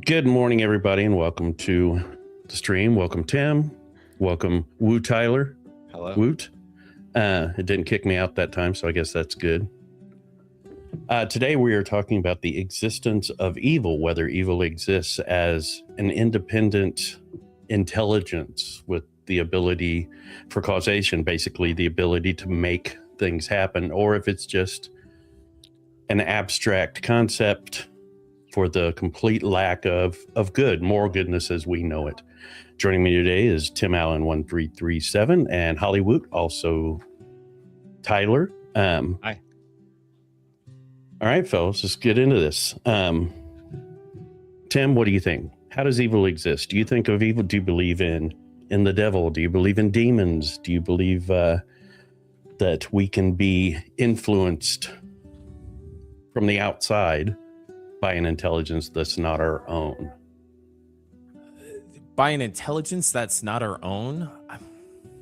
Good morning, everybody, and welcome to the stream. Welcome, Tim. Welcome, Woo Tyler. Hello. Woot. It didn't kick me out that time, so I guess that's good. Today we are talking about the existence of evil, whether evil exists as an independent intelligence with the ability for causation, basically the ability to make things happen, or if it's just an abstract concept for the complete lack of good, moral goodness as we know it. Joining me today is Tim Allen 1337 and Hollywood, also Tyler. Hi. All right, fellas, let's get into this. Tim, what do you think? How does evil exist? Do you think of evil? Do you believe in the devil? Do you believe in demons? Do you believe that we can be influenced from the outside by an intelligence that's not our own? By an intelligence that's not our own?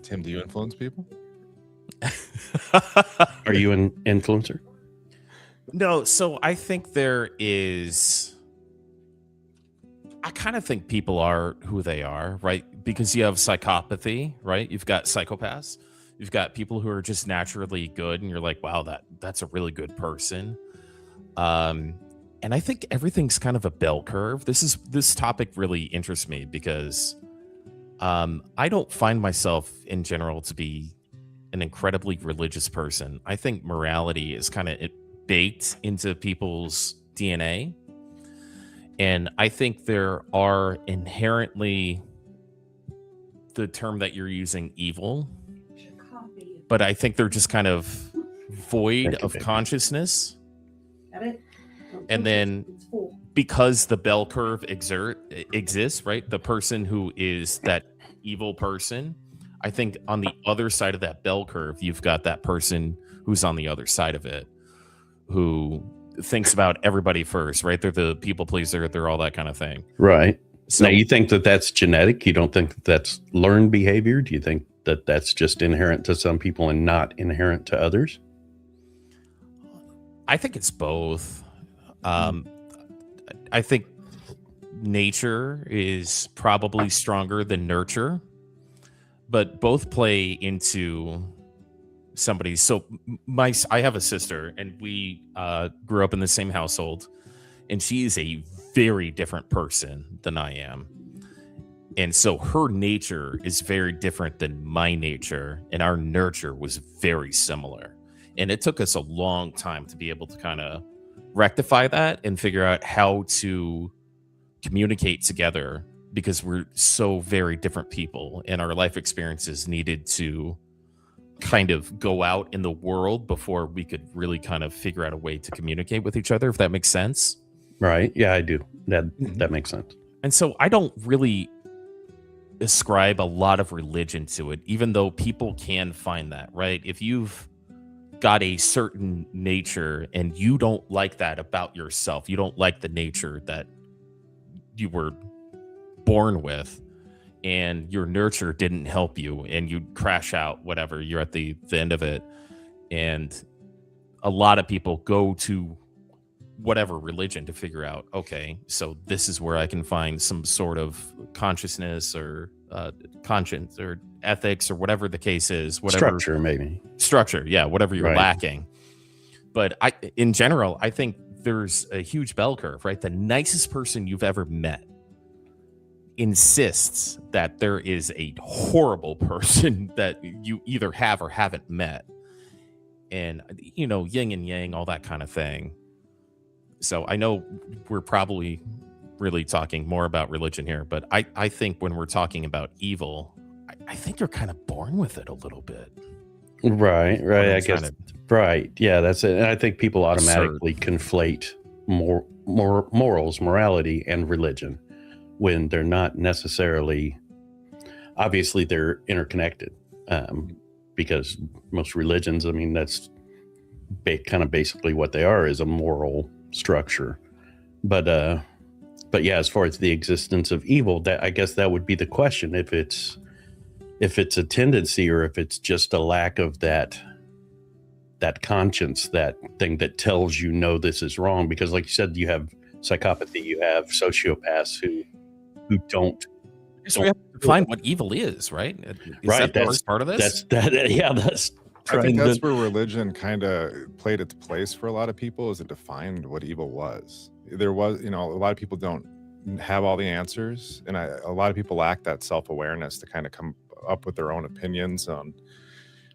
Tim, do you influence people? Are you an influencer? No, so I think there is... I kind of think people are who they are, right? Because you have psychopathy, right? You've got psychopaths. You've got people who are just naturally good, and you're like, wow, that's a really good person. And I think everything's kind of a bell curve. This topic really interests me because I don't find myself in general to be an incredibly religious person. I think morality is kind of baked into people's DNA. And I think there are inherently the term that you're using, evil, but I think they're just kind of void of consciousness. And then because the bell curve exists, right? The person who is that evil person, I think on the other side of that bell curve, you've got that person who's on the other side of it, who thinks about everybody first, right? They're the people pleaser. They're all that kind of thing. Right. So now, you think that that's genetic? You don't think that that's learned behavior? Do you think that that's just inherent to some people and not inherent to others? I think it's both. I think nature is probably stronger than nurture, but both play into somebody. So I have a sister, and we grew up in the same household, and she is a very different person than I am. And so her nature is very different than my nature, and our nurture was very similar. And it took us a long time to be able to kind of rectify that and figure out how to communicate together, because we're so very different people and our life experiences needed to kind of go out in the world before we could really kind of figure out a way to communicate with each other, if that makes sense. Right. Yeah, I do. That makes sense. And so I don't really ascribe a lot of religion to it, even though people can find that, right? If you've got a certain nature and you don't like that about yourself, you don't like the nature that you were born with, and your nurture didn't help you, and you crash out, whatever, you're at the end of it. And a lot of people go to whatever religion to figure out, okay, so this is where I can find some sort of consciousness or conscience or ethics or whatever the case is, whatever structure, yeah, whatever you're lacking. But in general, I think there's a huge bell curve, right? The nicest person you've ever met insists that there is a horrible person that you either have or haven't met, and yin and yang, all that kind of thing. So I know we're probably really talking more about religion here, but I think when we're talking about evil, I think you're kind of born with it a little bit. Right. I guess. Right. Yeah, that's it. And I think people automatically conflate morals, morality, and religion when they're not necessarily. Obviously, they're interconnected because most religions, I mean, that's kind of basically what they are, is a moral structure. But yeah, as far as the existence of evil, that I guess that would be the question. If it's a tendency, or if it's just a lack of that conscience, that thing that tells you, no, this is wrong. Because like you said, you have psychopathy, you have sociopaths who don't. So we have to define what evil is, right? Is Right, that the first part of this? That's I think trying that's to. where religion kind of played its place for a lot of people, is it defined what evil was. There was, a lot of people don't have all the answers, and a lot of people lack that self-awareness to kind of come up with their own opinions on.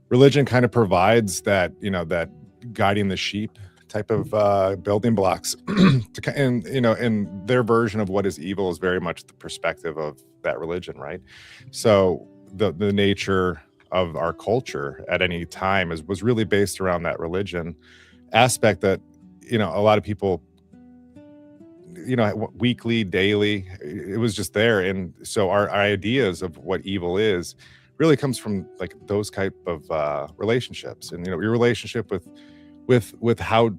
Religion kind of provides that, that guiding the sheep type of building blocks and their version of what is evil is very much the perspective of that religion, right? So the nature of our culture at any time was really based around that religion aspect that, a lot of people, weekly, daily, it was just there. And so our ideas of what evil is really comes from like those type of relationships. And, your relationship with how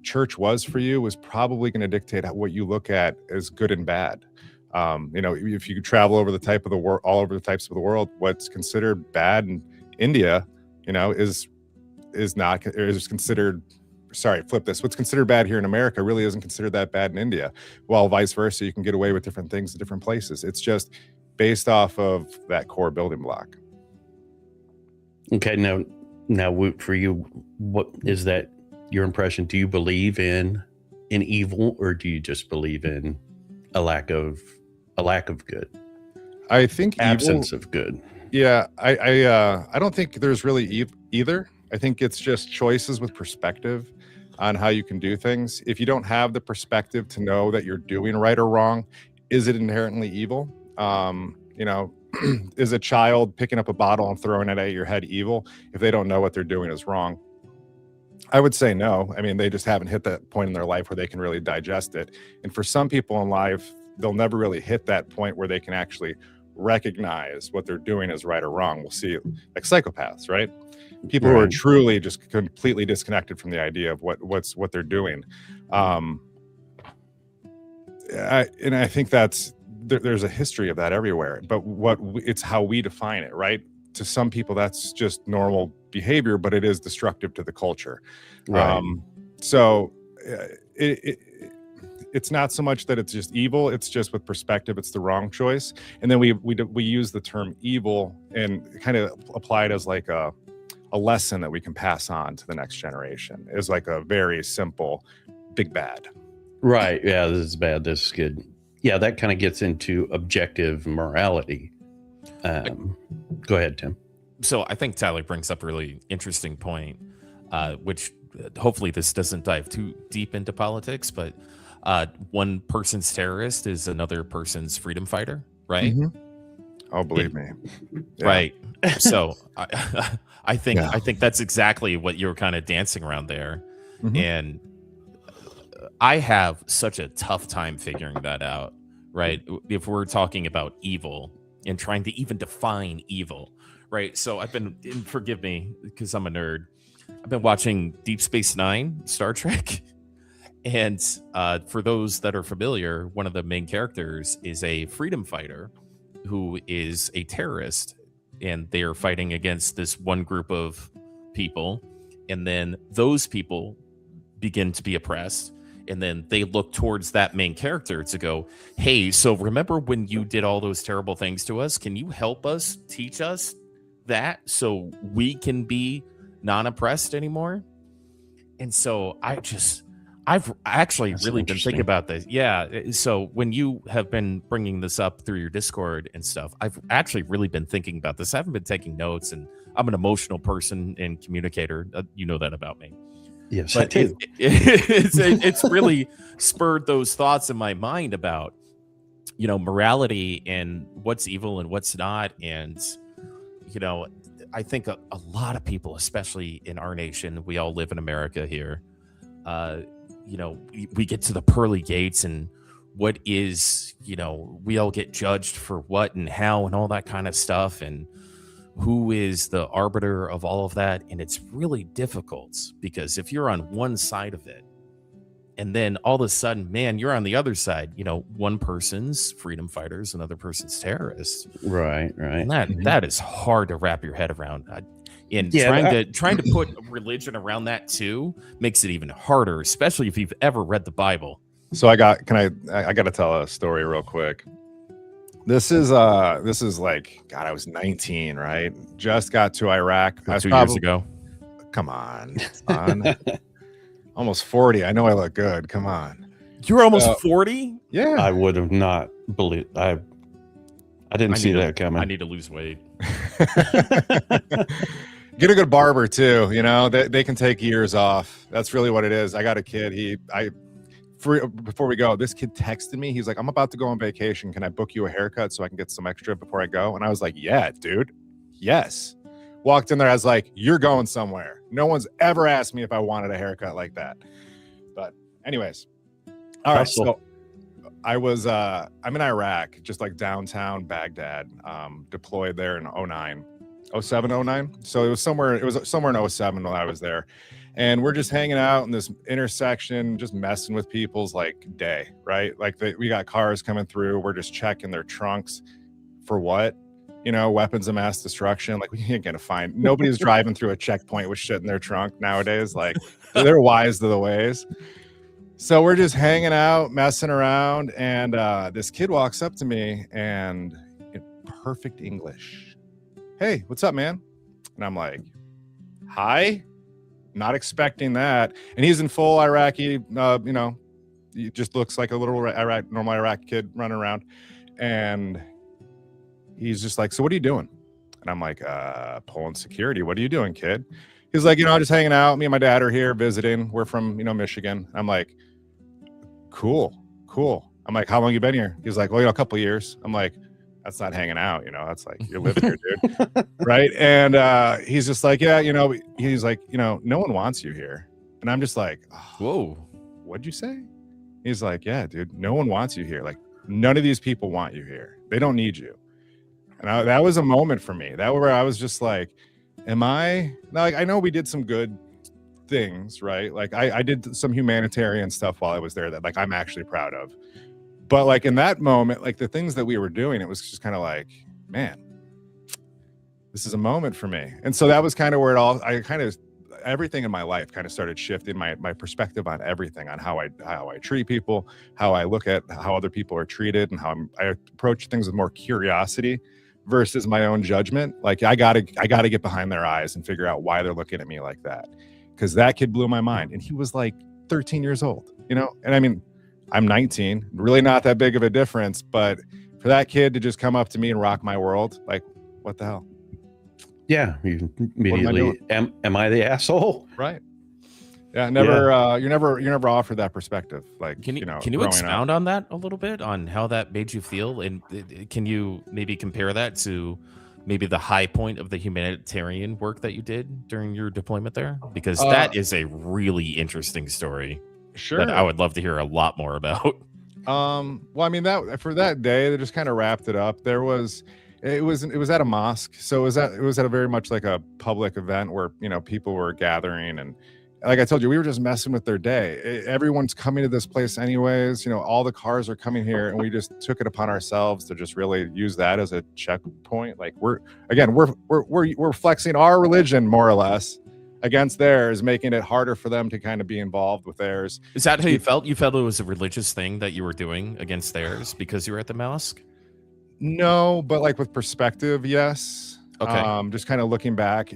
church was for you was probably going to dictate what you look at as good and bad. If you travel over the type of the world, all over the types of the world, what's considered bad in India, is considered. Sorry, flip this. What's considered bad here in America really isn't considered that bad in India. While vice versa, you can get away with different things in different places. It's just based off of that core building block. Okay, now, Woot, for you, what is that? Your impression? Do you believe in evil, or do you just believe in a lack of good? I think Absence of good. Yeah, I don't think there's really either. I think it's just choices with perspective on how you can do things. If you don't have the perspective to know that you're doing right or wrong, is it inherently evil? Is a child picking up a bottle and throwing it at your head evil if they don't know what they're doing is wrong? I would say no. I mean, they just haven't hit that point in their life where they can really digest it. And for some people in life, they'll never really hit that point where they can actually recognize what they're doing is right or wrong. We'll see like psychopaths, right? People who are truly just completely disconnected from the idea of what they're doing. And I think there's a history of that everywhere, but it's how we define it, right? To some people, that's just normal behavior, but it is destructive to the culture. Right. So it's not so much that it's just evil, it's just with perspective, it's the wrong choice. And then we use the term evil and kind of apply it as like a lesson that we can pass on to the next generation. It's like a very simple big bad. Right. Yeah, this is bad. This is good. Yeah, that kind of gets into objective morality. Go ahead, Tim. So I think Tyler brings up a really interesting point, which hopefully this doesn't dive too deep into politics, but one person's terrorist is another person's freedom fighter, right? Mm-hmm. Oh, believe me. Yeah. Right. So I think that's exactly what you're kind of dancing around there. Mm-hmm. And I have such a tough time figuring that out, right? If we're talking about evil and trying to even define evil, right? So I've been, and forgive me because I'm a nerd, I've been watching Deep Space Nine, Star Trek. And for those that are familiar, one of the main characters is a freedom fighter who is a terrorist, and they are fighting against this one group of people. And then those people begin to be oppressed. And then they look towards that main character to go, hey, so remember when you did all those terrible things to us? Can you help us, teach us that so we can be non-oppressed anymore? And so I've actually really been thinking about this. Yeah. So when you have been bringing this up through your Discord and stuff, I've actually really been thinking about this. I haven't been taking notes, and I'm an emotional person and communicator. You know that about me. Yes, but I do. It's really spurred those thoughts in my mind about, morality and what's evil and what's not. And, I think a lot of people, especially in our nation, we all live in America here, we get to the pearly gates, and what is, we all get judged for what and how and all that kind of stuff. And who is the arbiter of all of that? And it's really difficult, because if you're on one side of it, and then all of a sudden, man, you're on the other side, one person's freedom fighters, another person's terrorists. Right. And that is hard to wrap your head around. And trying to put religion around that too makes it even harder, especially if you've ever read the Bible. So I got to tell a story real quick. This is like, God, I was 19, right? Just got to Iraq. I was 2 years ago. Come on, son. Almost 40. I know I look good. Come on. You're almost 40? Yeah. I would have not believed. I didn't see that coming. I need to lose weight. Get a good barber too. You know, they can take years off. That's really what it is. I got a kid. Before we go, this kid texted me. He's like, I'm about to go on vacation. Can I book you a haircut so I can get some extra before I go? And I was like, yeah, dude. Yes. Walked in there. I was like, you're going somewhere. No one's ever asked me if I wanted a haircut like that. But anyways. All right. So I'm in Iraq, just like downtown Baghdad, deployed there in 07, 09. So it was somewhere in 07 while I was there. And we're just hanging out in this intersection, just messing with people's like day, right? Like we got cars coming through. We're just checking their trunks for what? You know, weapons of mass destruction. Like we ain't gonna find, nobody's driving through a checkpoint with shit in their trunk nowadays. Like they're wise to the ways. So we're just hanging out, messing around. And this kid walks up to me and in perfect English, hey, what's up, man? And I'm like, hi. Not expecting that. And he's in full Iraqi, you know, he just looks like a little normal Iraqi kid running around. And he's just like, so what are you doing? And I'm like, pulling security. What are you doing, kid? He's like, you know, just hanging out. Me and my dad are here visiting. We're from, you know, Michigan. I'm like, cool. I'm like, how long you been here? He's like, well, you know, a couple of years. I'm like, that's not hanging out, you know, that's like, you're living here, dude. Right. And he's just like, yeah, you know, he's like, you know, no one wants you here. And I'm just like, oh, whoa, what'd you say? He's like, yeah, dude, no one wants you here. Like, none of these people want you here. They don't need you. And that was a moment for me. That where I was just like, like, I know we did some good things, right? Like I did some humanitarian stuff while I was there that like I'm actually proud of. But like in that moment, like the things that we were doing, it was just kind of like, man, this is a moment for me. And so that was kind of where everything in my life kind of started shifting my perspective on everything, on how I treat people, how I look at how other people are treated, and how I approach things with more curiosity versus my own judgment. Like I gotta get behind their eyes and figure out why they're looking at me like that. Because that kid blew my mind. And he was like 13 years old, you know? And I mean, I'm 19, really not that big of a difference, but for that kid to just come up to me and rock my world, like, what the hell? Yeah, you immediately, am I the asshole? Right. Yeah, you're never offered that perspective. Like, can you growing expound up. on that a little bit, on how that made you feel? And can you maybe compare that to maybe the high point of the humanitarian work that you did during your deployment there? Because that is a really interesting story. Sure. That I would love to hear a lot more about. Well, I mean, that for that day, they just kind of wrapped it up. It was at a mosque. So it was at a very much like a public event where, you know, people were gathering, and like I told you, we were just messing with their day. Everyone's coming to this place anyways, you know, all the cars are coming here, and we just took it upon ourselves to just really use that as a checkpoint. Like we're flexing our religion more or less against theirs, making it harder for them to kind of be involved with theirs. Is that how you felt? You felt it was a religious thing that you were doing against theirs because you were at the mosque? No, but like with perspective, yes. Okay. Just kind of looking back,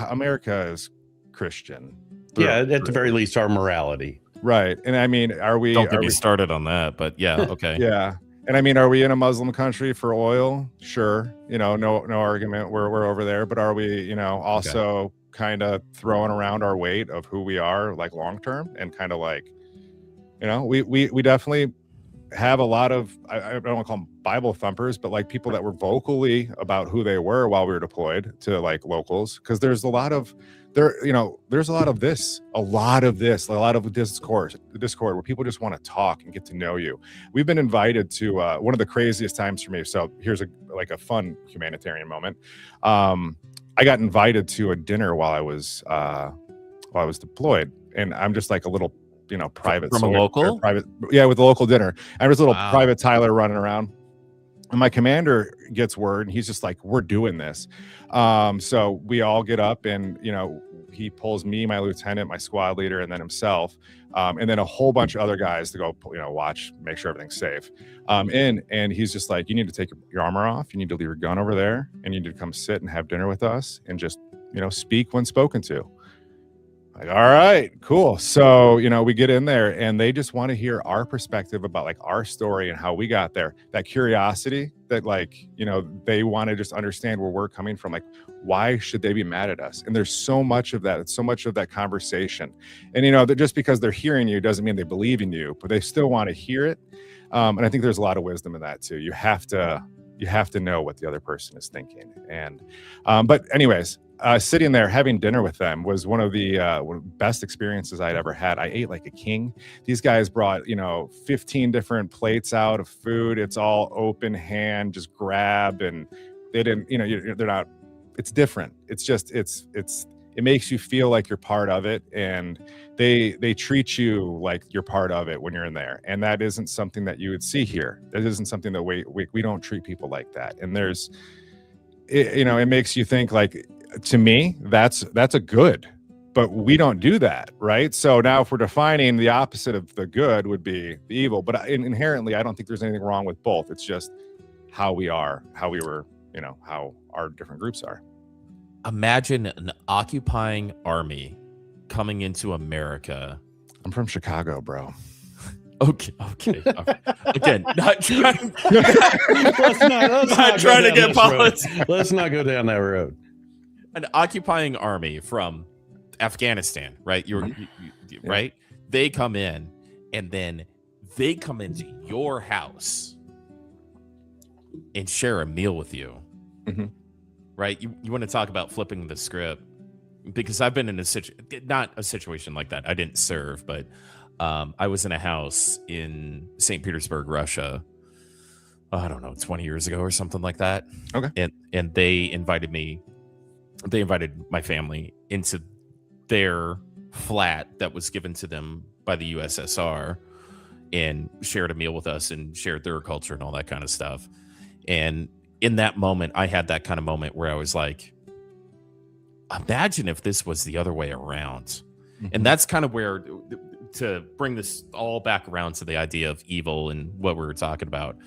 America is Christian. Yeah, at the very least, our morality. Right. And I mean, Don't get me started on that, but yeah, okay. Yeah. And I mean, are we in a Muslim country for oil? Sure. You know, no argument. We're over there. But are we, you know, also kind of throwing around our weight of who we are, like long term, and kind of like, you know, we definitely have a lot of, I don't want to call them Bible thumpers, but like people that were vocally about who they were while we were deployed to like locals. Because there's a lot of discord where people just want to talk and get to know you. We've been invited to one of the craziest times for me. So here's a fun humanitarian moment. I got invited to a dinner while I was deployed, and I'm just like a little, you know, private from a local, with the local dinner. I'm just a little private Tyler running around. And my commander gets word, and he's just like, we're doing this. So we all get up, and, you know, he pulls me, my lieutenant, my squad leader, and then himself, and then a whole bunch of other guys to go, watch, make sure everything's safe. And he's just like, you need to take your armor off. You need to leave your gun over there, and you need to come sit and have dinner with us and just, speak when spoken to. Like, all right, cool. So, we get in there and they just want to hear our perspective about like our story and how we got there. That curiosity that they want to just understand where we're coming from. Like, why should they be mad at us? And there's so much of that. It's so much of that conversation. And, that just because they're hearing you doesn't mean they believe in you, but they still want to hear it. And I think there's a lot of wisdom in that too. You have to know what the other person is thinking. And, but anyways, sitting there having dinner with them was one of the best experiences I'd ever had. I ate like a king. These guys brought 15 different plates out of food. It's all open hand, just grab, and they didn't, they're not. It's different. It's just it makes you feel like you're part of it, and they treat you like you're part of it when you're in there, and that isn't something that you would see here. That isn't something that we don't treat people like that. And it makes you think like, to me, that's a good, but we don't do that, right? So now if we're defining the opposite of the good would be the evil, but inherently, I don't think there's anything wrong with both. It's just how we are, how we were, how our different groups are. Imagine an occupying army coming into America. I'm from Chicago, bro. Okay. Again, not trying, let's not trying to get politics. Let's not go down that road. An occupying army from Afghanistan, right? Right? They come in, and then they come into your house and share a meal with you. Mm-hmm. Right? You want to talk about flipping the script, because I've been in not a situation like that. I didn't serve, but I was in a house in St. Petersburg, Russia. I don't know, 20 years ago or something like that. Okay. And they invited my family into their flat that was given to them by the USSR, and shared a meal with us and shared their culture and all that kind of stuff. And in that moment, I had that kind of moment where I was like, imagine if this was the other way around. Mm-hmm. And that's kind of where, to bring this all back around to the idea of evil and what we were talking about,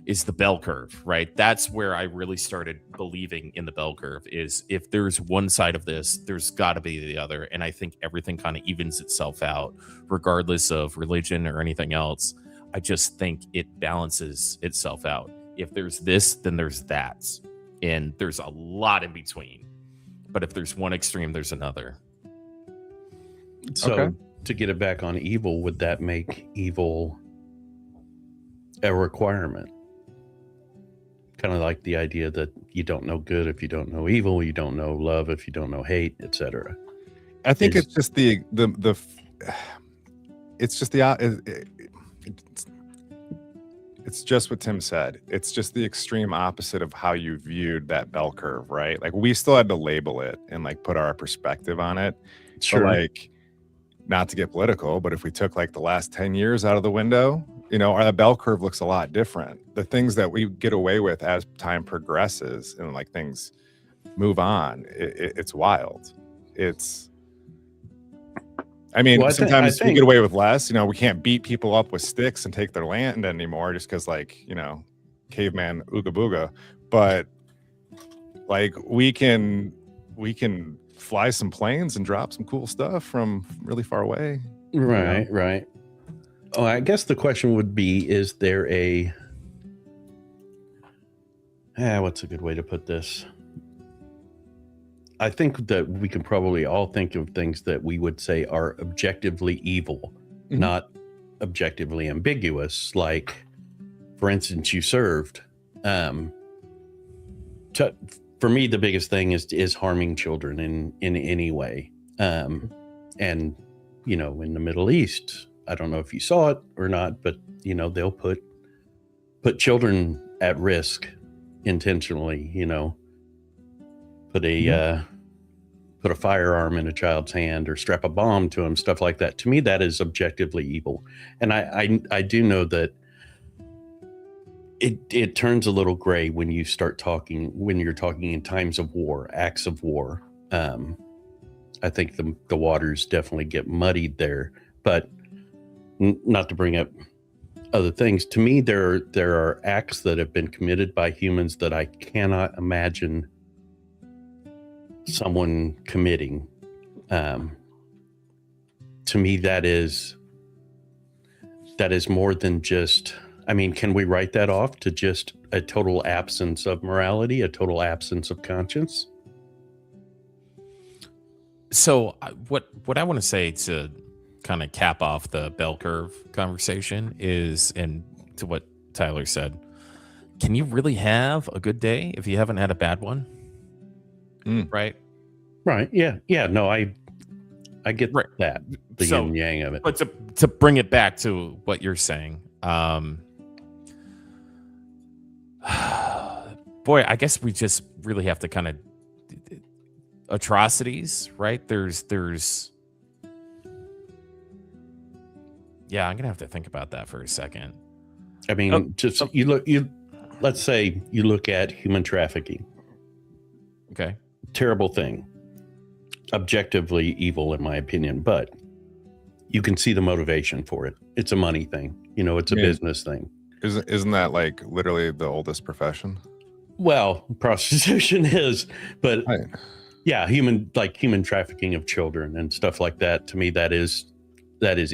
is the bell curve, right? That's where I really started believing in the bell curve, is if there's one side of this, there's got to be the other. And I think everything kind of evens itself out, regardless of religion or anything else. I just think it balances itself out. If there's this, then there's that. And there's a lot in between. But if there's one extreme, there's another. So to get it back on evil, would that make evil a requirement? Kind of like the idea that you don't know good if you don't know evil, you don't know love if you don't know hate, etc. I think it's just it's just what Tim said. It's just the extreme opposite of how you viewed that bell curve, right? Like, we still had to label it and like put our perspective on it. Sure. So, like, not to get political, but if we took like the last 10 years out of the window, the bell curve looks a lot different. The things that we get away with as time progresses and like things move on, it's wild. Sometimes we get away with less. We can't beat people up with sticks and take their land anymore just because, caveman ooga booga. But like, we can fly some planes and drop some cool stuff from really far away. Right. Oh, I guess the question would be, is there what's a good way to put this? I think that we can probably all think of things that we would say are objectively evil, mm-hmm. not objectively ambiguous. Like, for instance, you served. For me, the biggest thing is harming children in any way. And, in the Middle East, I don't know if you saw it or not, but, they'll put children at risk intentionally, put a firearm in a child's hand or strap a bomb to him, stuff like that. To me, that is objectively evil. And I do know that it turns a little gray when you're talking in times of war, acts of war. I think the waters definitely get muddied there. But not to bring up other things, to me, there are acts that have been committed by humans that I cannot imagine someone committing. To me, that is more than just, I mean, can we write that off to just a total absence of morality, a total absence of conscience? So what I want to say to kind of cap off the bell curve conversation is, and to what Tyler said, can you really have a good day if you haven't had a bad one? Right? Right. Yeah. Yeah. No, I get Right. that, the So- yin and yang of it. But to bring it back to what you're saying, boy, I guess we just really have to kind of atrocities, right? There's yeah, I'm gonna have to think about that for a second. I mean, let's say you look at human trafficking, Okay. terrible thing, objectively evil in my opinion, but you can see the motivation for it. It's a money thing, it's a Yeah. business thing. Isn't that like literally the oldest profession? Well, prostitution is, but Right. yeah, human trafficking of children and stuff like that. To me, that is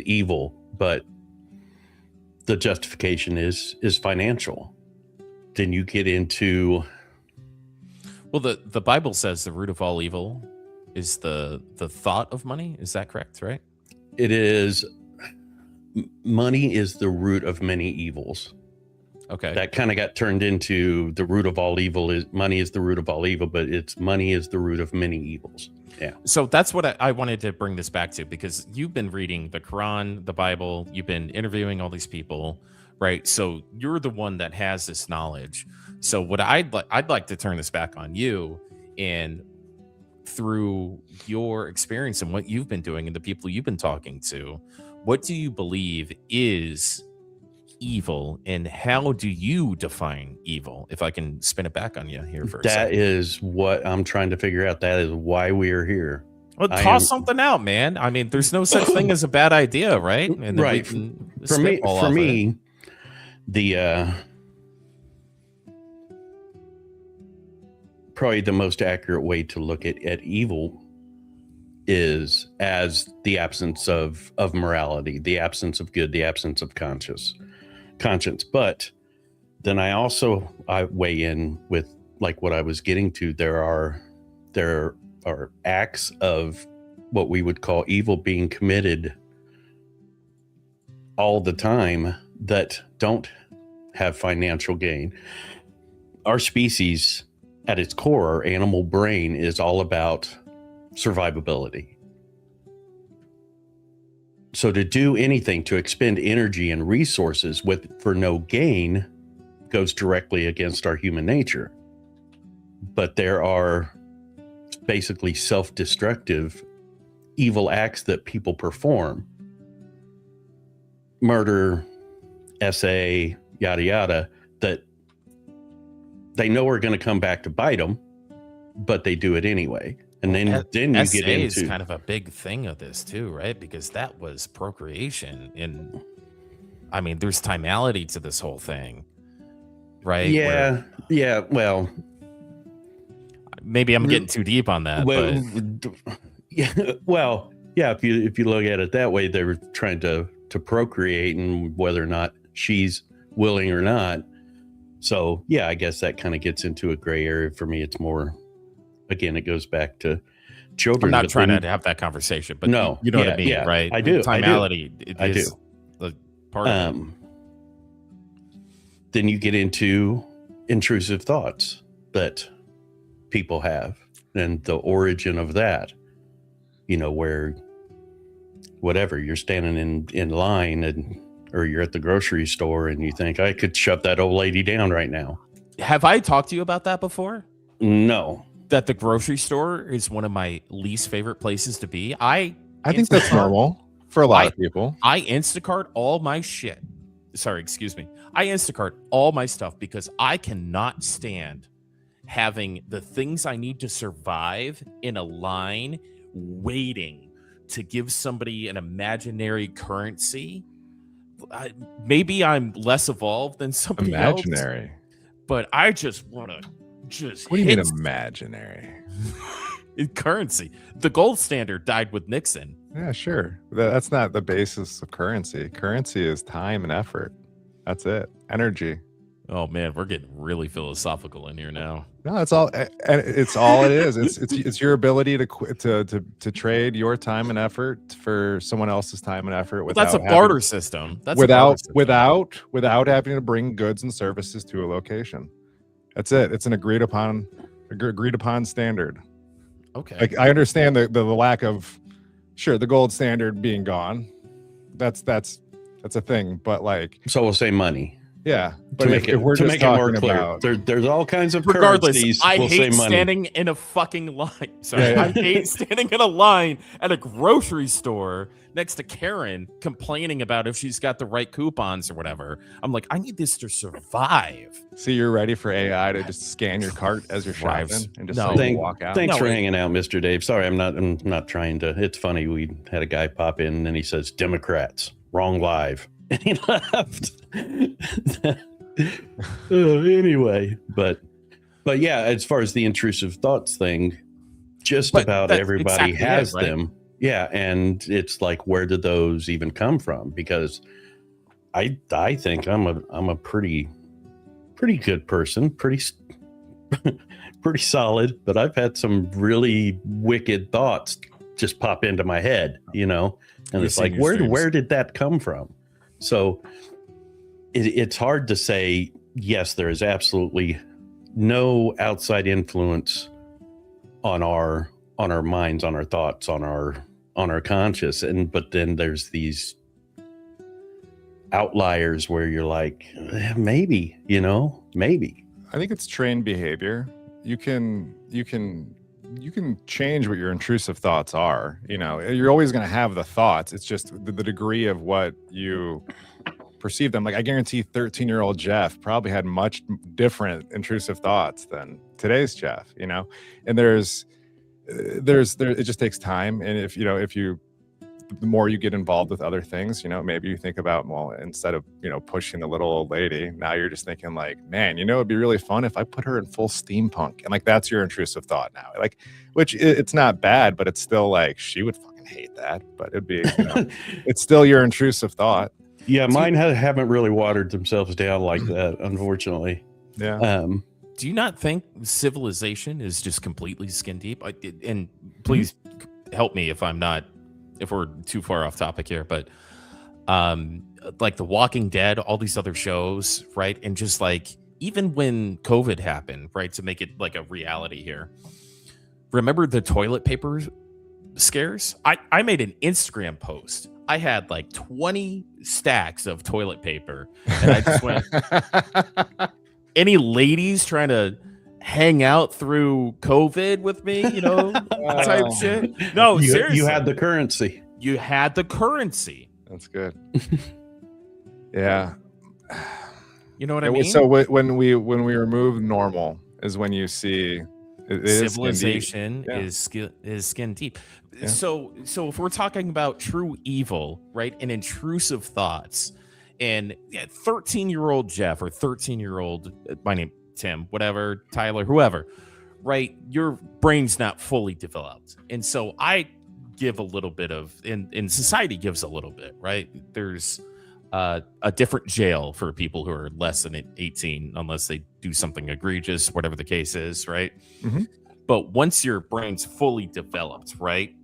evil, but the justification is financial. Then you get into, Well, the Bible says the root of all evil is the thought of money. Is that correct? Right? it is, money is the root of many evils. Okay. That kind of got turned into the root of all evil is money is the root of all evil, but it's money is the root of many evils. Yeah. So that's what I wanted to bring this back to, because you've been reading the Quran, the Bible, you've been interviewing all these people, right? So you're the one that has this knowledge. So what I'd like to turn this back on you, and through your experience and what you've been doing and the people you've been talking to, what do you believe is evil, and how do you define evil? If I can spin it back on you here for a That second. is what I'm trying to figure out. That is why we are here. Well, I toss am- something out, man. I mean, there's no such thing as a bad idea, right? And then Right. we can For me, spitball off of it. the probably the most accurate way to look at evil is as the absence of morality, the absence of good, the absence of conscience. But then I weigh in with like what I was getting to. There are acts of what we would call evil being committed all the time that don't have financial gain. Our species at its core, our animal brain, is all about survivability. So to do anything, to expend energy and resources for no gain, goes directly against our human nature. But there are basically self-destructive evil acts that people perform. Murder, SA, yada yada, that they know are going to come back to bite them, but they do it anyway. And then you SA get is into kind of a big thing of this too, right? Because that was procreation, and I mean, there's timality to this whole thing, right? yeah, yeah. Well, Maybe I'm getting too deep on that, but yeah, well, yeah. If you look at it that way, they're trying to procreate, and whether or not she's willing or not. So yeah, I guess that kind of gets into a gray area for me. It's more, again, it goes back to children. I'm not but trying then- to have that conversation, but No, you know what I yeah, mean, yeah, right? I do, I do. Timality, it I is the part of it. Then you get into intrusive thoughts that people have and the origin of that, where whatever, you're standing in line or you're at the grocery store and you think, I could shut that old lady down right now. Have I talked to you about that before? No. That the grocery store is one of my least favorite places to be. I think that's Instacart- normal for a lot of people. I Instacart all my shit. Sorry, excuse me. I Instacart all my stuff because I cannot stand having the things I need to survive in a line waiting to give somebody an imaginary currency. Maybe I'm less evolved than somebody else, Imaginary. but I just want to just What do you mean hit imaginary? currency. The gold standard died with Nixon. Yeah, sure. That's not the basis of currency. Currency is time and effort. That's it. Energy. Oh man, we're getting really philosophical in here now. No, it's all. It's all it is. It's your ability to trade your time and effort for someone else's time and effort. Well, that's a barter system. That's a barter system. without having to bring goods and services to a location. That's it. It's an agreed upon standard. Okay. Like, I understand the lack of, sure, the gold standard being gone. That's a thing. But like, So we'll say money. yeah. But To make it more clear, there's all kinds of Regardless, currencies. I we'll say hate money. standing in a fucking line. Sorry, Yeah. I hate standing in a line at a grocery store next to Karen complaining about if she's got the right coupons or whatever. I'm like, I need this to survive. See, you're ready for AI to just scan your cart as you're Drives. shopping and just No. let you walk out. Thanks No, for it- hanging out, Mr. Dave. Sorry, I'm not trying to. It's funny. We had a guy pop in and he says, Democrats, wrong live. And he left. Anyway, but yeah, as far as the intrusive thoughts thing, just But about that's everybody exactly it, has right? them. Yeah, and it's like, where did those even come from? Because I think I'm a pretty good person, pretty solid, but I've had some really wicked thoughts just pop into my head, and You've it's seen like, your where streams. did that come from? So it's hard to say, yes, there is absolutely no outside influence on our minds, on our thoughts, on our conscious, but then there's these outliers where you're like, maybe. I think it's trained behavior. You can change what your intrusive thoughts are. You're always going to have the thoughts. It's just the degree of what you perceive them. Like, I guarantee 13-year-old Jeff probably had much different intrusive thoughts than today's Jeff. And there's it just takes time. And if the more you get involved with other things, maybe you think about, well, instead of pushing the little old lady, now you're just thinking like, man, it'd be really fun if I put her in full steampunk. And like, that's your intrusive thought now, like, which it's not bad, but it's still like, she would fucking hate that, but it'd be it's still your intrusive thought. Yeah, mine haven't really watered themselves down like that, unfortunately. Yeah. Do you not think civilization is just completely skin deep? And please help me if we're too far off topic here, but like The Walking Dead, all these other shows, right? And just like, even when COVID happened, right, to make it like a reality here, remember the toilet paper scares? I made an Instagram post. I had like 20 stacks of toilet paper, and I just went, any ladies trying to hang out through COVID with me, type shit? No, seriously. You had the currency. You had the currency. That's good. Yeah. You know what I mean? So when we remove normal is when you see it is civilization Yeah. is skin deep. Yeah. So if we're talking about true evil, right, and intrusive thoughts, and 13-year-old Jeff or 13-year-old, my name Tim, whatever, Tyler, whoever, right, your brain's not fully developed, and so I give a little bit of, in society gives a little bit, right? There's a different jail for people who are less than 18, unless they do something egregious, whatever the case is, right? Mhm. But once your brain's fully developed, right?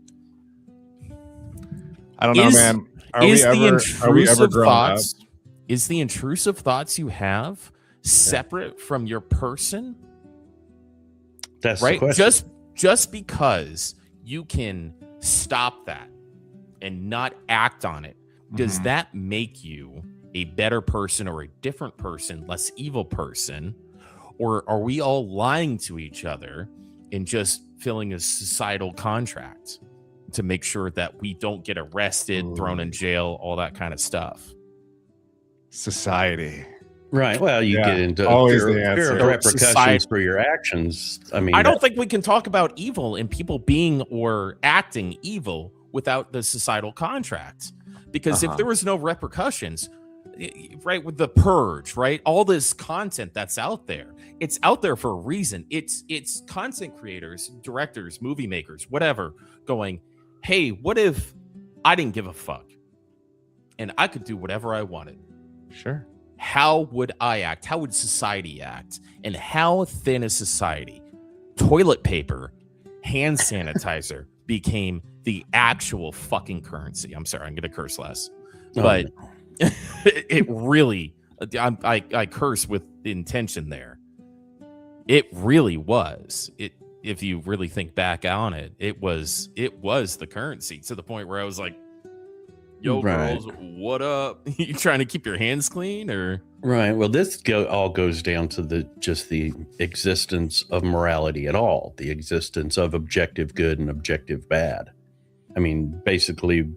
I don't know, man. Are we ever grown up? Is the intrusive thoughts you have separate from your person? That's the Right? question. Just because you can stop that and not act on it, does Mhm. that make you a better person or a different person, less evil person? Or are we all lying to each other and just filling a societal contract to make sure that we don't get arrested, thrown in jail, all that kind of stuff? Society. Right. Well, you get Yeah, into always fear, the fear of answer. repercussions Society- for your actions. I mean, I don't think we can talk about evil and people being or acting evil without the societal contract. Because if Uh-huh. there was no repercussions, right, with the purge, right, all this content that's out there, it's out there for a reason. It's content creators, directors, movie makers, whatever, going, hey, what if I didn't give a fuck and I could do whatever I wanted? Sure. How would I act? How would society act? And how thin is society? Toilet paper, hand sanitizer became the actual fucking currency. I'm sorry, I'm going to curse less. oh, But no. it really, I curse with intention there. It really was. If you really think back on it, it was the currency, to the point where I was like, yo, Right. girls, what up? You trying to keep your hands clean, or? Right. Well, this all goes down to the existence of morality at all, the existence of objective good and objective bad. I mean, basically,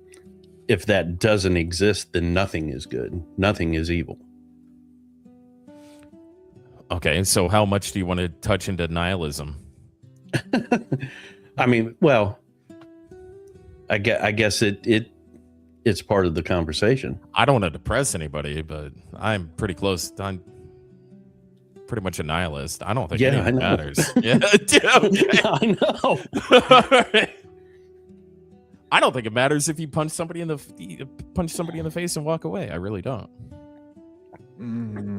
if that doesn't exist, then nothing is good. Nothing is evil. Okay, so how much do you want to touch into nihilism? I mean, well, I guess it's part of the conversation. I don't want to depress anybody, but I'm pretty close. I'm pretty much a nihilist. I don't think Yeah, I anything know. matters. Yeah, okay. I know. I don't think it matters if you punch somebody in the face and walk away. I really don't.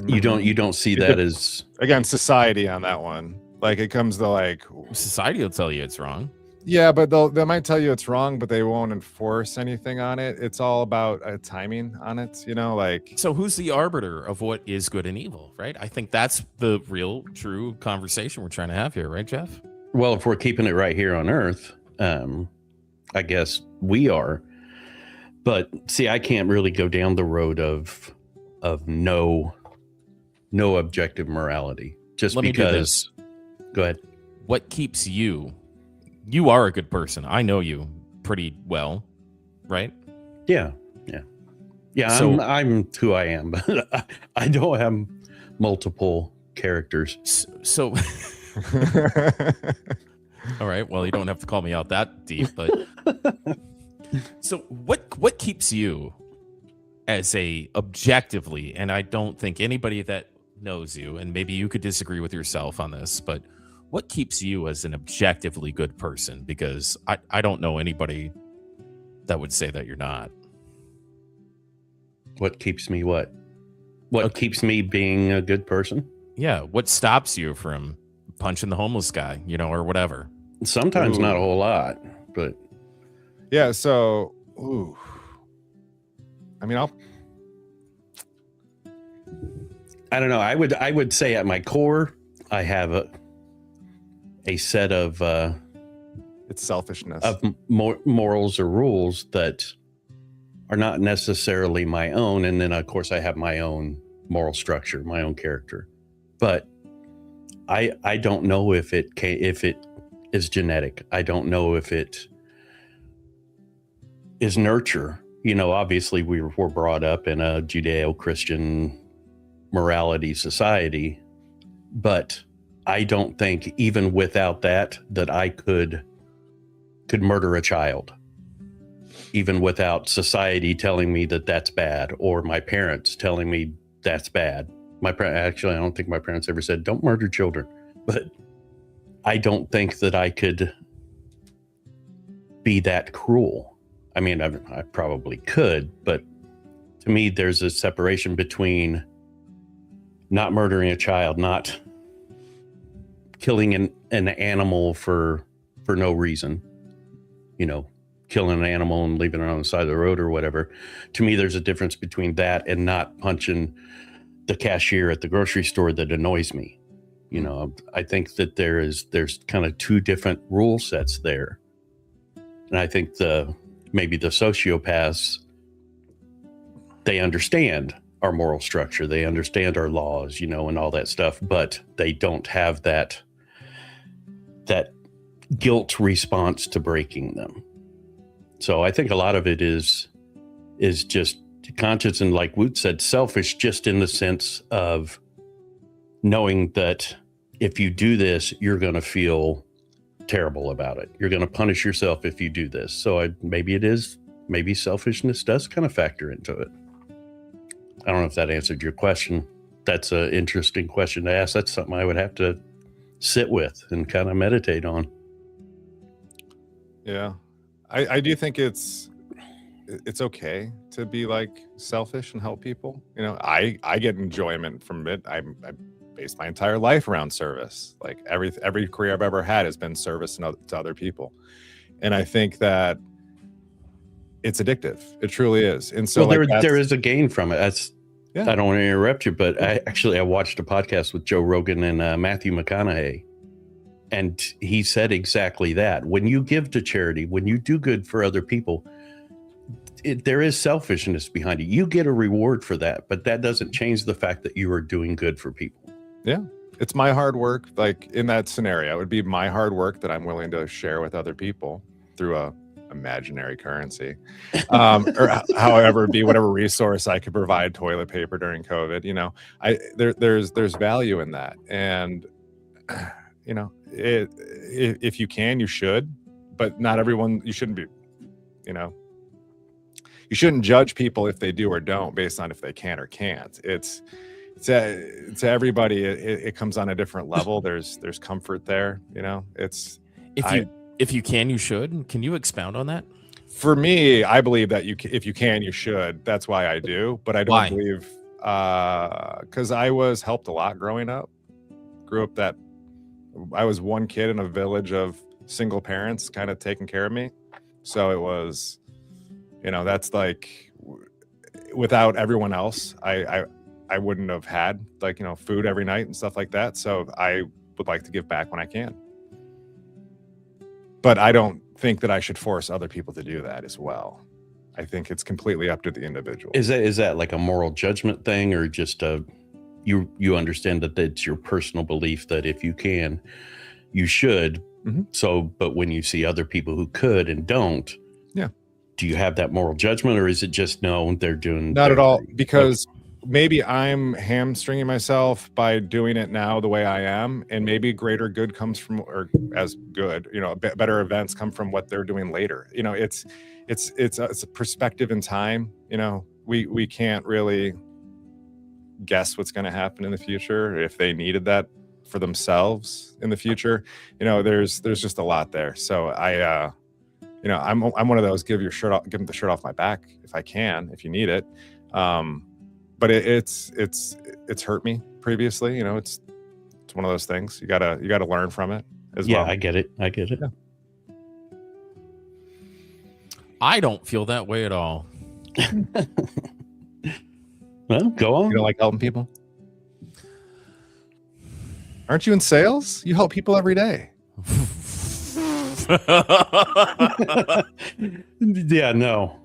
You don't see that as Again, society on that one. Like it comes to like, Society will tell you it's wrong. yeah, but they might tell you it's wrong, but they won't enforce anything on it. It's all about timing on it, you know, like. So who's the arbiter of what is good and evil, right? I think that's the real, true conversation we're trying to have here, right, Jeff? well, if we're keeping it right here on Earth, I guess we are. But see, I can't really go down the road of no objective morality just Let me do because. this. Go ahead. What keeps you? You are a good person. I know you pretty well, right? Yeah. So- I'm who I am, but I don't have multiple characters. So, all right. Well, you don't have to call me out that deep, but so what keeps you as a objectively, and I don't think anybody that knows you, and maybe you could disagree with yourself on this, but what keeps you as an objectively good person? Because I don't know anybody that would say that you're not. What keeps me what? What keeps me being a good person? Yeah. What stops you from punching the homeless guy, or whatever? Sometimes not a whole lot, but Yeah, so I mean, I don't know. I would say at my core, I have a set of it's selfishness. morals or rules that are not necessarily my own, and then of course I have my own moral structure, my own character. But I don't know if it is genetic. I don't know if it is nurture. Obviously we were brought up in a Judeo-Christian morality society, but I don't think even without that I could murder a child, even without society telling me that that's bad, or my parents telling me that's bad. Actually, I don't think my parents ever said, don't murder children, but I don't think that I could be that cruel. I mean, I probably could, but to me, there's a separation between not murdering a child, not killing an animal for no reason, killing an animal and leaving it on the side of the road or whatever. To me, there's a difference between that and not punching the cashier at the grocery store that annoys me. I think that there's kind of two different rule sets there. And I think maybe the sociopaths, they understand our moral structure, they understand our laws, and all that stuff, but they don't have that guilt response to breaking them. So I think a lot of it is just conscious and, like Woot said, selfish just in the sense of knowing that if you do this, you're going to feel terrible about it. You're going to punish yourself if you do this. So maybe selfishness does kind of factor into it. I don't know if that answered your question. That's an interesting question to ask. That's something I would have to sit with and kind of meditate on. Yeah. I do think it's okay to be like selfish and help people. You know, I get enjoyment from it. I based my entire life around service. Like every career I've ever had has been service to other people. And I think that it's addictive. It truly is. And so there is a gain from it. Yeah. I don't want to interrupt you, but I watched a podcast with Joe Rogan and Matthew McConaughey. And he said exactly that. When you give to charity, when you do good for other people, there is selfishness behind it. You get a reward for that, but that doesn't change the fact that you are doing good for people. Yeah. It's my hard work. Like in that scenario, it would be my hard work that I'm willing to share with other people through a imaginary currency, or however it be, whatever resource I could provide, toilet paper during COVID. You know, there's value in that. And, you know, if you can, you should, but not everyone, you shouldn't be, you know, you shouldn't judge people if they do or don't based on if they can or can't. It's to everybody, it comes on a different level. There's comfort there, you know. It's if you can, you should. Can you expound on that? For me, I believe that if you can, you should. That's why I do. But I don't believe, because I was helped a lot growing up. Grew up that I was one kid in a village of single parents kind of taking care of me. So it was, you know, that's like without everyone else, I wouldn't have had, like, you know, food every night and stuff like that. So I would like to give back when I can. But I don't think that I should force other people to do that as well. I think it's completely up to the individual. Is that like a moral judgment thing, or just you understand that it's your personal belief that if you can, you should. Mm-hmm. So, but when you see other people who could and don't, yeah, do you have that moral judgment, or is it just no, they're doing not at all? Because maybe I'm hamstringing myself by doing it now the way I am, and maybe greater good comes from, or as good, you know, better events come from what they're doing later. You know, it's a perspective in time. You know, we can't really guess what's going to happen in the future if they needed that for themselves in the future. You know, there's just a lot there. So you know, I'm one of those give them the shirt off my back if I can, if you need it. But it's hurt me previously. You know, it's one of those things. You gotta learn from it as well. Yeah, I get it. Yeah. I don't feel that way at all. Well, go on. You don't like helping people? Aren't you in sales? You help people every day. Yeah, no.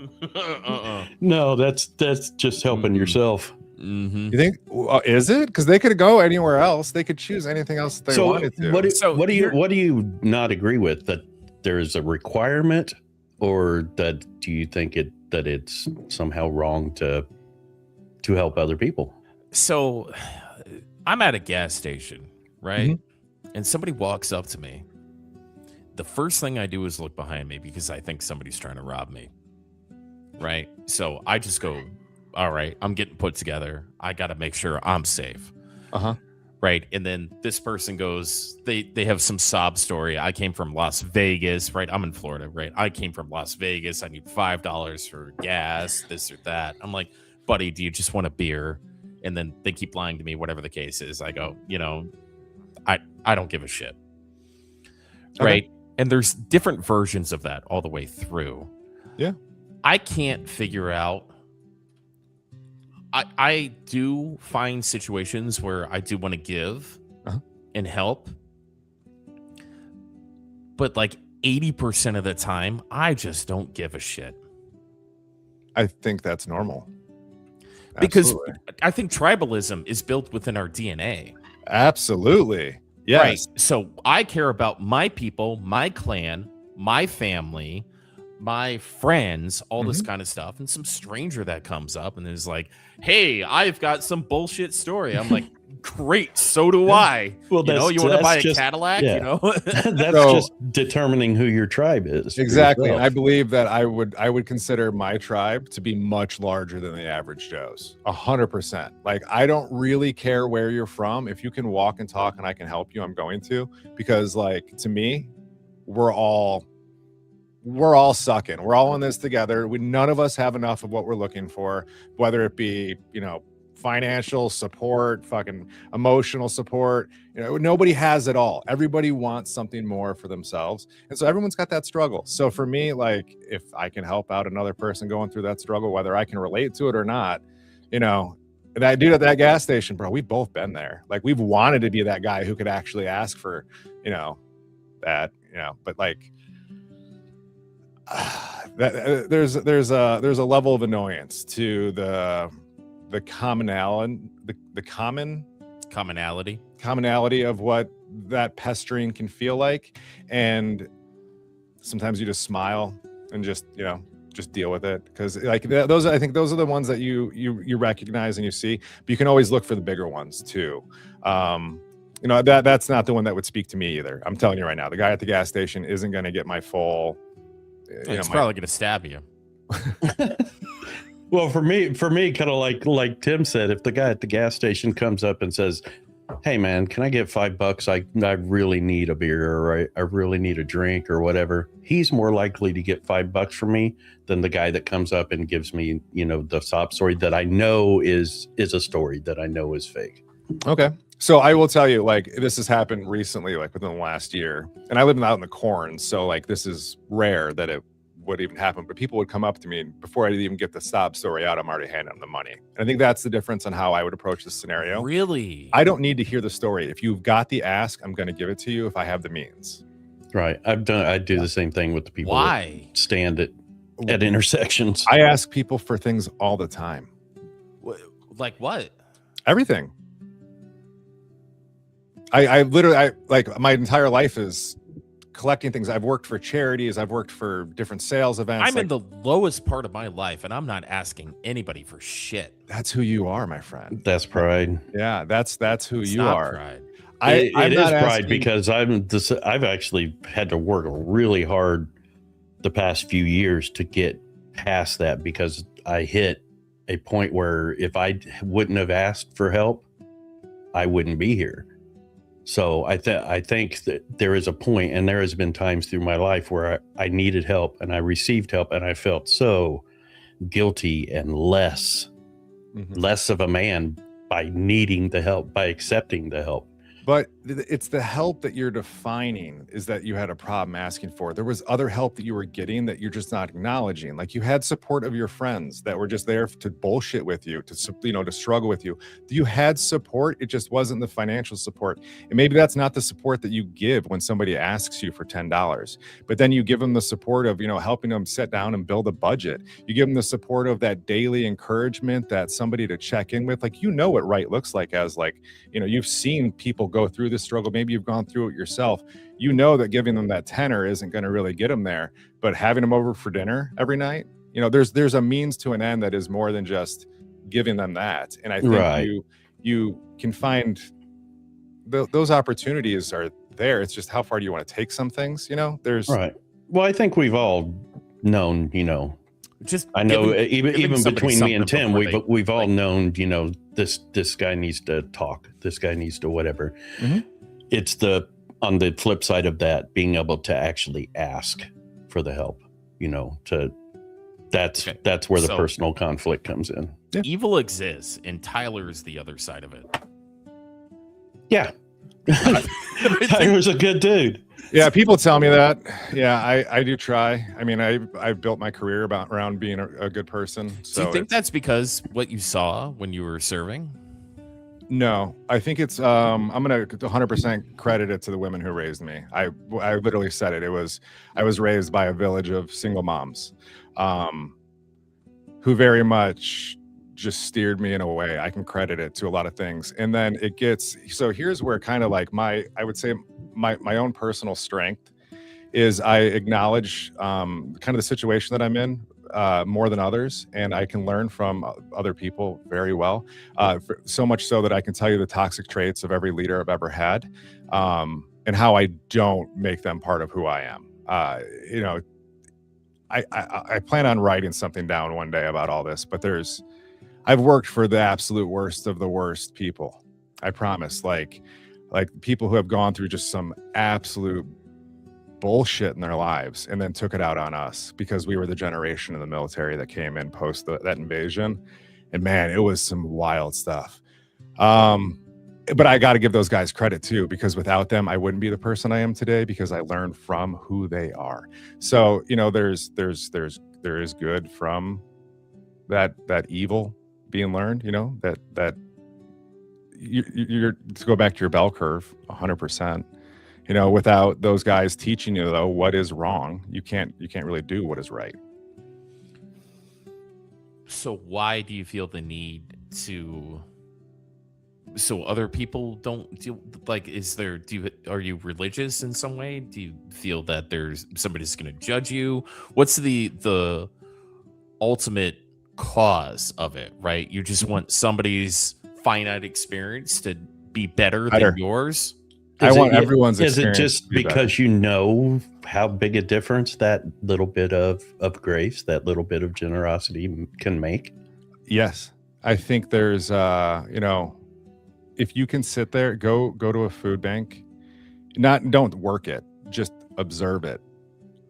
No, that's just helping yourself. Mm-hmm. You think is it? Because they could go anywhere else. They could choose anything else they wanted to. What do you not agree with? That there's a requirement, or that do you think that it's somehow wrong to help other people? So I'm at a gas station, right? Mm-hmm. And somebody walks up to me. The first thing I do is look behind me because I think somebody's trying to rob me. Right? So I just go, all right, I'm getting put together. I got to make sure I'm safe. Uh-huh. Right? And then this person goes, they have some sob story. I came from Las Vegas, right? I'm in Florida, right? I came from Las Vegas. I need $5 for gas, this or that. I'm like, buddy, do you just want a beer? And then they keep lying to me, whatever the case is. I go, you know, I don't give a shit. Okay. Right? And there's different versions of that all the way through. Yeah. I can't figure out. I do find situations where I do want to give and help. But like 80% of the time, I just don't give a shit. I think that's normal. Because Absolutely. I think tribalism is built within our DNA. Absolutely. Yes. Right. So I care about my people, my clan, my family, my friends, all this Mhm. kind of stuff, and some stranger that comes up and is like, "Hey, I've got some bullshit story." I'm like, "Great, so do Yeah. I." Well, You know, you want to that's buy a just Cadillac? You yeah. know, That's So just determining who your tribe is for exactly, and I yourself. believe that I would consider my tribe to be much larger than the average Joe's, 100%. Like, I don't really care where you're from. If you can walk and talk and I can help you, I'm going to, because, like, to me, we're all sucking. We're all in this together. None of us have enough of what we're looking for, whether it be, financial support, fucking emotional support. Nobody has it all. Everybody wants something more for themselves. And so everyone's got that struggle. So for me, like, if I can help out another person going through that struggle, whether I can relate to it or not, that dude at that gas station, bro, we've both been there. Like, we've wanted to be that guy who could actually ask for, but like, there's a level of annoyance to the commonality, the commonality of what that pestering can feel like, and sometimes you just smile and just deal with it, because like I think those are the ones that you recognize and you see, but you can always look for the bigger ones too. That's not the one that would speak to me either. I'm telling you right now, the guy at the gas station isn't going to get my full. it's probably gonna stab you. Well, for me, kind of like Tim said, if the guy at the gas station comes up and says, "Hey, man, can I get $5? I really need a beer, or I really need a drink, or whatever," he's more likely to get $5 from me than the guy that comes up and gives me, the sob story that I know is a story that I know is fake. Okay. So I will tell you, like, this has happened recently, like within the last year, and I live out in the corn, so like this is rare that it would even happen, but people would come up to me, and before I even get the sob story out, I'm already handing them the money. And I think that's the difference on how I would approach this scenario. Really? I don't need to hear the story. If you've got the ask, I'm going to give it to you if I have the means. Right. I do the same thing with the people Why? that stand at intersections. I ask people for things all the time. Like what? Everything. I literally, like, my entire life is collecting things. I've worked for charities. I've worked for different sales events. I'm in the lowest part of my life, and I'm not asking anybody for shit. That's who you are, my friend. That's pride. Yeah, that's who It's you not are. pride. I'm It not is pride, asking- because I've actually had to work really hard the past few years to get past that, because I hit a point where if I wouldn't have asked for help, I wouldn't be here. So I think that there is a point, and there has been times through my life where I needed help and I received help, and I felt so guilty and less of a man by needing the help, by accepting the help. But it's the help that you're defining is that you had a problem asking for. There was other help that you were getting that you're just not acknowledging. Like, you had support of your friends that were just there to bullshit with you, to struggle with you. You had support. It just wasn't the financial support. And maybe that's not the support that you give when somebody asks you for $10. But then you give them the support of, helping them sit down and build a budget. You give them the support of that daily encouragement, that somebody to check in with. Like, what right looks like, as like, you've seen people go through this struggle. Maybe you've gone through it yourself. That giving them that tenner isn't going to really get them there, but having them over for dinner every night, there's a means to an end that is more than just giving them that. And I think Right. you can find those opportunities are there. It's just how far do you want to take some things, there's Right. Well, I think we've all known, Just I know giving even somebody between me and something Tim, before we've all known, this guy needs to talk. This guy needs to whatever. Mhm. It's on the flip side of that, being able to actually ask for the help, that's where the So- personal conflict comes in. Evil exists, and Tyler's the other side of it. Yeah. Tyler's a good dude. Yeah, people tell me that. Yeah, I do try. I mean, I built my career around being a good person. So Do you think that's because what you saw when you were serving? No, I think it's I'm gonna 100% credit it to the women who raised me. I literally said it. I was raised by a village of single moms, who very much just steered me in a way. I can credit it to a lot of things. And then here's where kind of like I would say my own personal strength is I acknowledge kind of the situation that I'm in more than others, and I can learn from other people very well. So much so that I can tell you the toxic traits of every leader I've ever had, and how I don't make them part of who I am. You know, I plan on writing something down one day about all this, but I've worked for the absolute worst of the worst people. I promise, like people who have gone through just some absolute bullshit in their lives and then took it out on us because we were the generation in the military that came in post that invasion. And man, it was some wild stuff. But I got to give those guys credit too, because without them, I wouldn't be the person I am today because I learned from who they are. So, you know, there is good from that evil being learned, you know, that you're to go back to your bell curve 100%. You know, without those guys teaching you though what is wrong, you can't really do what is right. So why do you feel the need to, so other people don't deal, like, are you religious in some way? Do you feel that there's somebody's going to judge you? What's the ultimate cause of it, right? You just want somebody's finite experience to be better than yours? I want everyone's Is it experience just to be because better. you know how big a difference that little bit of grace, that little bit of generosity can make? Yes. I think there's you know, if you can sit there, go to a food bank, don't work it, just observe it.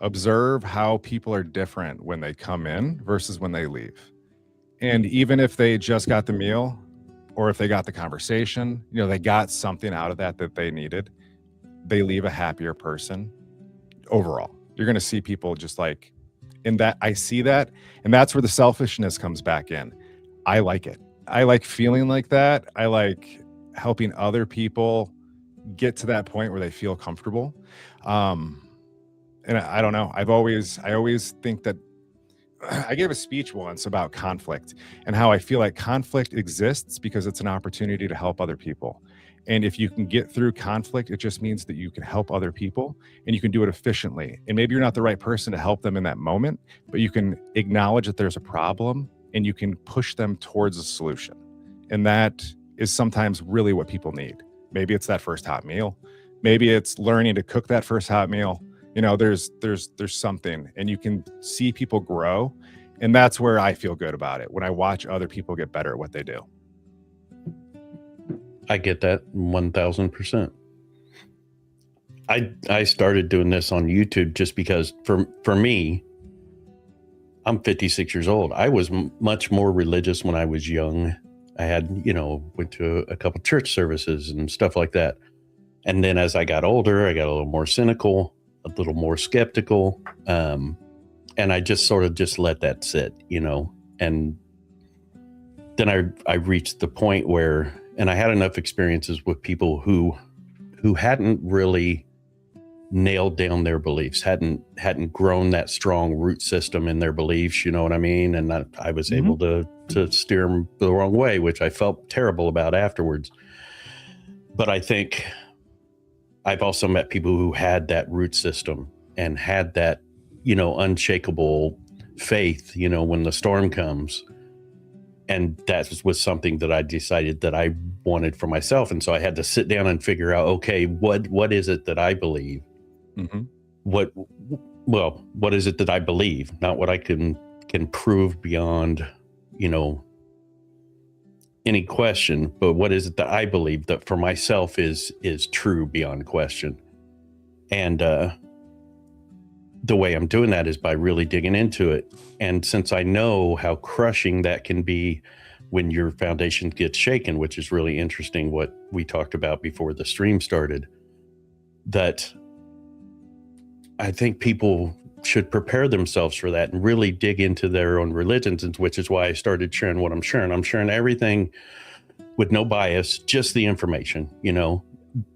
Observe how people are different when they come in versus when they leave. And even if they just got the meal or if they got the conversation, you know, they got something out of that they needed, they leave a happier person overall. You're going to see people just like in that. I see that. And that's where the selfishness comes back in. I like it. I like feeling like that. I like helping other people get to that point where they feel comfortable. And I don't know. I always think that I gave a speech once about conflict and how I feel like conflict exists because it's an opportunity to help other people. And if you can get through conflict, it just means that you can help other people and you can do it efficiently. And maybe you're not the right person to help them in that moment, but you can acknowledge that there's a problem and you can push them towards a solution. And that is sometimes really what people need. Maybe it's that first hot meal. Maybe it's learning to cook that first hot meal. You know, there's something, and you can see people grow. And that's where I feel good about it, when I watch other people get better at what they do. I get that 1000%. I started doing this on YouTube just because for me, I'm 56 years old. I was much more religious when I was young. I had, you know, went to a couple church services and stuff like that. And then as I got older, I got a little more cynical, a little more skeptical. And I just sort of just let that sit, you know, and then I reached the point where, and I had enough experiences with people who hadn't really nailed down their beliefs, hadn't grown that strong root system in their beliefs, you know what I mean? And I was able to steer them the wrong way, which I felt terrible about afterwards. But I think I've also met people who had that root system and had that, you know, unshakable faith, you know, when the storm comes. And that was something that I decided that I wanted for myself. And so I had to sit down and figure out, okay, what is it that I believe? Mm-hmm. What is it that I believe? Not what I can prove beyond, you know, any question, but what is it that I believe that for myself is true beyond question? And the way I'm doing that is by really digging into it. And since I know how crushing that can be when your foundation gets shaken, which is really interesting, what we talked about before the stream started, that I think people should prepare themselves for that and really dig into their own religions, which is why I started sharing what I'm sharing. I'm sharing everything with no bias, just the information, you know,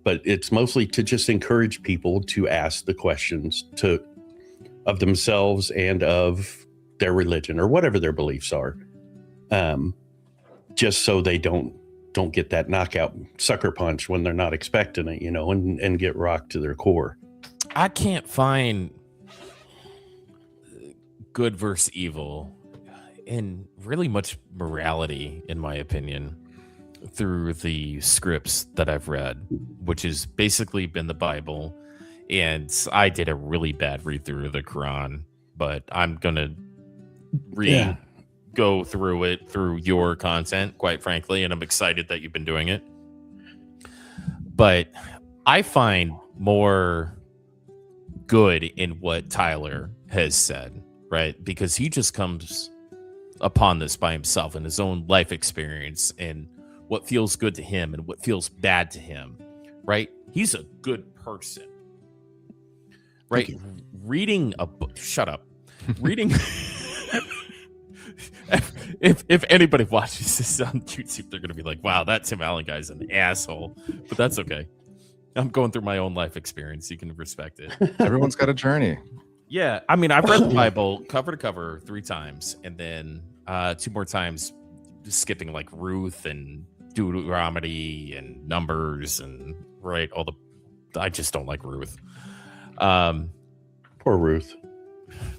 but it's mostly to just encourage people to ask the questions of themselves and of their religion or whatever their beliefs are, just so they don't get that knockout sucker punch when they're not expecting it, you know, and get rocked to their core. I can't find good versus evil and really much morality, in my opinion, through the scripts that I've read, which has basically been the Bible. And I did a really bad read through of the Quran, but I'm gonna Yeah. go through it through your content, quite frankly, and I'm excited that you've been doing it. But I find more good in what Tyler has said, right? Because he just comes upon this by himself in his own life experience and what feels good to him and what feels bad to him, right? He's a good person, right? Reading a book, shut up. Reading, if anybody watches this on YouTube, they're going to be like, wow, that Tim Allen guy's an asshole, but that's okay. I'm going through my own life experience. You can respect it. Everyone's got a journey. Yeah. I mean, I've read the Bible cover to cover 3 times and then 2 more times skipping like Ruth and Deuteronomy and Numbers and right. I just don't like Ruth. Poor Ruth.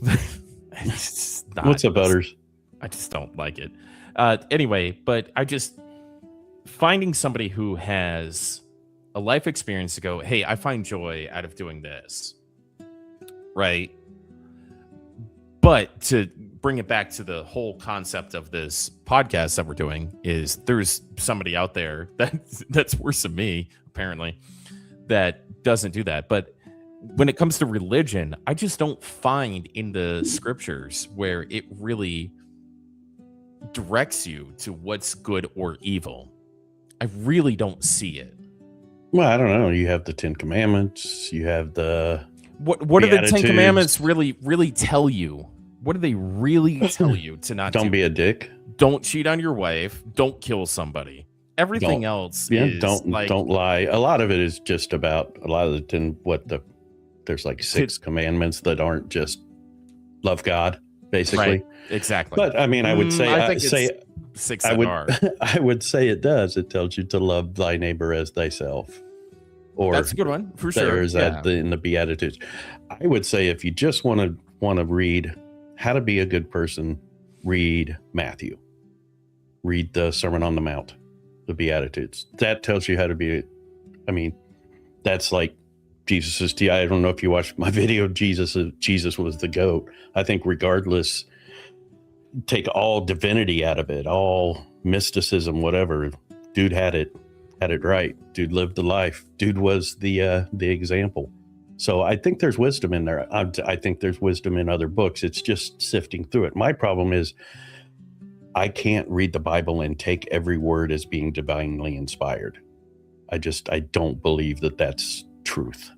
What's up, Butters? I just don't like it. Anyway, but finding somebody who has a life experience to go, hey, I find joy out of doing this, right? But to bring it back to the whole concept of this podcast that we're doing is there's somebody out there that's worse than me, apparently, that doesn't do that. But when it comes to religion, I just don't find in the scriptures where it really directs you to what's good or evil. I really don't see it. Well, I don't know. You have the 10 Commandments. You have the what do the 10 Commandments really tell you? What do they really tell you to not don't be a dick? Don't cheat on your wife. Don't kill somebody. Everything else is don't lie. A lot of it is just about a lot of the 10. There's like 6 commandments that aren't just love God, basically. Right, exactly. But I mean, I would say I think it's 6 that are. I would say it does. It tells you to love thy neighbor as thyself. Or that's a good one for sure. There's that in the Beatitudes. I would say if you just want to read how to be a good person, read Matthew. Read the Sermon on the Mount, the Beatitudes. That tells you how to be. I mean, that's like Jesus's. I don't know if you watched my video. Jesus was the goat. I think regardless, take all divinity out of it, all mysticism, whatever. Dude had it right. Dude lived the life. Dude was the example. So I think there's wisdom in there. I think there's wisdom in other books. It's just sifting through it. My problem is I can't read the Bible and take every word as being divinely inspired. I don't believe that that's truth.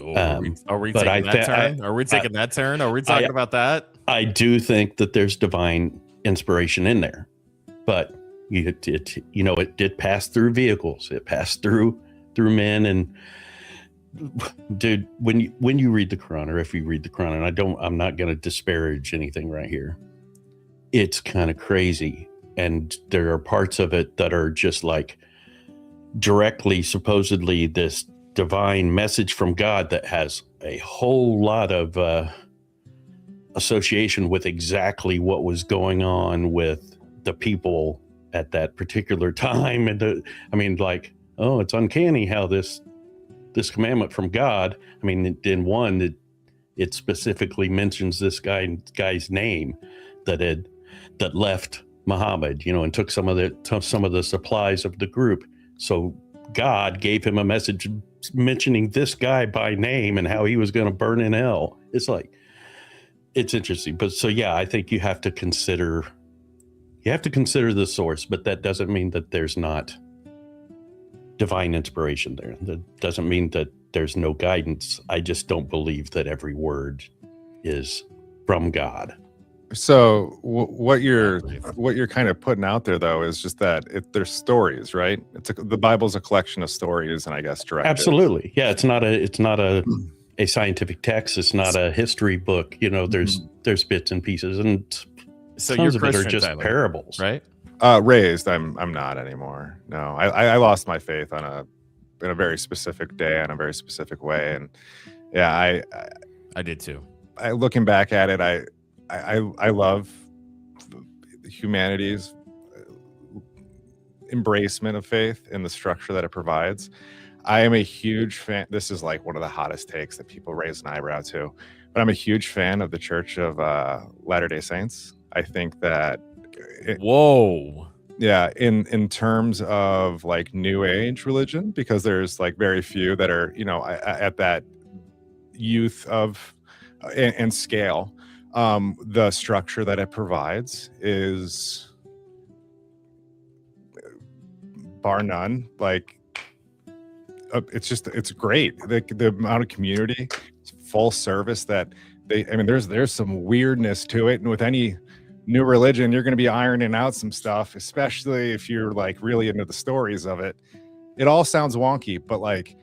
Are we taking that turn? Are we taking that turn? Are we talking about that? I do think that there's divine inspiration in there, but it did pass through vehicles. It passed through men. And dude, when you read the Quran, or if you read the Quran, and I'm not going to disparage anything right here, it's kind of crazy. And there are parts of it that are just like directly, supposedly this divine message from God that has a whole lot of association with exactly what was going on with the people at that particular time. And it's uncanny how this commandment from God, I mean, in one, it specifically mentions this guy's name that left Muhammad, and took some of the supplies of the group. So God gave him a message mentioning this guy by name and how he was going to burn in hell. It's interesting. But so, yeah, I think you have to consider the source, but that doesn't mean that there's not divine inspiration there. That doesn't mean that there's no guidance. I just don't believe that every word is from God. So what you're kind of putting out there, though, is just that there's stories, right? The Bible's a collection of stories, and I guess directives. Absolutely, yeah. It's not a scientific text. It's not a history book. There's bits and pieces, and so tons of it are just parables, right? Raised, I'm not anymore. No, I lost my faith in a very specific day, in a very specific way, and Yeah, I did too. I looking back at it, I love humanity's embracement of faith and the structure that it provides. I am a huge fan. This is like one of the hottest takes that people raise an eyebrow to, but I'm a huge fan of the Church of Latter-day Saints. I think that Whoa. yeah, in terms of like new age religion, because there's like very few that are, you know, at that youth of and scale. The structure that it provides is bar none. Like it's great. The amount of community, full service that I mean, there's some weirdness to it, and with any new religion, you're going to be ironing out some stuff, especially if you're like really into the stories of it. It all sounds wonky, but like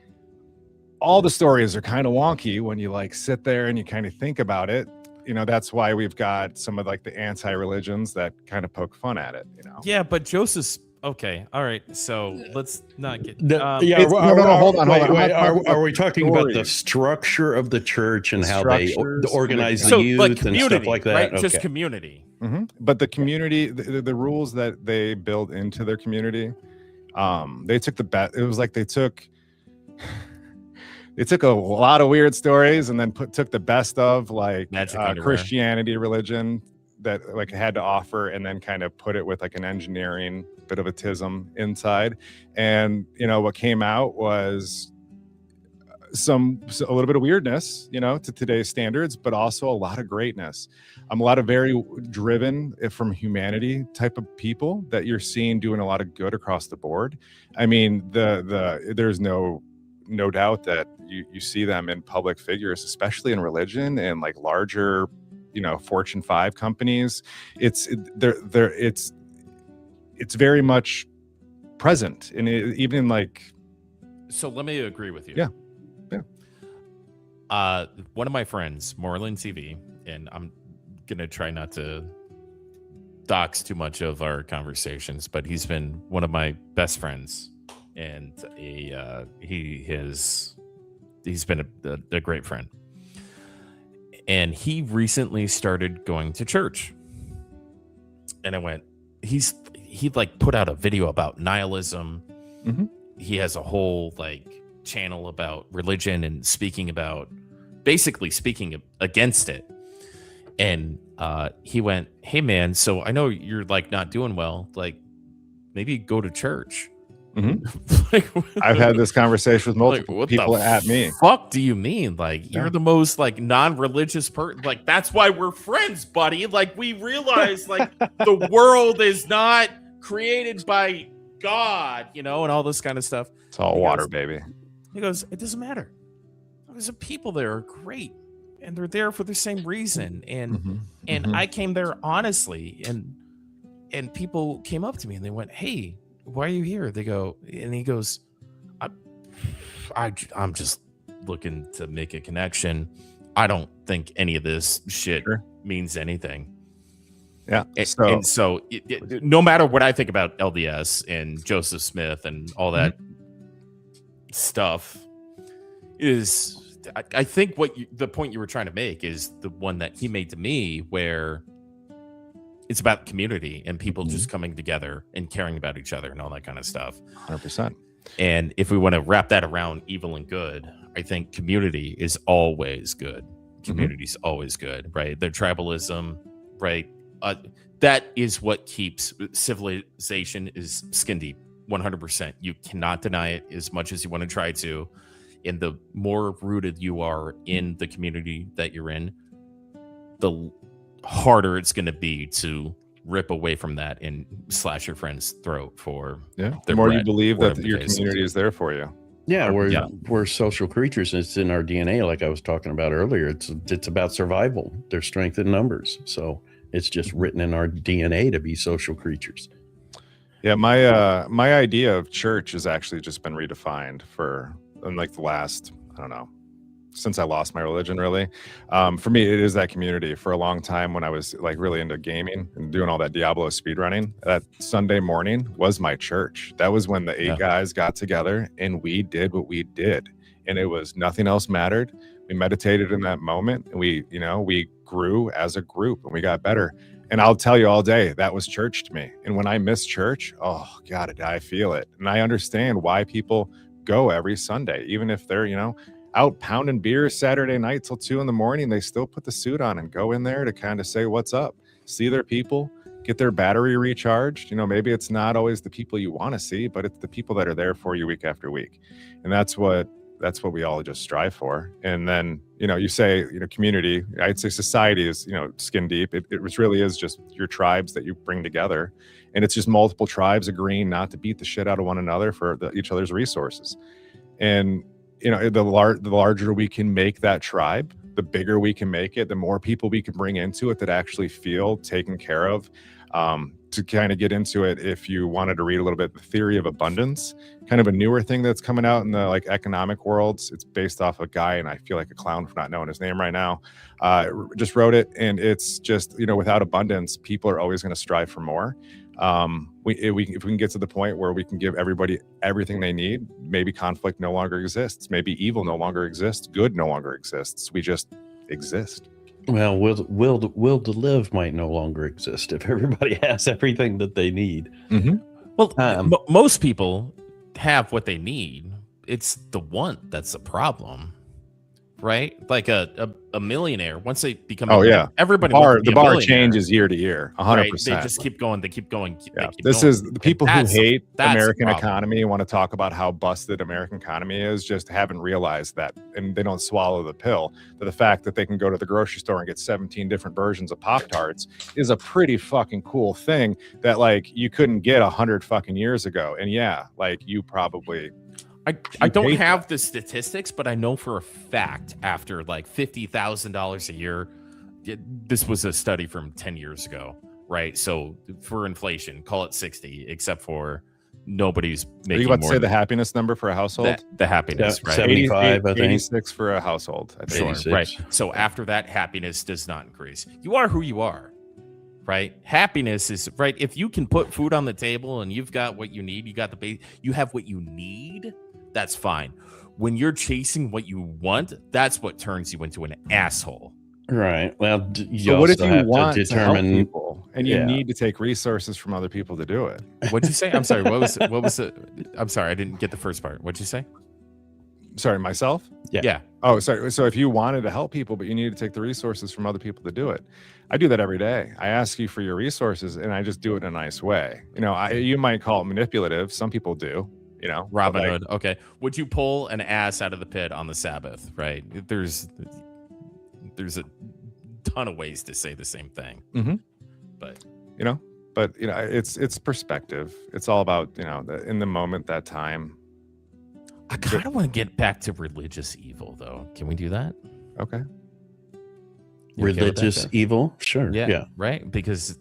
all the stories are kind of wonky when you like sit there and you kind of think about it. You know, that's why we've got some of like the anti-religions that kind of poke fun at it, you know. Yeah, but Joseph's okay. All right. So let's not get No, hold on. Wait, I'm not talking are about we talking about the stories. structure of the church and The how they structures, organize the so youth like and community, stuff like that? right? Just Okay. community. But the community, the rules that they build into their community, they took the bet. It was like they took a lot of weird stories and then took the best of like Magic underwear. Christianity, religion that like had to offer, and then kind of put it with like an engineering bit of a tism inside. And you know what came out was a little bit of weirdness, you know, to today's standards, but also a lot of greatness. A lot of very driven from humanity type of people that you're seeing doing a lot of good across the board. I mean, there's no doubt that you see them in public figures, especially in religion and like larger, you know, Fortune 5 companies. It's very much present, and even in like. So let me agree with you. Yeah. One of my friends, Moreland TV, and I'm gonna try not to dox too much of our conversations, but he's been one of my best friends, and he's been a great friend. And he recently started going to church, and I went. He like put out a video about nihilism. He has a whole like channel about religion and basically speaking against it. And he went, "Hey man, so I know you're like not doing well, like maybe go to church." Like, I've had this conversation with multiple like, people at me. Fuck do you mean? Like you're the most like non-religious person. Like that's why we're friends, buddy. Like we realize like the world is not created by God, you know, and all this kind of stuff. It's all water, baby. He goes, it doesn't matter. There's people there are great, and they're there for the same reason. And I came there honestly, and people came up to me and they went, "Hey, why are you here?" They go, and he goes, I'm just looking to make a connection. I don't think any of this shit means anything. Yeah. And so no matter what I think about LDS and Joseph Smith and all that stuff is, I think the point you were trying to make is the one that he made to me, where it's about community and people just coming together and caring about each other and all that kind of stuff. 100%. And if we want to wrap that around evil and good, I think community is always good. Community's always good, right? Their tribalism, right? That is what keeps civilization is skin deep, 100%. You cannot deny it as much as you want to try to. And the more rooted you are in the community that you're in, the harder it's going to be to rip away from that and slash your friend's throat for the more you believe that your community is there for you. Yeah, we're social creatures. It's in our DNA, like I was talking about earlier. It's about survival. There's strength in numbers, so it's just written in our DNA to be social creatures. Yeah, my idea of church has actually just been redefined in like the last, I don't know, since I lost my religion, really. For me, it is that community. For a long time, when I was like really into gaming and doing all that Diablo speedrunning, that Sunday morning was my church. That was when the 8 guys got together and we did what we did. and it was nothing else mattered. We meditated in that moment, and we grew as a group, and we got better. And I'll tell you all day, that was church to me. And when I miss church, oh God, I feel it. And I understand why people go every Sunday, even if they're, out pounding beer Saturday night till 2 a.m, they still put the suit on and go in there to kind of say what's up, see their people, get their battery recharged. Maybe it's not always the people you want to see, but it's the people that are there for you week after week. And that's what we all just strive for. And then, you say, community, I'd say society is, skin deep. It really is just your tribes that you bring together. And it's just multiple tribes agreeing not to beat the shit out of one another for each other's resources. And, the larger we can make that tribe, the bigger we can make it, the more people we can bring into it that actually feel taken care of. To kind of get into it, if you wanted to read a little bit, the theory of abundance, kind of a newer thing that's coming out in the economic worlds. It's based off a guy, and I feel like a clown for not knowing his name right now. Just wrote it, and it's just, without abundance, people are always going to strive for more. If we can get to the point where we can give everybody everything they need, maybe conflict no longer exists, maybe evil no longer exists, good no longer exists. We just exist. Well, will to live might no longer exist if everybody has everything that they need. Mm-hmm. Well, most people have what they need. It's the want that's the problem, right? Like a millionaire, once they become everybody the bar changes year to year, 100%. Right? They just keep going. They keep going. Yeah. Is the people who hate American economy and want to talk about how busted American economy is, just haven't realized that, and they don't swallow the pill, that the fact that they can go to the grocery store and get 17 different versions of Pop-Tarts is a pretty fucking cool thing that you couldn't get 100 fucking years ago. And you probably... I don't have the statistics, but I know for a fact after $50,000 a year, this was a study from 10 years ago, right? So for inflation, call it 60, except for nobody's making more. Are you about to say the happiness number for a household? The happiness, right? 75, 86 for a household. I think. Sure, right. So after that, happiness does not increase. You are who you are. Right? Happiness is right. If you can put food on the table and you've got what you need, you have what you need, that's fine. When you're chasing what you want, that's what turns you into an asshole. Right. Well, you what if also you have want to to help determine people and you need to take resources from other people to do it? What'd you say? I'm sorry. What was it? I'm sorry. I didn't get the first part. What'd you say? Sorry, myself? Yeah. Oh, sorry. So if you wanted to help people, but you need to take the resources from other people to do it, I do that every day. I ask you for your resources, and I just do it in a nice way. You might call it manipulative. Some people do. Robin Hood. Okay. Would you pull an ass out of the pit on the Sabbath? Right. There's a ton of ways to say the same thing. Mm-hmm. But it's perspective. It's all about in the moment, that time. I kind of want to get back to religious evil, though. Can we do that? Okay. Religious evil? Sure. Yeah. Right? Because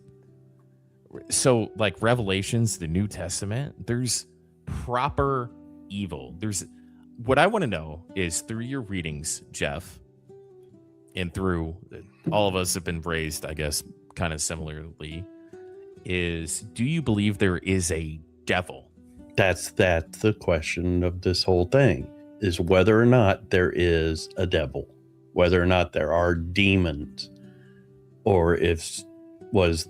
so Revelations, the New Testament, there's proper evil. There's what I want to know is through your readings, Jeff, and through all of us have been raised, I guess, kind of similarly, is do you believe there is a devil? That's the question of this whole thing, is whether or not there is a devil, whether or not there are demons, or if was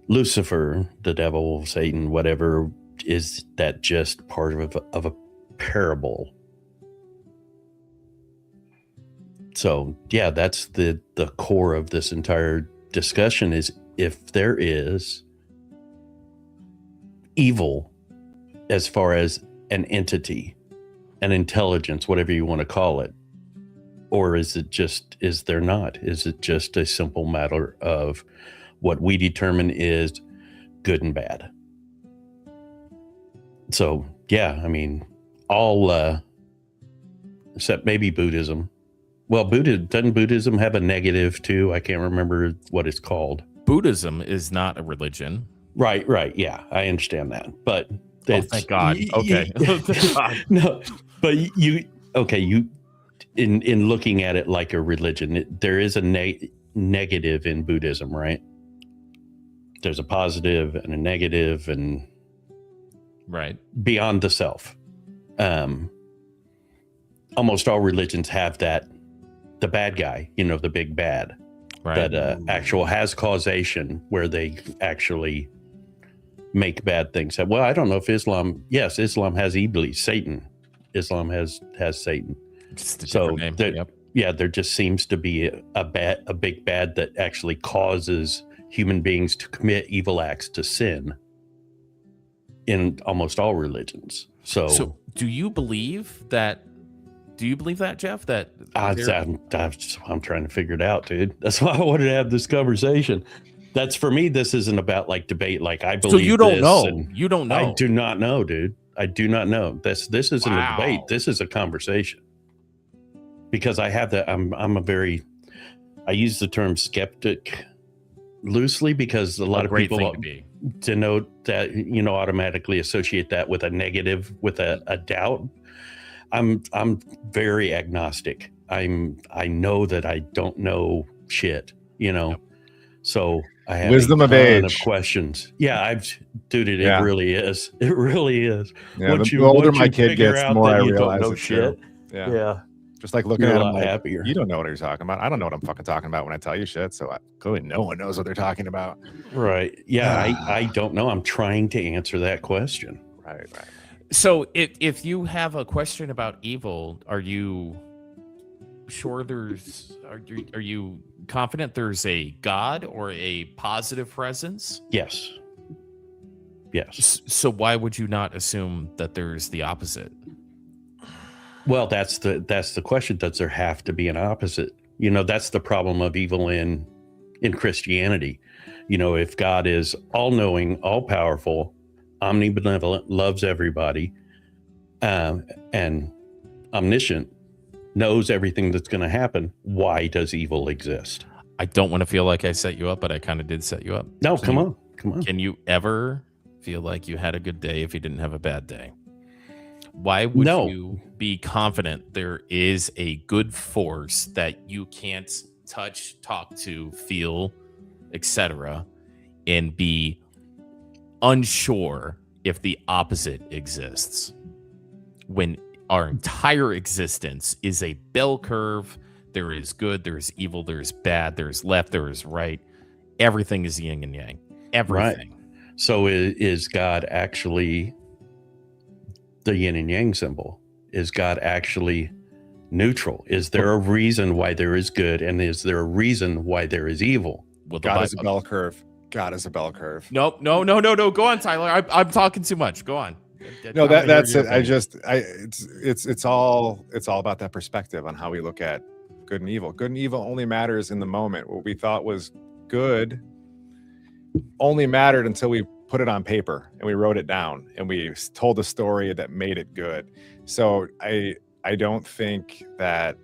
Lucifer, the devil, Satan, whatever, is that just part of a parable? So yeah, that's the core of this entire discussion, is if there is evil as far as an entity, an intelligence, whatever you want to call it, or is there not? Is it just a simple matter of what we determine is good and bad? So yeah, I mean, all except maybe Buddhism. Well, doesn't Buddhism have a negative too? I can't remember what it's called. Buddhism is not a religion. Right. Yeah, I understand that. But thank God. Okay. No, but you in looking at it like a religion, there is a negative in Buddhism, right? There's a positive and a negative, and right beyond the self. almost all religions have that, the bad guy, the big bad, Right. that actual has causation, where they actually make bad things. Well, I don't know if Islam has Iblis, Satan. Islam has Satan. Just a So different name. Yep. yeah, there just seems to be a big bad that actually causes human beings to commit evil acts, to sin, in almost all religions. So do you believe that? Do you believe that, Jeff? That I'm trying to figure it out, dude. That's why I wanted to have this conversation. That's, for me, this isn't about like debate. Like, I believe. So you don't this, know. and You don't know. I do not know, dude. I do not know. This isn't a debate. Wow. This is a conversation. Because I have that. I use the term skeptic loosely, because a lot of great people thing to be. denote that, automatically associate that with a negative, with a doubt. I'm very agnostic. I know that I don't know shit, Yep. So I have Wisdom a of ton age. of questions. Yeah, dude, it Yeah. really is. It really is. Yeah, Once the you older once my you kid figure gets, the out more that I you don't realize know it shit. too. Yeah. Yeah. Just like looking You're at a him lot like, happier. you don't know what you're talking about. I don't know what I'm fucking talking about when I tell you shit. So clearly no one knows what they're talking about. Right. Yeah, I don't know. I'm trying to answer that question. Right. So if you have a question about evil, are you sure are you confident there's a God or a positive presence? Yes. So why would you not assume that there's the opposite? Well, that's the question. Does there have to be an opposite? That's the problem of evil in Christianity. If God is all-knowing, all-powerful, omnibenevolent, loves everybody, and omniscient, knows everything that's going to happen, why does evil exist? I don't want to feel like I set you up, but I kind of did set you up. No, come on. Can you ever feel like you had a good day if you didn't have a bad day? Why would you be confident there is a good force that you can't touch, talk to, feel, etc., and be unsure if the opposite exists, when our entire existence is a bell curve? There is good, there's evil, there's bad, there's left, there is right. Everything is yin and yang. Everything. Right. So is God actually the yin and yang symbol? Is God actually neutral? Is there a reason why there is good, and is there a reason why there is evil? Well, God is a bell curve. God is a bell curve. Nope. No. Go on, Tyler. I'm talking too much. Go on. No, that's it. It's all about that perspective on how we look at good and evil. Good and evil only matters in the moment. What we thought was good only mattered until we put it on paper and we wrote it down and we told a story that made it good. So I don't think that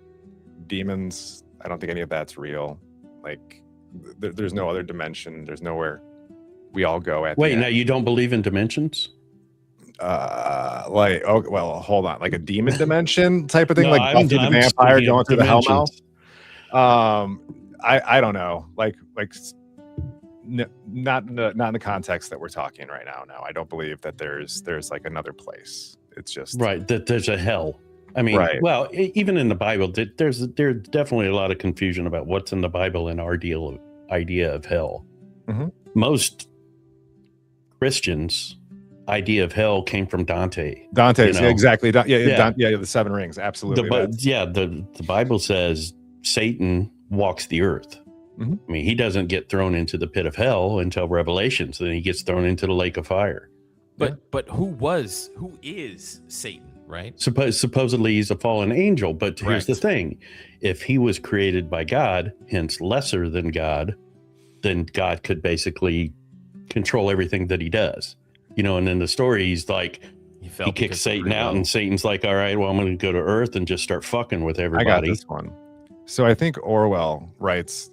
demons, I don't think any of that's real. Like there's no other dimension. There's nowhere we all go at. Wait, now you don't believe in dimensions? Hold on, like a demon dimension type of thing, No, like Buffy the vampire going through the hellmouth. I don't know, not in the context that we're talking right now. No, I don't believe that there's like another place. It's just right, that there's a hell. I mean, right. Well, even in the Bible, there's definitely a lot of confusion about what's in the Bible and our idea of hell. Mm-hmm. Most Christians' idea of hell came from Dante. Dante's, exactly. The Seven Rings, absolutely. The Bible says Satan walks the earth. Mm-hmm. I mean, he doesn't get thrown into the pit of hell until Revelation, so then he gets thrown into the lake of fire. But who is Satan, right? Supposedly he's a fallen angel, but here's the thing. If he was created by God, hence lesser than God, then God could basically control everything that he does. And in the story, he's like, he kicks Satan out, and Satan's like, all right, well, I'm going to go to earth and just start fucking with everybody. I got this one. So I think Orwell writes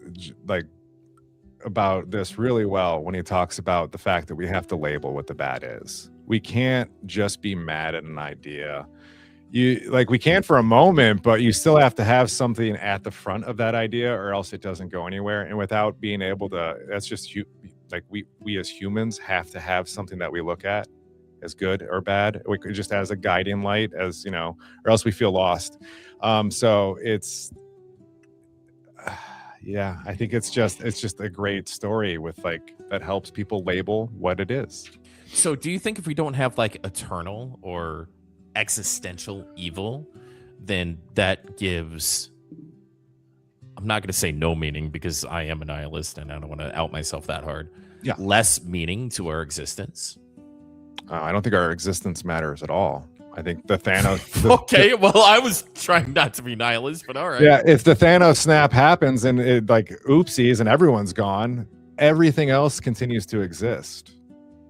about this really well when he talks about the fact that we have to label what the bad is. We can't just be mad at an idea. We can for a moment, but you still have to have something at the front of that idea, or else it doesn't go anywhere. And without being able to, that's just we as humans have to have something that we look at as good or bad. We could just as a guiding light, or else we feel lost. So it's yeah, I think it's just a great story with like that helps people label what it is. So, do you think if we don't have like eternal or existential evil, then that gives, I'm not going to say no meaning because I am a nihilist and I don't want to out myself that hard. Yeah. Less meaning to our existence? I don't think our existence matters at all. I think the Thanos. Okay, well, I was trying not to be nihilist, but all right. Yeah, if the Thanos snap happens and it like oopsies and everyone's gone, everything else continues to exist.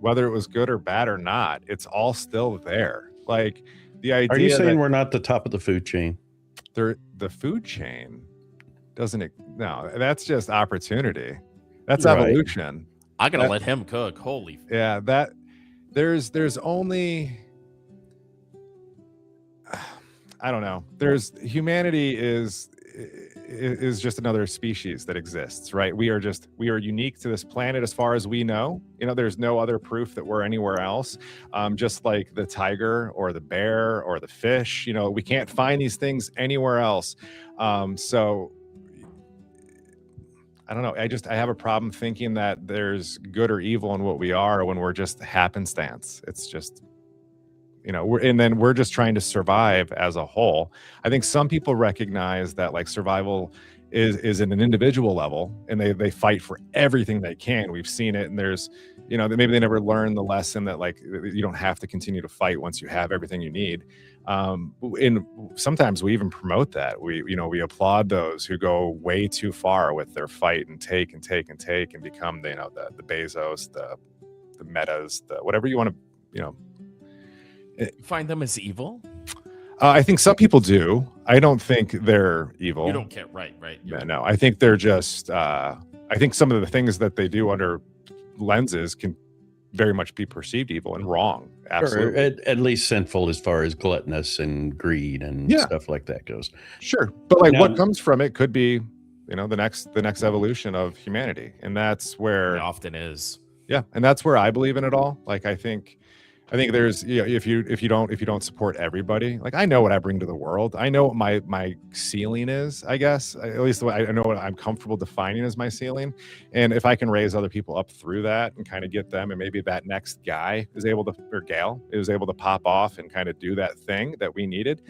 Whether it was good or bad or not, it's all still there. Like the idea. Are you saying that we're not the top of the food chain? the food chain doesn't. No, that's just opportunity. That's Right. evolution. I'm going to let him cook. Holy. Yeah, that there's only. I don't know. There's humanity is just another species that exists, right? We are unique to this planet as far as we know. You know, there's no other proof that we're anywhere else. Just like the tiger or the bear or the fish, you know, we can't find these things anywhere else. So I don't know. I have a problem thinking that there's good or evil in what we are when we're just happenstance. It's just, you know, we're just trying to survive as a whole. I think some people recognize that like survival is in an individual level and they fight for everything they can. We've seen it, and there's, you know, maybe they never learned the lesson that like you don't have to continue to fight once you have everything you need. And sometimes we even promote that. We applaud those who go way too far with their fight and take and become the, you know, the Bezos, the Metas, the whatever you want to, you know. You find them as evil? I think some people do. I don't think they're evil. You don't care, right? Yeah, no, I think they're just. I think some of the things that they do under lenses can very much be perceived evil and wrong. Absolutely, Or at least sinful as far as gluttonous and greed and stuff like that goes. Sure, but like Now, what comes from it could be, you know, the next evolution of humanity, and that's where it often is. Yeah, and that's where I believe in it all. Like I think there's, you know, if you don't support everybody, like I know what I bring to the world. I know what my ceiling is, I guess. At least I know what I'm comfortable defining as my ceiling. And if I can raise other people up through that and kind of get them, and maybe that next guy is able to, or gal is able to pop off and kind of do that thing that we needed.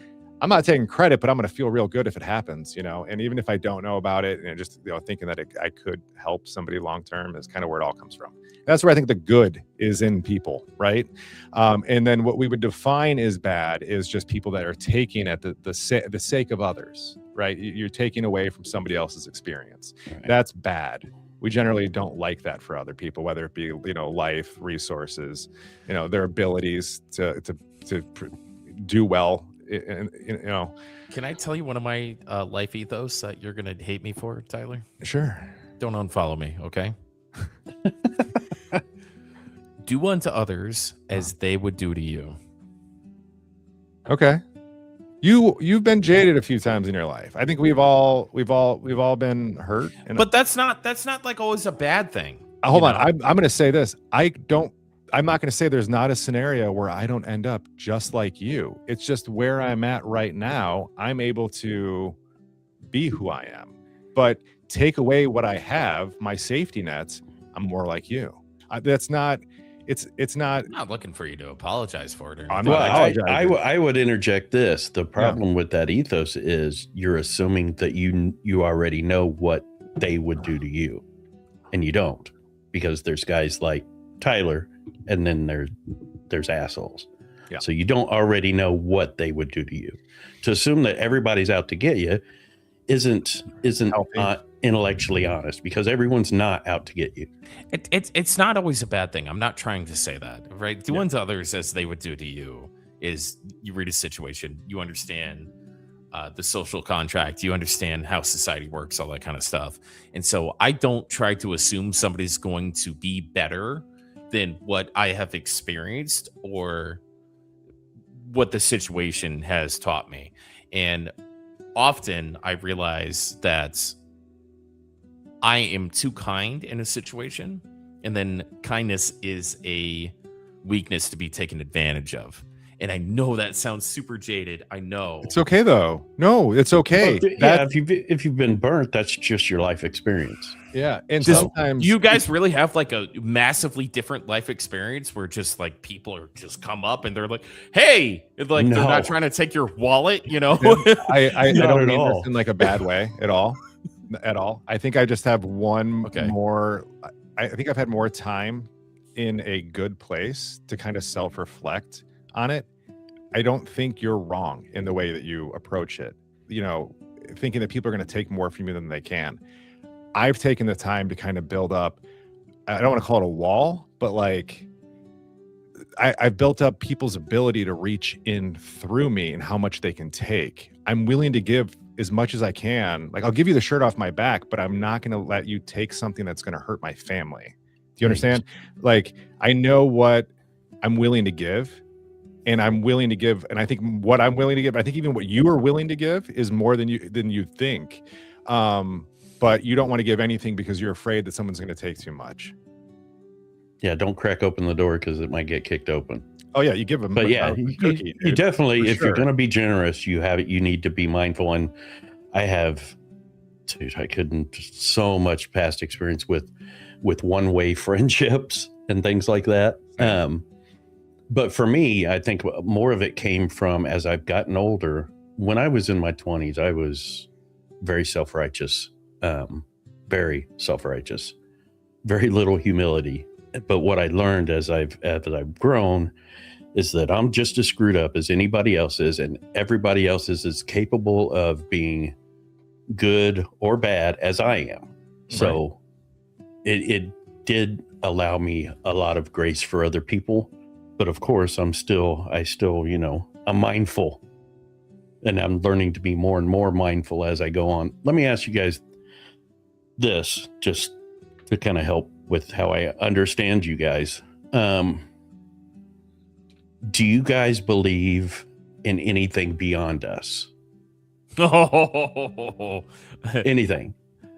I'm not taking credit, but I'm going to feel real good if it happens, you know. And even if I don't know about it, and just, you know, thinking that I could help somebody long term is kind of where it all comes from. That's where I think the good is in people, right? And then what we would define as bad is just people that are taking at the sake of others, right? You're taking away from somebody else's experience. Right. That's bad. We generally don't like that for other people, whether it be, you know, life, resources, you know, their abilities to do well. And, you know, can I tell you one of my life ethos that you're gonna hate me for, Tyler? Sure. Don't unfollow me, okay? Do unto others as they would do to you. Okay. You've been jaded a few times in your life. I think we've all been hurt. But that's not like always a bad thing. Hold on. I'm going to say this. I'm not going to say there's not a scenario where I don't end up just like you. It's just where I'm at right now. I'm able to be who I am, but take away what I have, my safety nets, I'm more like you. That's not. It's not. I'm not looking for you to apologize for it. I would interject this. The problem with that ethos is you're assuming that you already know what they would do to you, and you don't, because there's guys like Tyler, and then there's assholes. Yeah. So you don't already know what they would do to you. To assume that everybody's out to get you isn't intellectually honest, because everyone's not out to get you. It's not always a bad thing. I'm not trying to say that, right? Do unto others as they would do to you is you read a situation, you understand the social contract, you understand how society works, all that kind of stuff. And so I don't try to assume somebody's going to be better than what I have experienced or what the situation has taught me. And often I realize that I am too kind in a situation, and then kindness is a weakness to be taken advantage of. And I know that sounds super jaded. I know. It's okay though. No, it's okay. Yeah, if you've been burnt, that's just your life experience. Yeah, and So- sometimes Do you guys really have like a massively different life experience where just like people are just come up and they're like, hey, like they're No. not trying to take your wallet, you know? I Not don't at mean all. this in like a bad way at all. At all. I think I just have one Okay. more. I think I've had more time in a good place to kind of self-reflect on it. I don't think you're wrong in the way that you approach it. You know, thinking that people are going to take more from you than they can. I've taken the time to kind of build up. I don't want to call it a wall, but like I've built up people's ability to reach in through me and how much they can take. I'm willing to give as much as I can. Like I'll give you the shirt off my back, but I'm not going to let you take something that's going to hurt my family. Do you understand? Like I know what I'm willing to give, and I'm willing to give. And I think what I'm willing to give, I think even what you are willing to give is more than you think. But you don't want to give anything because you're afraid that someone's going to take too much. Yeah, don't crack open the door because it might get kicked open. Oh yeah, you give them. But yeah, a you cookie, definitely, for if you're sure. going to be generous, you need to be mindful. And I have, dude, I couldn't so much past experience with one-way friendships and things like that. But for me, I think more of it came from as I've gotten older. When I was in my 20s, I was very self-righteous, very self-righteous, very little humility. But what I learned as I've grown is that I'm just as screwed up as anybody else is, and everybody else is as capable of being good or bad as I am. So it did allow me a lot of grace for other people. But of course, I still, you know, I'm mindful, and I'm learning to be more and more mindful as I go on. Let me ask you guys this, just to kind of help with how I understand you guys. Do you guys believe in anything beyond us? Anything?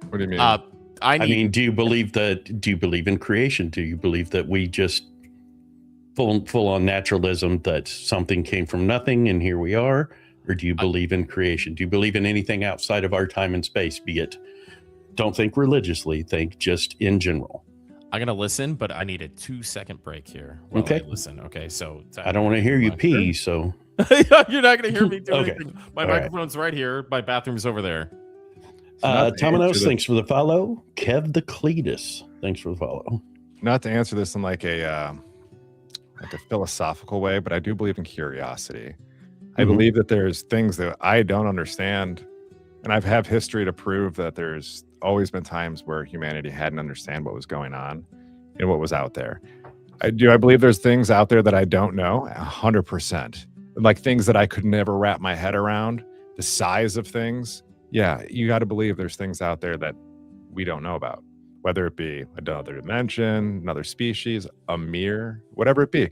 What do you mean? I mean, do you believe in creation? Do you believe that we just full on naturalism, that something came from nothing and here we are? Or do you believe in creation? Do you believe in anything outside of our time and space? Be it, don't think religiously, think just in general. I'm gonna listen, but I need a 2-second break here while Okay. I listen. Okay, so I don't want to hear you pee, so You're not gonna hear me do Okay. anything. My All right. microphone's right here. My bathroom's over there. Not to answer Tomanos, this- thanks for the follow. Kev the Cletus, thanks for the follow. Not to answer this in like a philosophical way, but I do believe in curiosity. I Mhm. believe that there's things that I don't understand, and I've have history to prove that there's always been times where humanity hadn't understand what was going on and what was out there. I believe there's things out there that I don't know 100%, like things that I could never wrap my head around, the size of things. Yeah, you got to believe there's things out there that we don't know about, whether it be another dimension, another species, a mirror, whatever it be.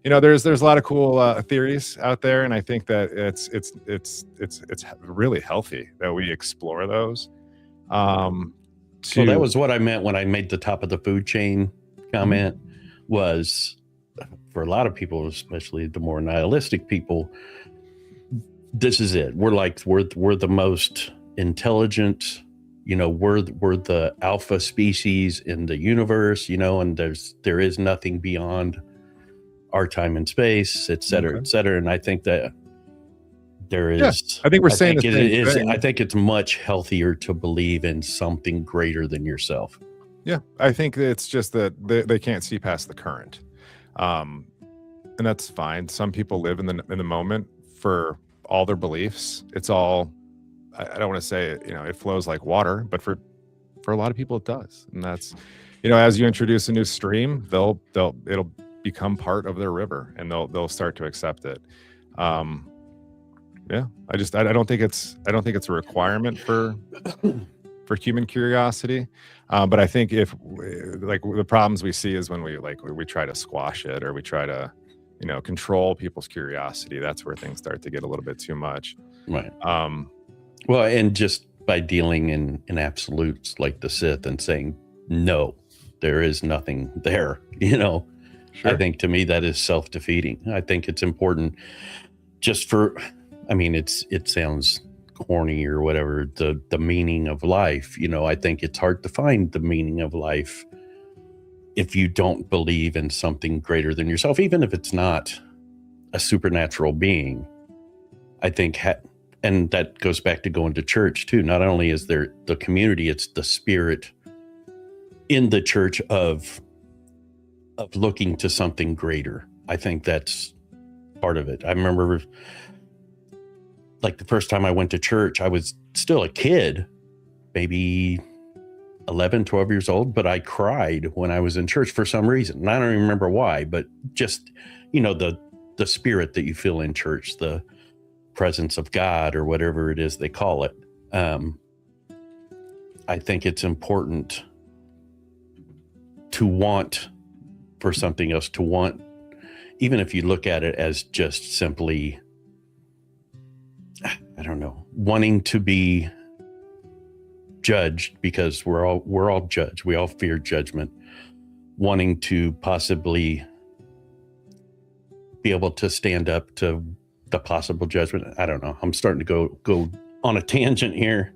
You know, there's a lot of cool theories out there, and I think that it's really healthy that we explore those. So that was what I meant when I made the top of the food chain comment. Was for a lot of people, especially the more nihilistic people, this is it. We're the most intelligent, you know, we're the alpha species in the universe, you know, and there is nothing beyond our time and space, et cetera, et cetera. And I think that there is, Yeah, I think we're saying the same thing. I think it's much healthier to believe in something greater than yourself. Yeah, I think it's just that they can't see past the current, and that's fine. Some people live in the moment for all their beliefs. It's all, I don't want to say it, you know, it flows like water, but for a lot of people it does, and that's, you know, as you introduce a new stream, it'll become part of their river, and they'll start to accept it. Yeah, I don't think it's a requirement for human curiosity. But I think if like the problems we see is when we try to squash it, or we try to, you know, control people's curiosity. That's where things start to get a little bit too much. Right. Well, and just by dealing in absolutes like the Sith and saying, no, there is nothing there, you know, Sure. I think to me that is self-defeating. I think it's important just for, I mean, it sounds corny or whatever, the meaning of life. I think it's hard to find the meaning of life if you don't believe in something greater than yourself, even if it's not a supernatural being. I think, and that goes back to going to church too. Not only is there the community, it's the spirit in the church of looking to something greater. I think that's part of it. I remember like the first time I went to church, I was still a kid, maybe 11, 12 years old, but I cried when I was in church for some reason. And I don't even remember why, but just, the spirit that you feel in church, the presence of God or whatever it is they call it. I think it's important to want for something else, to want, even if you look at it as just simply, I don't know, wanting to be judged, because we're all judged. We all fear judgment, wanting to possibly be able to stand up to the possible judgment. I don't know. I'm starting to go on a tangent here.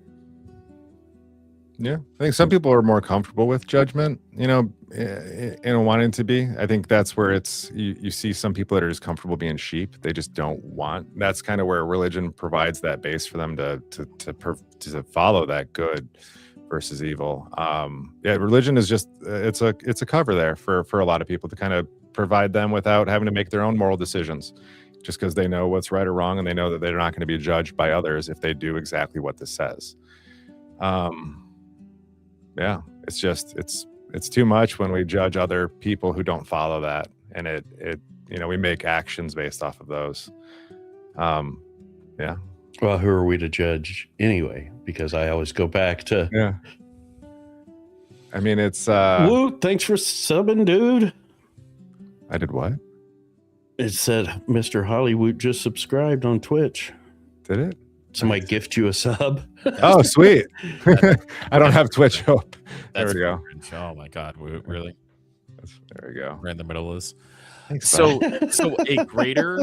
Yeah, I think some people are more comfortable with judgment, and wanting to be. I think that's where it's you see some people that are just comfortable being sheep. They just don't want. That's kind of where religion provides that base for them to follow that good versus evil. Religion is just it's a cover there for a lot of people to kind of provide them without having to make their own moral decisions, just because they know what's right or wrong, and they know that they're not going to be judged by others if they do exactly what this says. Yeah, it's just it's too much when we judge other people who don't follow that, and it we make actions based off of those. Yeah. Well, who are we to judge anyway? Because I always go back to, Yeah. I mean, it's woo, thanks for subbing, dude. I did what? It said Mr. Hollywood just subscribed on Twitch. Did it? Somebody gift you a sub. Oh, sweet. I don't have Twitch up. There we go. Oh my God, really? There we go. Right in the middle of this. Thanks, So a greater.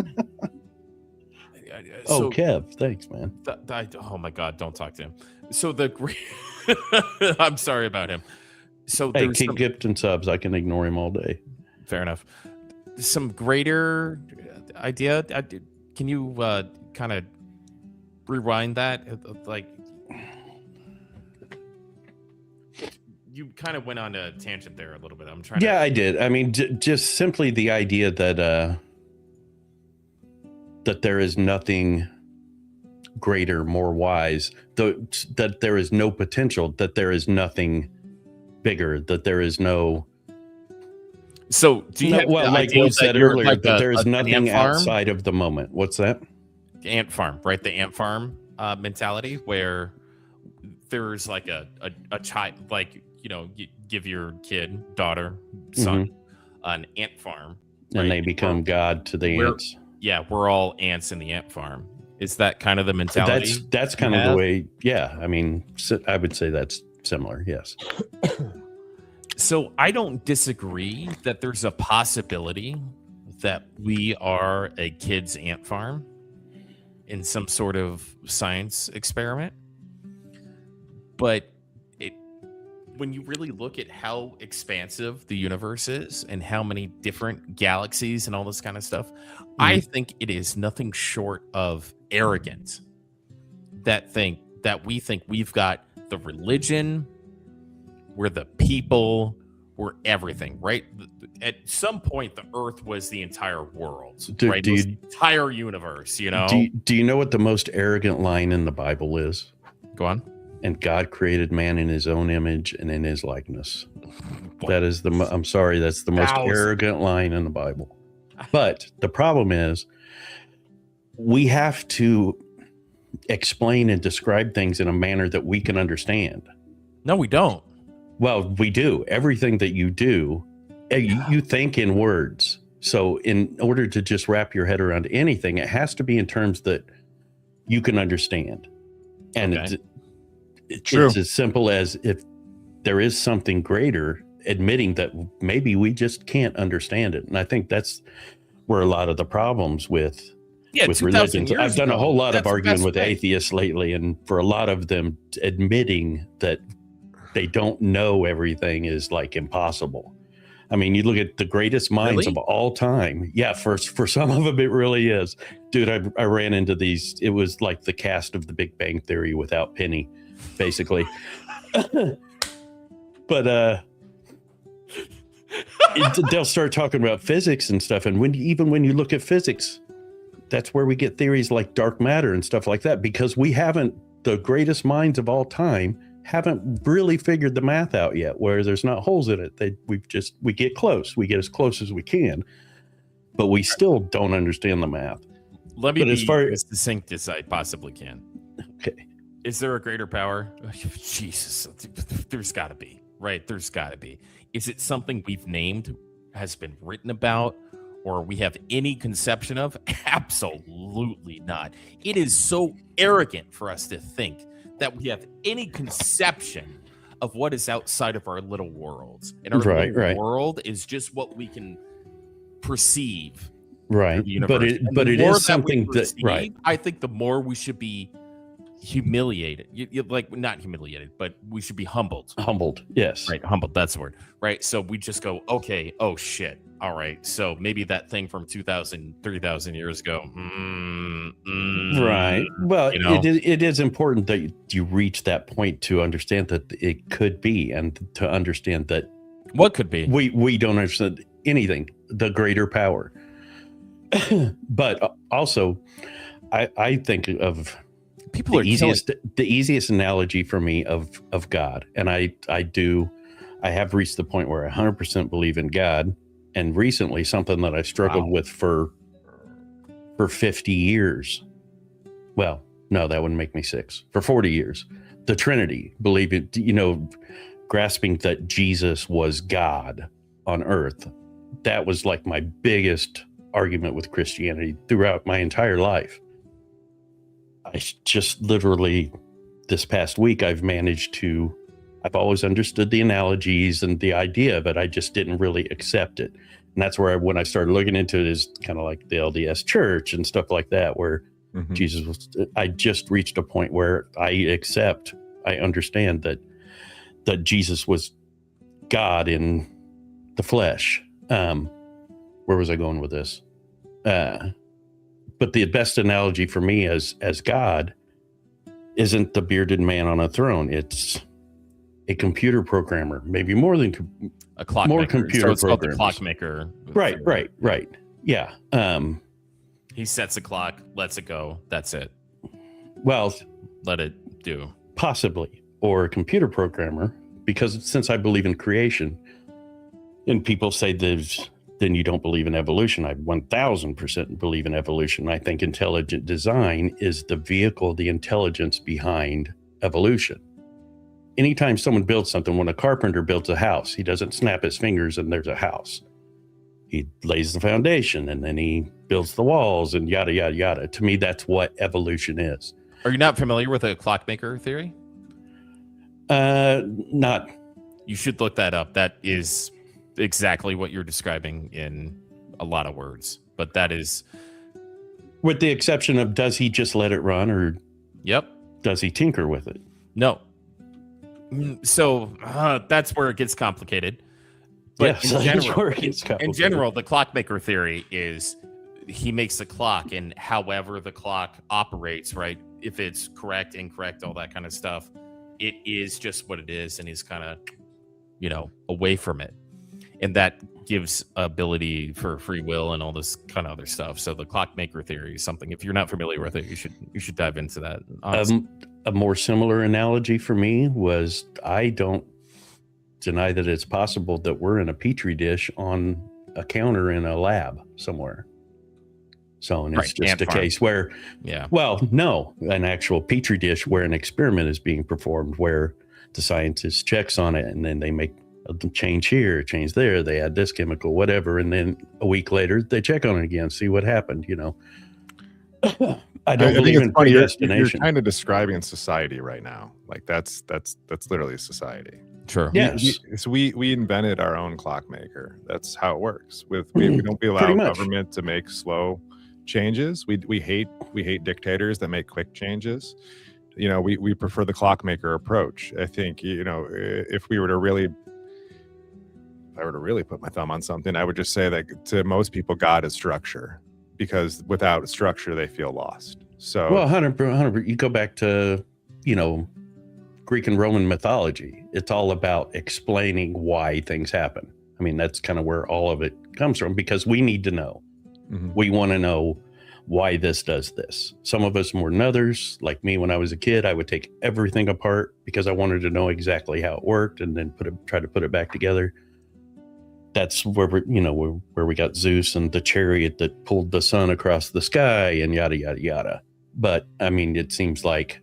Kev, thanks, man. Oh my God, don't talk to him. So I'm sorry about him. So hey, keep gifting subs. I can ignore him all day. Fair enough. Some greater idea. Can you kind of rewind that? Like, you kind of went on a tangent there a little bit. I'm trying. I did. I mean, just simply the idea that that there is nothing greater, more wise, that there is no potential, that there is nothing bigger, that there is no. So do you have like you said earlier, like that there is nothing outside of the moment? What's that? Ant farm, right? The ant farm mentality, where there's like a child, like, you give your kid, daughter, son, an ant farm, right? And they become God to the ants. Yeah, we're all ants in the ant farm. Is that kind of the mentality? That's kind of the way. Yeah, I mean, I would say that's similar. Yes. So I don't disagree that there's a possibility that we are a kid's ant farm in some sort of science experiment. But when you really look at how expansive the universe is and how many different galaxies and all this kind of stuff, I think it is nothing short of arrogant that we think we've got the religion, we're the people, we're everything, right? At some point, the Earth was the entire world, right? The entire universe, Do you know what the most arrogant line in the Bible is? Go on. And God created man in his own image and in his likeness. That is I'm sorry, that's the most arrogant line in the Bible. But the problem is we have to explain and describe things in a manner that we can understand. No, we don't. Well, we do. Everything that you do, you think in words. So in order to just wrap your head around anything, it has to be in terms that you can understand. And it's as simple as, if there is something greater, admitting that maybe we just can't understand it. And I think that's where a lot of the problems with 2,000 religions. years I've done a ago, whole lot of that's the arguing best with way. atheists lately, and for a lot of them, admitting that they don't know everything is like impossible. I mean, you look at the greatest minds Really? of all time. Yeah, for some of them, it really is. Dude, I ran into these. It was like the cast of The Big Bang Theory without Penny, basically. But they'll start talking about physics and stuff. And even when you look at physics, that's where we get theories like dark matter and stuff like that, because the greatest minds of all time haven't really figured the math out yet, where there's not holes in it. We get close. We get as close as we can, but we still don't understand the math. Let me But as be far- as succinct as I possibly can. Okay. Is there a greater power? Jesus, there's got to be, right? There's got to be. Is it something we've named, has been written about, or we have any conception of? Absolutely not. It is so arrogant for us to think that we have any conception of what is outside of our little worlds. And our little world is just what we can perceive. Right. But it is something that, right. I think the more we should be humiliated, like not humiliated, but we should be humbled. Humbled. Yes. Right. Humbled. That's the word. Right. So we just go, okay. Oh shit. All right. So maybe that thing from 2,000, 3,000 years ago. Right. Well, it is important that you reach that point to understand that it could be, and to understand that what could be. We don't understand anything, the greater power. But also, I think of people the easiest analogy for me of God, and I have reached the point where I 100% believe in God. And recently, something that I struggled with for 50 years. Well, no, that wouldn't make me 6. For 40 years, the Trinity, grasping that Jesus was God on earth. That was like my biggest argument with Christianity throughout my entire life. I just literally, this past week, I've always understood the analogies and the idea of it. I just didn't really accept it. And that's where when I started looking into it, is kind of like the LDS church and stuff like that, where Jesus was, I just reached a point where I understand that Jesus was God in the flesh. Where was I going with this? But the best analogy for me as God isn't the bearded man on a throne. It's a computer programmer, maybe more than a clockmaker. More computer so it's called the clockmaker. Right. Yeah. He sets a clock, lets it go. That's it. Well, let it do. Possibly, or a computer programmer, because since I believe in creation, and people say then you don't believe in evolution. I 1000% believe in evolution. I think intelligent design is the vehicle, the intelligence behind evolution. Anytime someone builds something, when a carpenter builds a house, he doesn't snap his fingers and there's a house. He lays the foundation and then he builds the walls and yada, yada, yada. To me, that's what evolution is. Are you not familiar with a clockmaker theory? Not. You should look that up. That is exactly what you're describing in a lot of words, but that is, with the exception of, does he just let it run, or does he tinker with it? No. So that's where it gets complicated. But in general, the clockmaker theory is he makes the clock, and however the clock operates, right? If it's correct, incorrect, all that kind of stuff, it is just what it is, and he's kind of, away from it. And that gives ability for free will and all this kind of other stuff. So the clockmaker theory is something, if you're not familiar with it, you should dive into that. A more similar analogy for me was, I don't deny that it's possible that we're in a petri dish on a counter in a lab somewhere. So, and it's just a case where, no, an actual petri dish where an experiment is being performed, where the scientist checks on it, and then they make a change here, change there, they add this chemical, whatever, and then a week later they check on it again, see what happened. I don't believe in predestination. You're kind of describing society right now. Like that's literally society. True. Yes. We invented our own clockmaker. That's how it works. We don't allow Pretty much. government to make slow changes. We hate dictators that make quick changes. We prefer the clockmaker approach. I think if I were to really put my thumb on something, I would just say that to most people, God is structure, because without structure, they feel lost. So, Well, 100%. You go back to, Greek and Roman mythology. It's all about explaining why things happen. I mean, that's kind of where all of it comes from, because we need to know. mhm. We want to know why this does this. Some of us more than others. Like me, when I was a kid, I would take everything apart because I wanted to know exactly how it worked, and then try to put it back together. That's where where we got Zeus and the chariot that pulled the sun across the sky and yada yada yada. But I mean, it seems like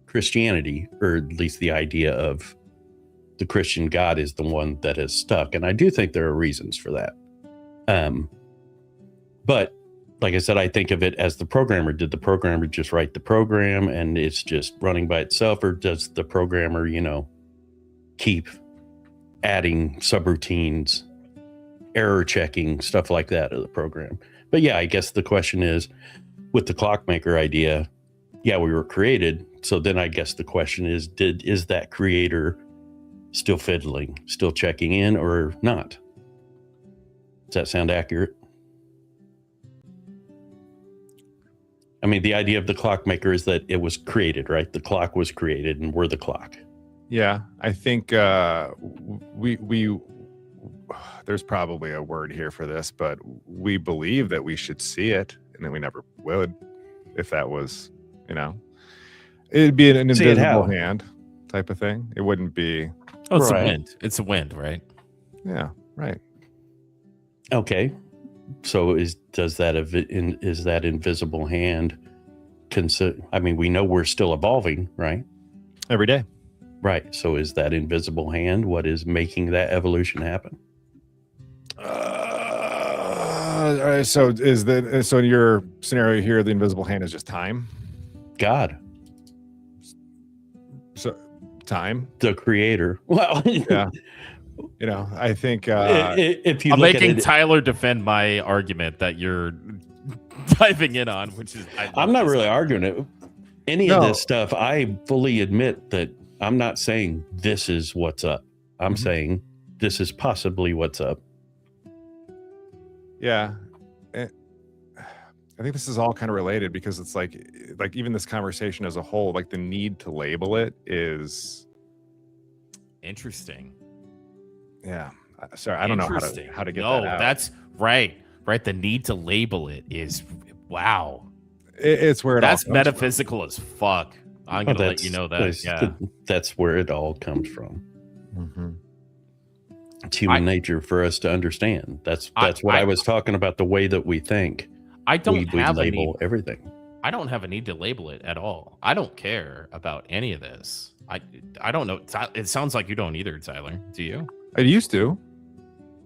Christianity, or at least the idea of the Christian God, is the one that is stuck, and I do think there are reasons for that. But like I said, I think of it as the programmer. Did the programmer just write the program and it's just running by itself, or does the programmer, keep adding subroutines, error checking, stuff like that to the program? But yeah, I guess the question is, with the clockmaker idea, yeah, we were created. So then I guess the question is, is that creator still fiddling, still checking in, or not? Does that sound accurate? I mean, the idea of the clockmaker is that it was created, right? The clock was created and we're the clock. Yeah, I think we there's probably a word here for this, but we believe that we should see it, and then we never would. If that was, it'd be an See it invisible how? hand type of thing. It wouldn't be. Oh, it's Right. a wind. It's a wind, right? Yeah, right. Okay. So is that invisible hand I mean, we know we're still evolving, right? Every day. Right. So is that invisible hand what is making that evolution happen? All right. So in your scenario here, the invisible hand is just time. God, So time. the creator. Well, Yeah. I think if you I'm look making at it, Tyler defend my argument that you're diving in on, which is I'm not really arguing it. Any No. of this stuff, I fully admit that I'm not saying this is what's up. I'm Mhm. saying this is possibly what's up. Yeah. I think this is all kind of related, because it's like even this conversation as a whole, like the need to label it is. interesting. Yeah. Sorry, I don't know Interesting. how to get no, that out. that's right. Right. The need to label it is wow. It's where it That's all comes metaphysical as fuck. I'm gonna let you know that. Yeah. That's where it all comes from. from. Mhm. It's human nature for us to understand. That's what I was talking about. The way that we think, I don't we have a need. label everything. I don't have a need to label it at all. I don't care about any of this. I don't know. It sounds like you don't either, Tyler. Do you? I used to.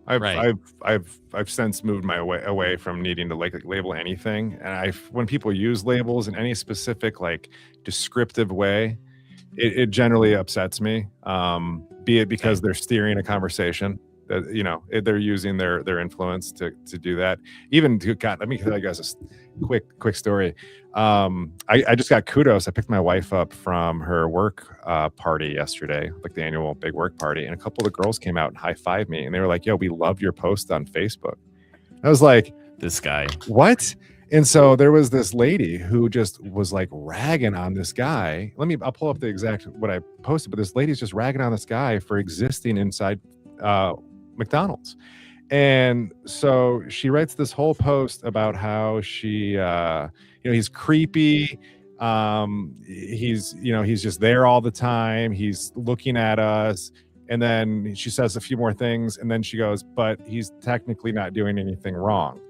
Right. I've since moved my away from needing to label anything, and when people use labels in any specific descriptive way, it generally upsets me. Be it because they're steering a conversation, that they're using their influence to do that. Even God, let me tell you guys a quick story. I just got kudos. I picked my wife up from her work party yesterday, like the annual big work party, and a couple of the girls came out and high-fived me, and they were like, "Yo, we love your post on Facebook." I was like, This guy. "What?" And so there was this lady who just was ragging on this guy. I'll pull up the exact what I posted, but this lady's just ragging on this guy for existing inside McDonald's. And so she writes this whole post about how she he's creepy. He's just there all the time. He's looking at us. And then she says a few more things, and then she goes, but he's technically not doing anything wrong.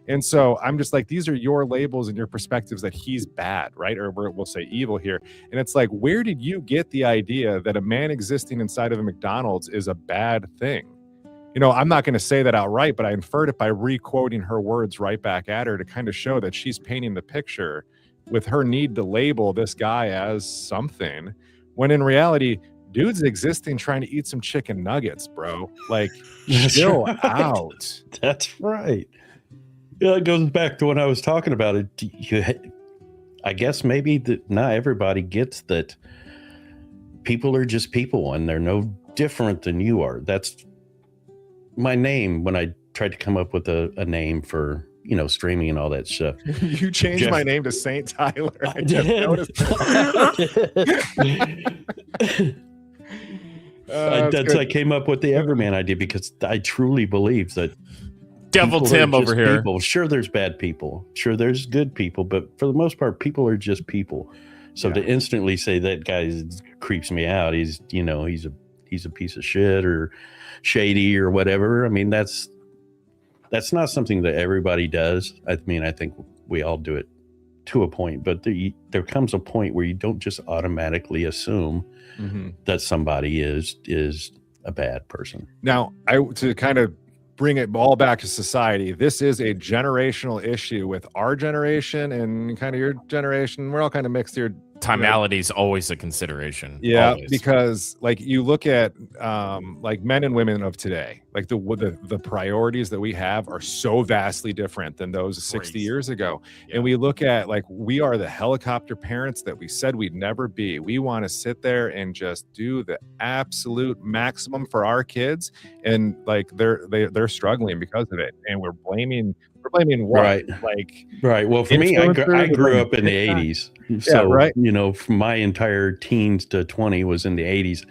And so I'm just like, these are your labels and your perspectives that he's bad, right? Or we'll say evil here. And it's like, where did you get the idea that a man existing inside of a McDonald's is a bad thing? I'm not going to say that outright, but I inferred it by re-quoting her words right back at her to kind of show that she's painting the picture with her need to label this guy as something, when in reality, dude's existing trying to eat some chicken nuggets, bro. Like, That's chill right. out. That's right. Yeah, it goes back to when I was talking about it. I guess maybe that not everybody gets that people are just people and they're no different than you are. That's my name when I tried to come up with a name for, streaming and all that stuff. You changed Jeff- my name to Saint Tyler. I just did. noticed that. I came up with the Everman idea because I truly believe that Devil people are Tim over just here. people. Sure, there's bad people. Sure, there's good people, but for the most part, people are just people. So to instantly say that guy creeps me out, he's a piece of shit or shady or whatever. I mean, that's not something that everybody does. I mean, I think we all do it to a point, but there comes a point where you don't just automatically assume that somebody is a bad person. Now, to kind of bring it all back to society, this is a generational issue with our generation and kind of your generation. We're all kind of mixed here. Timality is always a consideration. Yeah, always. because like you look at like men and women of today, like the priorities that we have are so vastly different than those 60 years ago. Yeah. And we look at like we are the helicopter parents that we said we'd never be. We want to sit there and just do the absolute maximum for our kids, and like they're struggling because of it, and we're blaming what? Right. Like right. Well, for me, I influencers grew and up in the TikTok. 80s. Yeah, So, right. from my entire teens to 20 was in the 80s.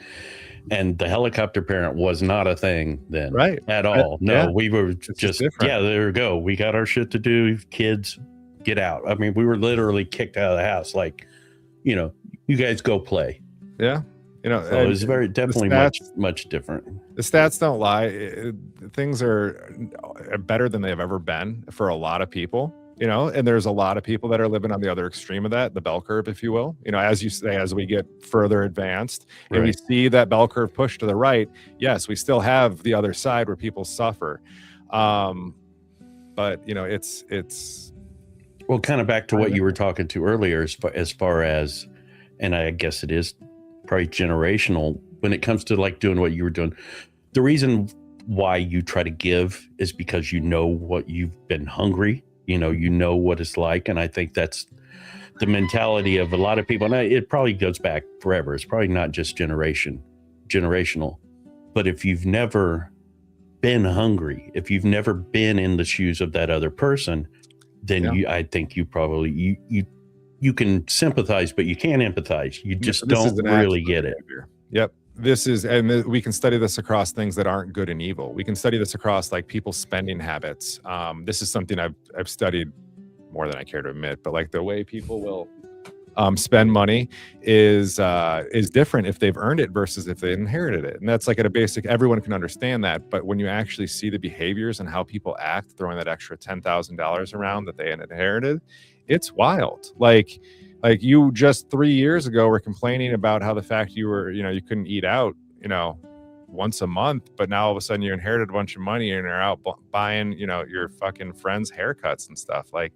And the helicopter parent was not a thing then. Right. At all. No, Yeah. we were It's just different. there we go. We got our shit to do. Kids, get out. I mean, we were literally kicked out of the house. Like, you guys go play. Yeah. So it was definitely much different. The stats don't lie. Things are better than they've ever been for a lot of people, and there's a lot of people that are living on the other extreme of that, the bell curve, if you will, as you say, as we get further advanced and we see that bell curve push to the right. Yes, we still have the other side where people suffer. But it's well, kind of back to what you were talking to earlier, as far as, and I guess it is probably generational when it comes to like doing what you were doing. The reason why you try to give is because what you've been hungry, you know what it's like. And I think that's the mentality of a lot of people. And it probably goes back forever. It's probably not just generational, but if you've never been hungry, if you've never been in the shoes of that other person, then I think you probably, you can sympathize, but you can't empathize. You just don't really get it. Behavior. Yep. We can study this across things that aren't good and evil. We can study this across like people's spending habits. This is something I've studied more than I care to admit, but like the way people will spend money is different if they've earned it versus if they inherited it. And that's like at a basic, everyone can understand that. But when you actually see the behaviors and how people act, throwing that extra $10,000 around that they inherited, it's wild. Like you just 3 years ago were complaining about how the fact you couldn't eat out, once a month, but now all of a sudden you inherited a bunch of money and you're out buying, your fucking friends' haircuts and stuff. Like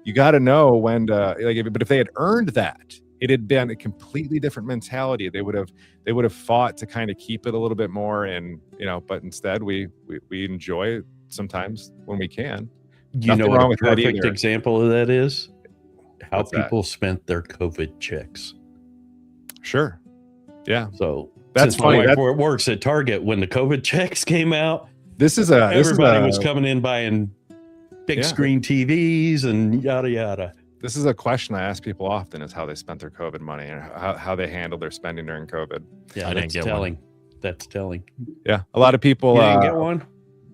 you got to know when to but if they had earned that, it had been a completely different mentality. They would have fought to kind of keep it a little bit more, and but instead we enjoy it sometimes when we can. Nothing wrong with that perfect either. example of that is how What's that? people spent their COVID checks. Sure. Yeah. So That's since my funny. wife works at Target, when the COVID checks came out, everybody was coming in buying big screen TVs and yada yada. This is a question I ask people often: is how they spent their COVID money and how they handled their spending during COVID. Yeah, that's telling. That's telling. Yeah, a lot of people you didn't get one.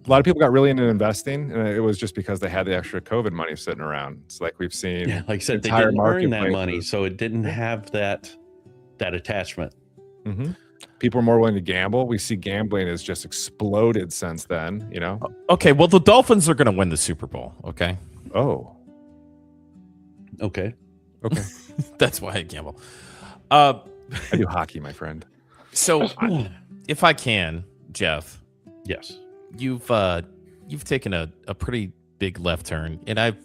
A lot of people got really into investing, and it was just because they had the extra COVID money sitting around. It's like we've seen. Yeah, like I said, they didn't earn that money, so it didn't have that attachment. Mm-hmm. People are more willing to gamble. We see gambling has just exploded since then. Okay, well, the Dolphins are going to win the Super Bowl. Okay. Oh. Okay. That's why I gamble. I do hockey, my friend. So, if I can, Jeff. Yes. You've taken a pretty big left turn, and I've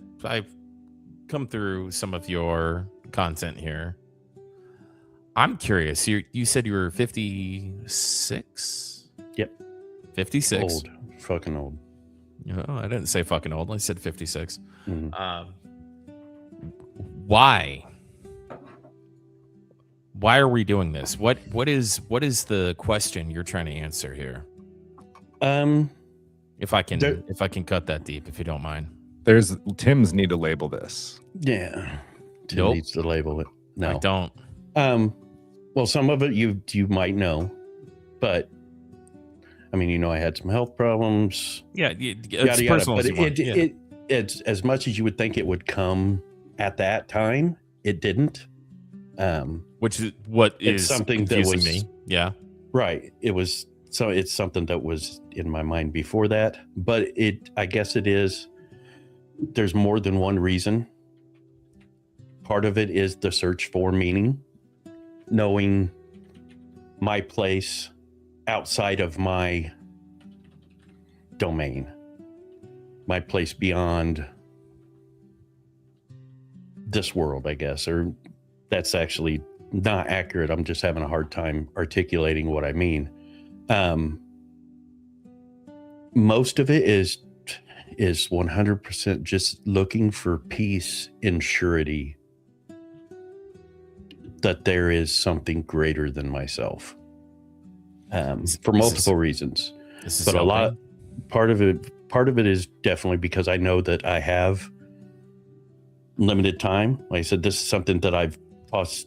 come through some of your content here. I'm curious. You said you were 56? Yep. 56. Old. Fucking old. No, I didn't say fucking old. I said 56. Mhm. Why? Why are we doing this? What is the question you're trying to answer here? If I can cut that deep, if you don't mind. There's Tim's need to label this. Yeah. Tim Nope. needs to label it. No. I don't. Well, some of it you might know, but I mean, I had some health problems. Yeah, Yada yada. But it's as much as you would think it would come at that time, it didn't. Which is what it's is something that confusing was me. Yeah. Right. It's something that was in my mind before that, but I guess it is. There's more than one reason. Part of it is the search for meaning, knowing my place outside of my domain, my place beyond this world, I guess, or that's actually not accurate. I'm just having a hard time articulating what I mean. Most of it is 100% just looking for peace and surety that there is something greater than myself, for multiple reasons. But part of it is definitely because I know that I have limited time. Like I said, this is something that I've tossed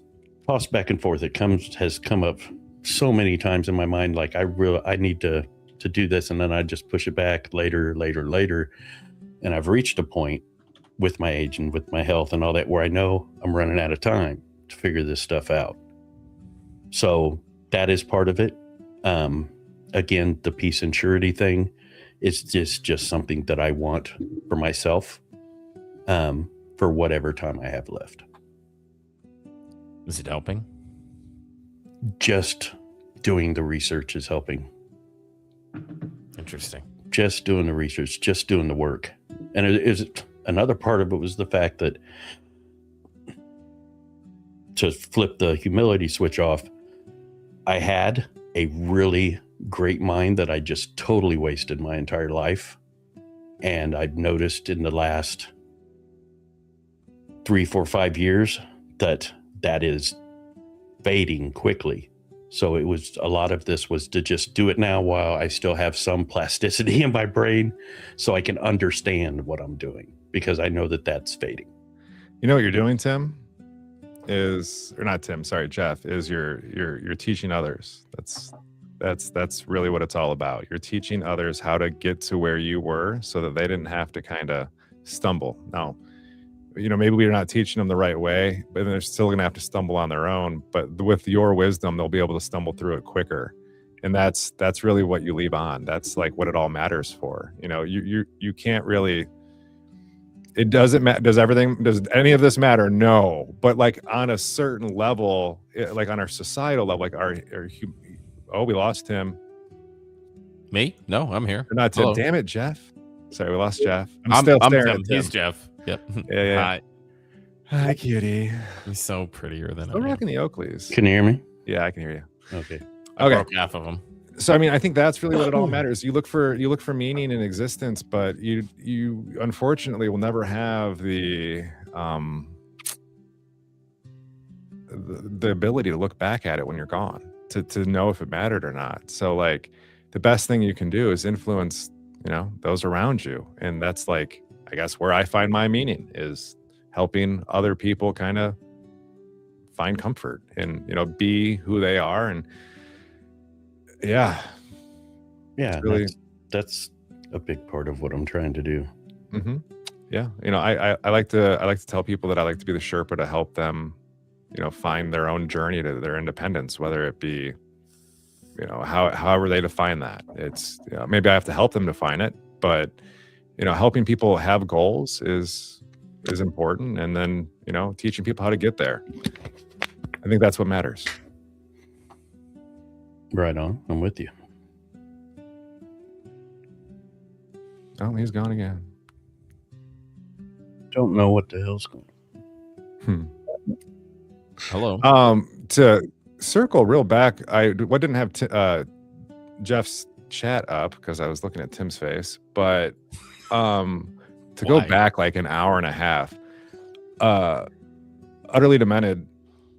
back and forth. It has come up so many times in my mind. Like I need to do this, and then I just push it back later. And I've reached a point with my age and with my health and all that where I know I'm running out of time to figure this stuff out. So that is part of it. Again, the peace and surety thing is just something that I want for myself, for whatever time I have left. Is it helping? Just doing the research is helping. Interesting. Just doing the research, just doing the work. And it is another part of it was the fact that, to flip the humility switch off, I had a really great mind that I just totally wasted my entire life. And I've noticed in the last 3, 4, 5 years that is fading quickly. So it was a lot of this was to just do it now while I still have some plasticity in my brain so I can understand what I'm doing, because I know that that's fading. You know what you're doing, Tim? Jeff, is you're teaching others. That's really what it's all about. You're teaching others how to get to where you were so that they didn't have to kind of stumble. Now, maybe we're not teaching them the right way, but they're still going to have to stumble on their own. But with your wisdom, they'll be able to stumble through it quicker. And that's really what you leave on. That's like what it all matters for. You can't really, it doesn't matter. Does any of this matter? No. But like on a certain level, like on our societal level, like we lost Tim. Me? No, I'm here. Or not Tim. Hello. Damn it, Jeff. Sorry, we lost Jeff. I'm still staring Tim. at Tim. He's Jeff. Yep. Yeah. Hi, cutie. He's so prettier than I'm rocking the Oakleys. Can you hear me? Yeah, I can hear you. Okay. I broke half of them. So I mean, I think that's really what it all matters. You look for meaning in existence, but you unfortunately will never have the ability to look back at it when you're gone to know if it mattered or not. So like the best thing you can do is influence, those around you. And that's like, I guess where I find my meaning is helping other people kind of find comfort and, be who they are. And yeah, really, that's a big part of what I'm trying to do. Mm-hmm. Yeah. I like to tell people that I like to be the Sherpa to help them, find their own journey to their independence, whether it be, however they define that. It's, maybe I have to help them define it, but, helping people have goals is important. And then, teaching people how to get there. I think that's what matters. Right on. I'm with you. Oh, he's gone again. Don't know what the hell's going on. Hello. To circle real back, what didn't have Jeff's chat up because I was looking at Tim's face, but to go Why? back like an hour and a half, utterly demented.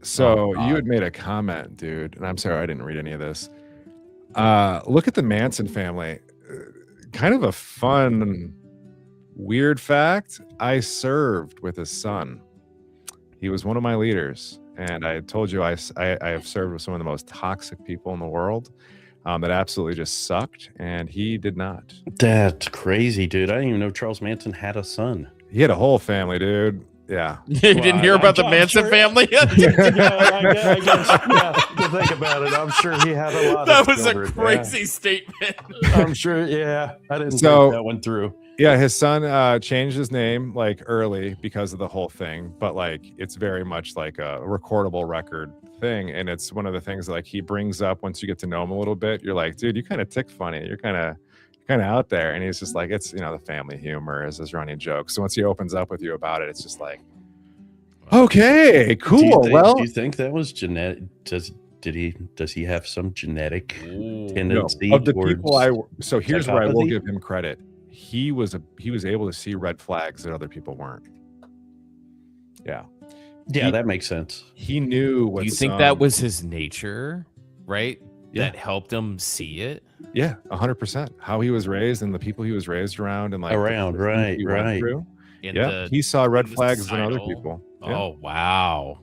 So Oh, you God. had made a comment, dude, and I'm sorry I didn't read any of this. Look at the Manson family. Kind of a fun, weird fact. I served with his son. He was one of my leaders, and I told you I have served with some of the most toxic people in the world. That absolutely just sucked, and he did not. That's crazy, dude. I didn't even know Charles Manson had a son. He had a whole family, dude. Yeah. You didn't hear about the Manson family? Yeah, I guess, yeah, to think about it, I'm sure he had a lot That of was children. a crazy statement. I'm sure, yeah. I didn't So- think that one through. Yeah, his son changed his name like early because of the whole thing, but like it's very much like a recordable record thing, and it's one of the things like he brings up once you get to know him a little bit. You're like, dude, you kind of tick funny. You're kind of out there, and he's just like, it's the family humor is his running joke. So once he opens up with you about it, it's just like, okay, cool. Do you think that was genetic? Does he have some genetic tendency of the towards people so here's where I will psychopathy? give him credit. He was able to see red flags that other people weren't. Yeah. Yeah, He- that makes sense. He knew what Do you think that was his nature, right? Yeah. That helped him see it? Yeah, 100%. How he was raised and the people he was raised around and like Around, the things he went right. through. In Yeah, the- he saw red in the flags in other societal- people. Yeah. Oh, wow.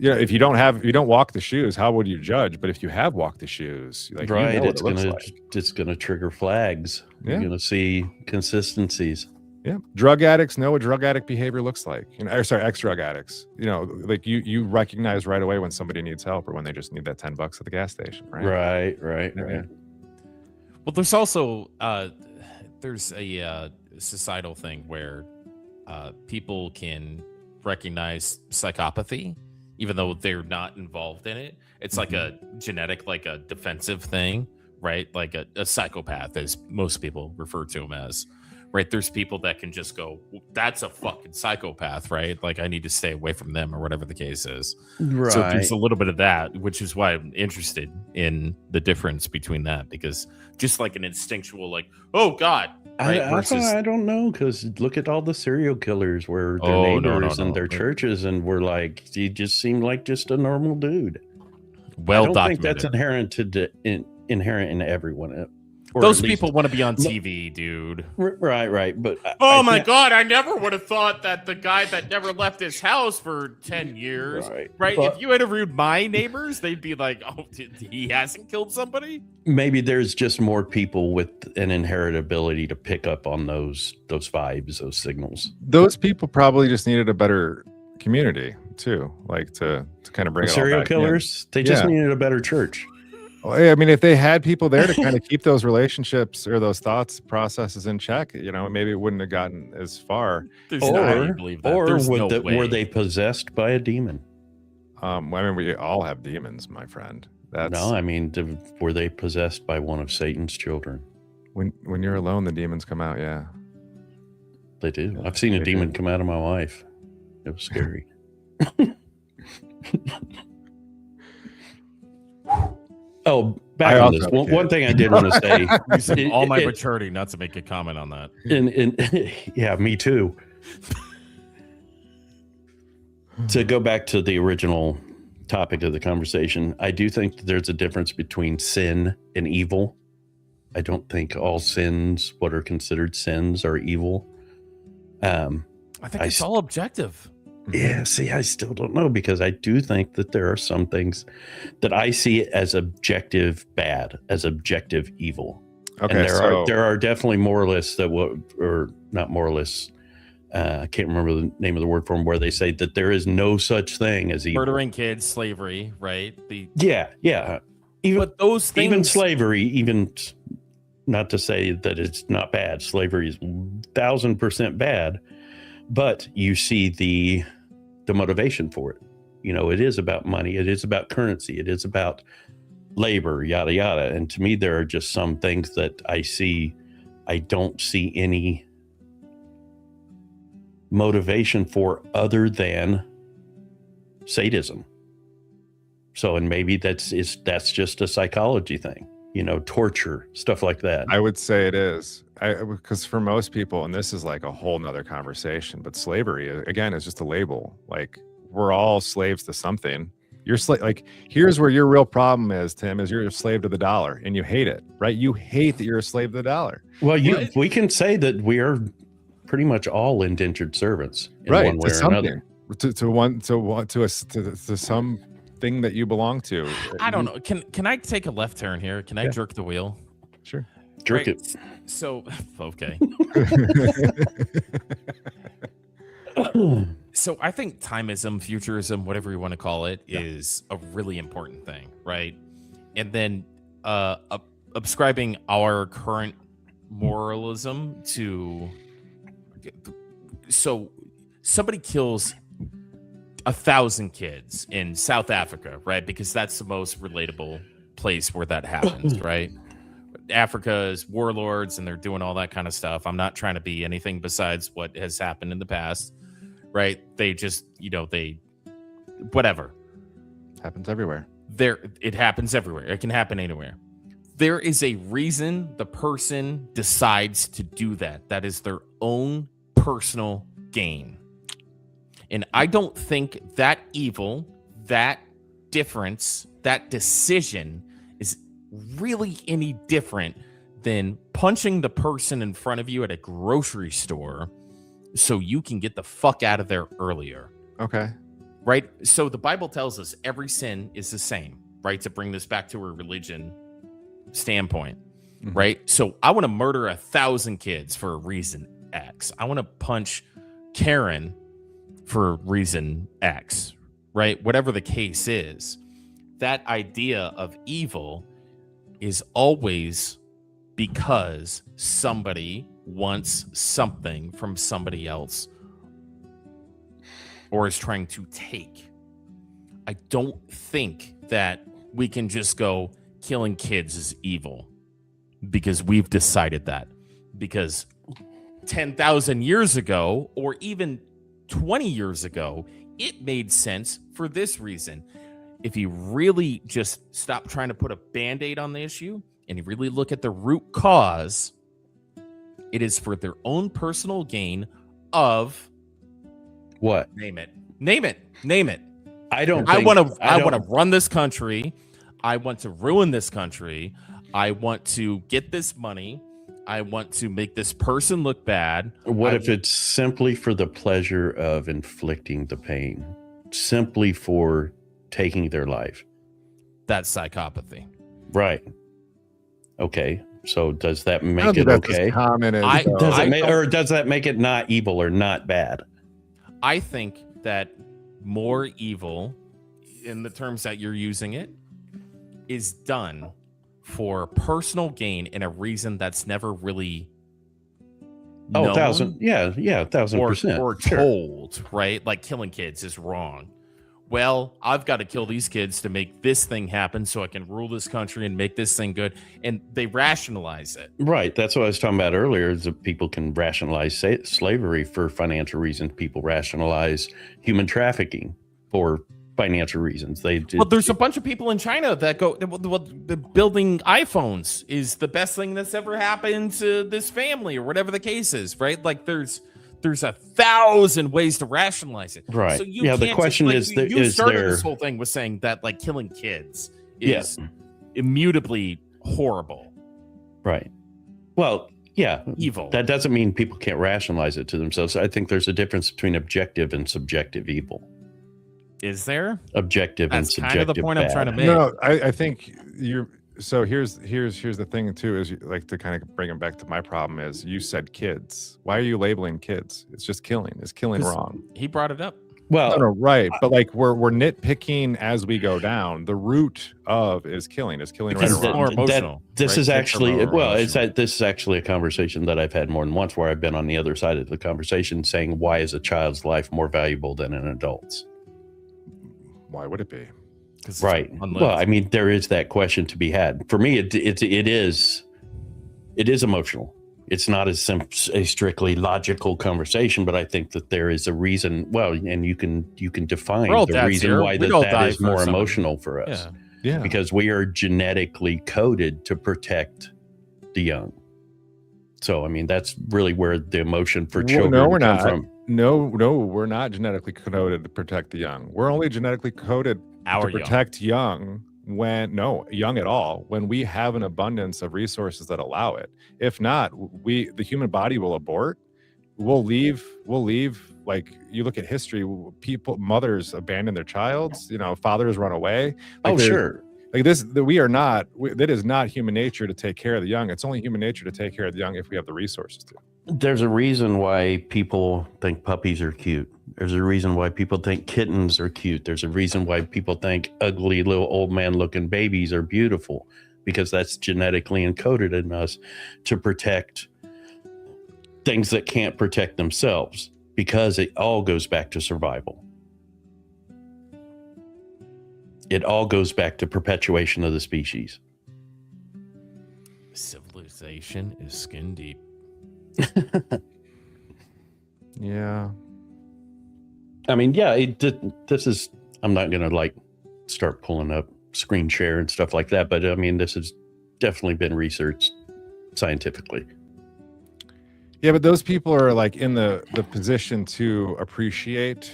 Yeah, if you don't walk the shoes, how would you judge? But if you have walked the shoes, like Right, you know what it's it looks gonna like. it's gonna trigger flags. Yeah. You're gonna see consistencies. Yeah, drug addicts know what drug addict behavior looks like. Ex-drug addicts. Like you recognize right away when somebody needs help or when they just need that $10 at the gas station, right? Right. Yeah. Well, there's also there's a societal thing where people can recognize psychopathy even though they're not involved in it. It's like a genetic, like a defensive thing, right? Like a psychopath, as most people refer to him as, right? There's people that can just go, that's a fucking psychopath, right? Like I need to stay away from them or whatever the case is. Right. So there's a little bit of that, which is why I'm interested in the difference between that, because just like an instinctual, like, oh God, right? I don't know, because look at all the serial killers where their Oh, neighbors no. and their churches, and we're like, he just seemed like just a normal dude. well I don't think documented. that's inherent in everyone. Or Those at least- people want to be on TV, dude. Right. But Oh I my think- God, I never would have thought that the guy that never left his house for 10 years, right? But If you interviewed my neighbors, they'd be like, oh, he hasn't killed somebody? maybe there's just more people with an inherent ability to pick up on those vibes, those signals. Those people probably just needed a better community too, like to kind of bring it all Serial back in. killers, they just Yeah. needed a better church. Well, yeah, I mean, if they had people there to kind of keep those relationships or those thoughts processes in check, maybe it wouldn't have gotten as far. There's no way you Or, believe that. or There's no way. Um, were they possessed by a demon? I mean, we all have demons, my friend. That's No, I mean, were they possessed by one of Satan's children? when you're alone, the demons come out. Yeah. They do. I've seen a They demon do. come out of my wife. It was scary. Oh, back I on also this. have a One, kid. one thing I did want to say. Using all my it- maturity not to make a comment on that. yeah, me too. To go back to the original topic of the conversation, I do think that there's a difference between sin and evil. I don't think all sins, what are considered sins, are evil. I think I it's s- all objective. Yeah, see, I still don't know, because I do think that there are some things that I see as objective bad, as objective evil. Okay. And So there are definitely moralists that or not moralists. I can't remember the name of the word for them, where they say that there is no such thing as evil. Murdering kids, slavery, right? Yeah. Even But those things, even slavery, even not to say that it's not bad. Slavery is 1,000% bad, but you see the motivation for it. It is about money. It is about currency. It is about labor, yada yada. And to me, there are just some things that I don't see any motivation for other than sadism. So, and maybe that's just a psychology thing, torture, stuff like that. I would say it is. Because for most people, and this is like a whole nother conversation, but slavery, again, is just a label. Like, we're all slaves to something. You're like, here's where your real problem is, Tim, is you're a slave to the dollar and you hate it, right? You hate that you're a slave to the dollar. Well, we can say that we are pretty much all indentured servants in right, one way or another. To something that you belong to. I don't know. Can I take a left turn here? Can I jerk the wheel? Sure. Jerk it. So, okay. So I think timeism, futurism, whatever you want to call it, is a really important thing, right? And then ascribing our current moralism to... So somebody kills 1,000 kids in South Africa, right? Because that's the most relatable place where that happens, right? Africa is warlords and they're doing all that kind of stuff. I'm not trying to be anything besides what has happened in the past, right? They just, whatever. Happens everywhere. It happens everywhere. It can happen anywhere. There is a reason the person decides to do that. That is their own personal gain. And I don't think that evil, that difference, that decision is really any different than punching the person in front of you at a grocery store so you can get the fuck out of there earlier. Okay. Right? So the Bible tells us every sin is the same, right? To bring this back to a religion standpoint, right? So I want to murder 1,000 kids for a reason X. I want to punch Karen for reason X, right? Whatever the case is, that idea of evil is always because somebody wants something from somebody else or is trying to take. I don't think that we can just go killing kids is evil because we've decided that. Because 10,000 years ago or even 20 years ago, it made sense for this reason. If you really just stop trying to put a Band-Aid on the issue and you really look at the root cause, it is for their own personal gain of what? Name it. I want to run this country. I want to ruin this country. I want to get this money. I want to make this person look bad. What if it's simply for the pleasure of inflicting the pain, simply for taking their life? That's psychopathy. Right. Okay. So does that make it okay? Does that make it not evil or not bad? I think that more evil, in the terms that you're using it, is done for personal gain and a reason that's never really known. 1,000%. Or told, right? Like killing kids is wrong. Well, I've got to kill these kids to make this thing happen so I can rule this country and make this thing good. And they rationalize it. Right. That's what I was talking about earlier, is that people can rationalize slavery for financial reasons. People rationalize human trafficking for financial reasons. There's a bunch of people in China that go, building iPhones is the best thing that's ever happened to this family or whatever the case is, right? Like there's 1,000 ways to rationalize it. Right. So you the question is, you started this whole thing with saying that like killing kids is immutably horrible. Right. Well, yeah. Evil. That doesn't mean people can't rationalize it to themselves. I think there's a difference between objective and subjective evil. Is there? Objective and subjective kind of the point bad. I'm trying to make. No, I think you're... So here's the thing too, is like, to kind of bring it back to my problem is, you said kids. Why are you labeling kids? It's just killing. Is killing wrong? He brought it up. Well, no, right, but like we're nitpicking as we go down. The root of is killing right it's or more wrong. emotional. This right? is actually emotional. this is actually a conversation that I've had more than once, where I've been on the other side of the conversation, saying, why is a child's life more valuable than an adult's? Why would it be? Right. Well, I mean, there is that question to be had. For me, it is emotional. it's not a strictly logical conversation, but I think that there is a reason. Well, and you can define We're all the dads reason here. why We'd all that die is for more somebody. emotional for us. Yeah. Yeah. Because we are genetically coded to protect the young. So, I mean, that's really where the emotion for children No, we're come not. from. No, we're not genetically coded to protect the young. We're only genetically coded Our to protect young young at all, when we have an abundance of resources that allow it. If not, the human body will abort. We'll leave. Like, you look at history, mothers abandon their childs, fathers run away. Like, Sure. Like this, that is not human nature to take care of the young. It's only human nature to take care of the young if we have the resources to. There's a reason why people think puppies are cute. There's a reason why people think kittens are cute. There's a reason why people think ugly little old man looking babies are beautiful, because that's genetically encoded in us to protect things that can't protect themselves, because it all goes back to survival. It all goes back to perpetuation of the species. Civilization is skin deep. Yeah. I mean, yeah, this is, I'm not going to start pulling up screen share and stuff like that, but I mean, this has definitely been researched scientifically. Yeah, but those people are in the position to appreciate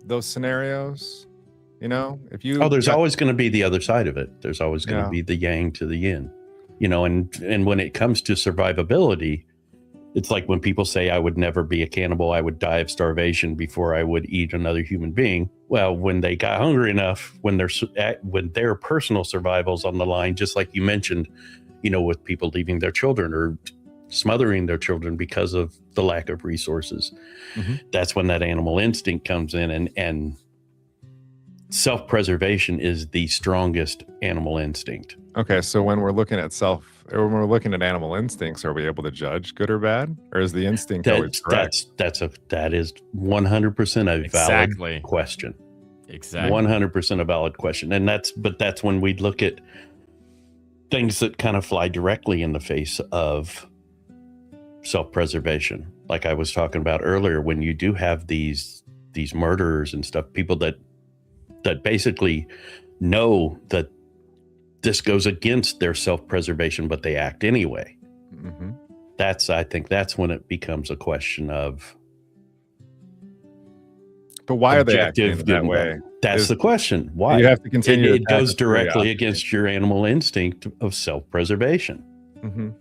those scenarios. If you there's always going to be the other side of it. There's always going to be the yang to the yin, and when it comes to survivability, it's like when people say, I would never be a cannibal, I would die of starvation before I would eat another human being. Well, when they got hungry enough, when their personal survival's on the line, just like you mentioned, with people leaving their children or smothering their children because of the lack of resources, that's when that animal instinct comes in, and self-preservation is the strongest animal instinct. Okay, so when we're looking at animal instincts, are we able to judge good or bad, or is the instinct always correct? That is 100% a valid question. Exactly. 100% a valid question. And that's when we look at things that kind of fly directly in the face of self-preservation. Like I was talking about earlier, when you do have these murderers and stuff, people that basically know that this goes against their self-preservation, but they act anyway. I think that's when it becomes a question of, but why are they acting that way? That's the question. Why? You have to continue. It goes directly against your animal instinct of self-preservation.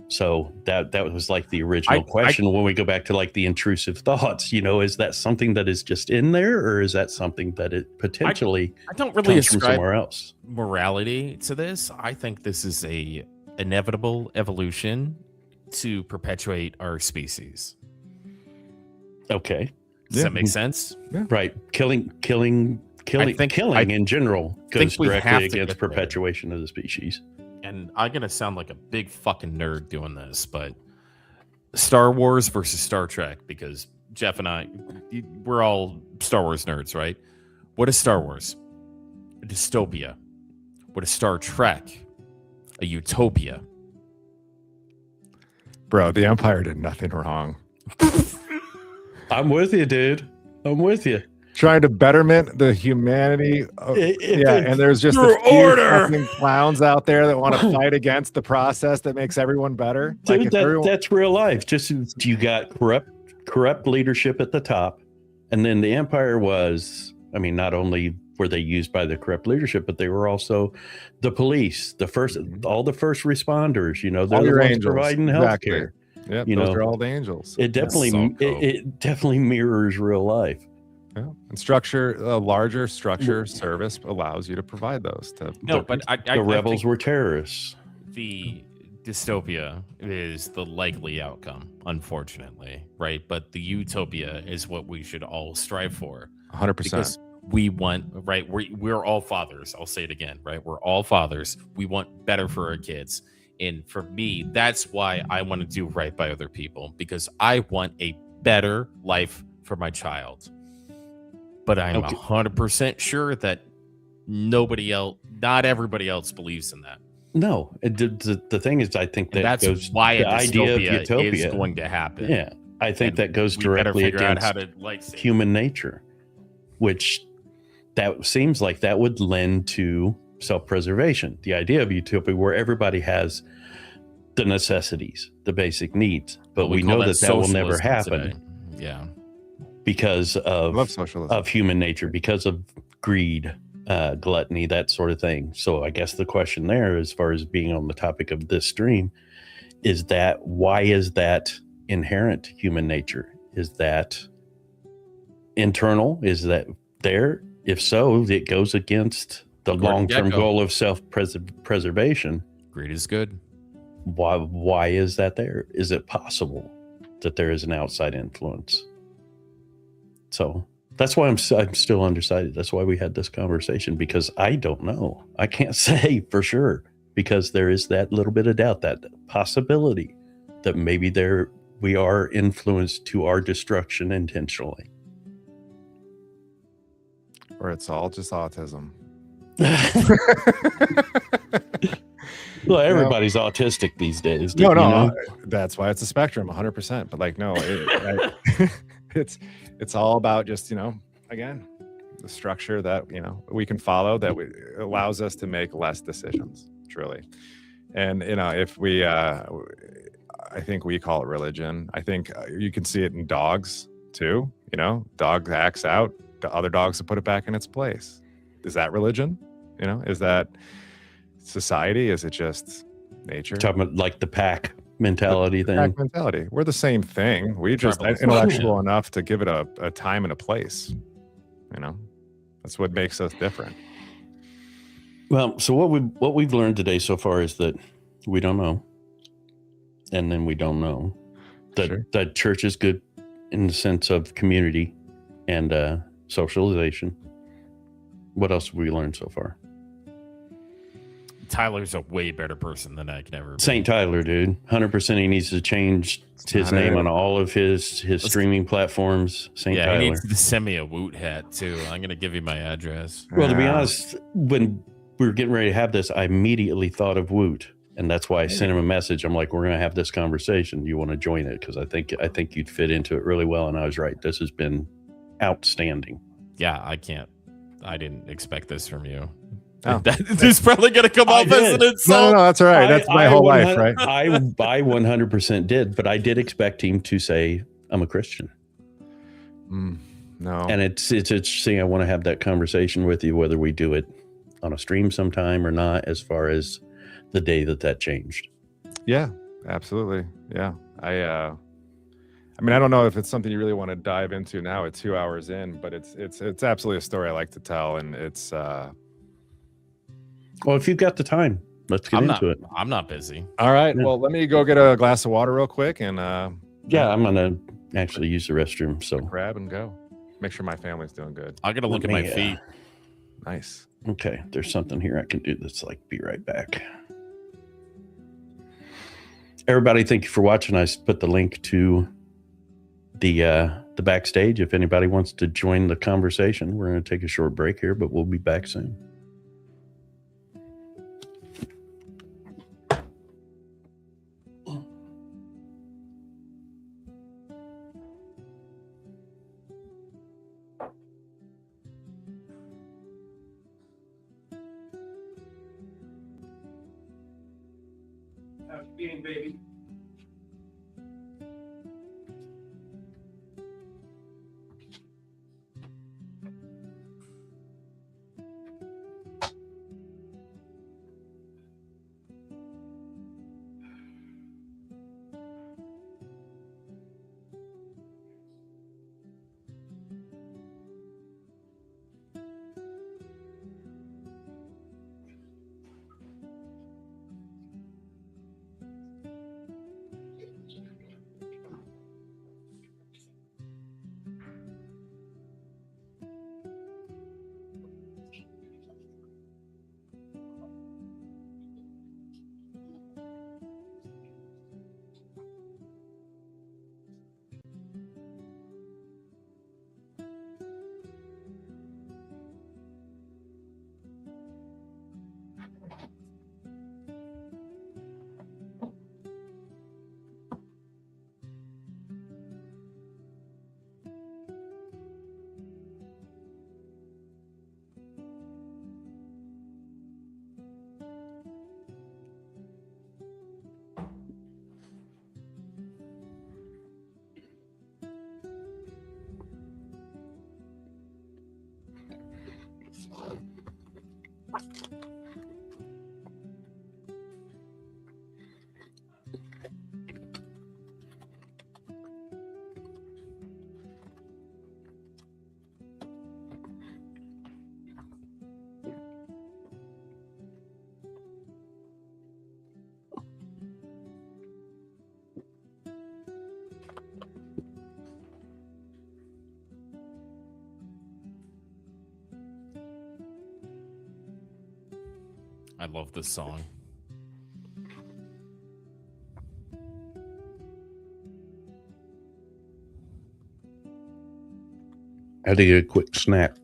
So that was like the original question. When we go back to the intrusive thoughts, is that something that is just in there, or is that something that it potentially I don't really comes from ascribe somewhere else? Morality to this. I think this is a inevitable evolution to perpetuate our species. Okay. Does that make sense? Yeah. Right. Killing in general goes directly against perpetuation of the species. And I'm going to sound like a big fucking nerd doing this, but Star Wars versus Star Trek, because Jeff and I, we're all Star Wars nerds, right? What is Star Wars? A dystopia. What is Star Trek? A utopia. Bro, the Empire did nothing wrong. I'm with you, dude. I'm with you. Trying to betterment the humanity. And there's just a few fucking clowns out there that want to fight against the process that makes everyone better. Dude, that's real life. Just you got corrupt leadership at the top, and then the Empire was, I mean, not only were they used by the corrupt leadership, but they were also the police, all the first responders. They're the ones providing health care. Yeah, those are all the angels. It definitely mirrors real life. Yeah. And a larger structure service allows you to provide those. The rebels were terrorists. The dystopia is the likely outcome, unfortunately, right? But the utopia is what we should all strive for. 100%. Because we want, right? We're all fathers. I'll say it again, right? We're all fathers. We want better for our kids. And for me, that's why I want to do right by other people, because I want a better life for my child. But I'm 100% sure that not everybody else believes in that. No, the thing is, I think And that that's goes why a the idea of dystopia is utopia. going to happen. Yeah, I think And that goes we better directly figure out how against to like save human nature, which that seems like that would lend to self-preservation. The idea of utopia where everybody has the necessities, the basic needs, but Well, we call know that will never socialism happen today. Yeah. because I love of socialism. human nature, because of greed, gluttony, that sort of thing. So I guess the question there, as far as being on the topic of this stream, is that why is that inherent human nature? Is that internal? Is that there? If so, it goes against the long-term goal of self-preservation. Greed is good. Why is that there? Is it possible that there is an outside influence? So that's why I'm still undecided. That's why we had this conversation, because I don't know. I can't say for sure, because there is that little bit of doubt, that possibility that maybe we are influenced to our destruction intentionally. Or it's all just autism. Well, everybody's autistic these days. No, that's why it's a spectrum, 100%. But like, no, it's all about just, again, the structure that, we can follow that allows us to make less decisions, truly. And, if we, I think we call it religion. I think you can see it in dogs too. Dog acts out, the other dogs to put it back in its place. Is that religion? Is that society? Is it just nature? Talking about like the pack mentality thing. Pack mentality. We're the same thing. We just intellectual enough to give it a time and a place. That's what makes us different. Well, so what we've learned today so far is that we don't know, and then we don't know. That church is good in the sense of community and socialization. What else have we learned so far? Tyler's a way better person than I can ever be. St. Tyler, dude. 100% he needs to change his name on all of his streaming platforms. St. Tyler. He needs to send me a Woot hat, too. I'm going to give you my address. Well, to be honest, when we were getting ready to have this, I immediately thought of Woot. And that's why I sent him a message. I'm like, we're going to have this conversation. You want to join it? Because I think you'd fit into it really well. And I was right. This has been outstanding. Yeah, I didn't expect this from you. Oh. This is probably going to come off as an insult. No, that's all right. That's my whole life, right? I 100% did, but I did expect him to say, I'm a Christian. No. And it's interesting. I want to have that conversation with you, whether we do it on a stream sometime or not, as far as the day that changed. Yeah, absolutely. Yeah. I mean, I don't know if it's something you really want to dive into now at 2 hours in, but it's absolutely a story I like to tell. And it's, well, if you've got the time, let's get into it. I'm not busy. All right. Yeah. Well, let me go get a glass of water real quick. And yeah, I'm going to actually use the restroom. So grab and go. Make sure my family's doing good. I got to look at my feet. Nice. Okay. There's something here I can do that's like, be right back. Everybody, thank you for watching. I put the link to the backstage. If anybody wants to join the conversation, we're going to take a short break here, but we'll be back soon. How's it being, baby? I love this song. I had to get a quick snack.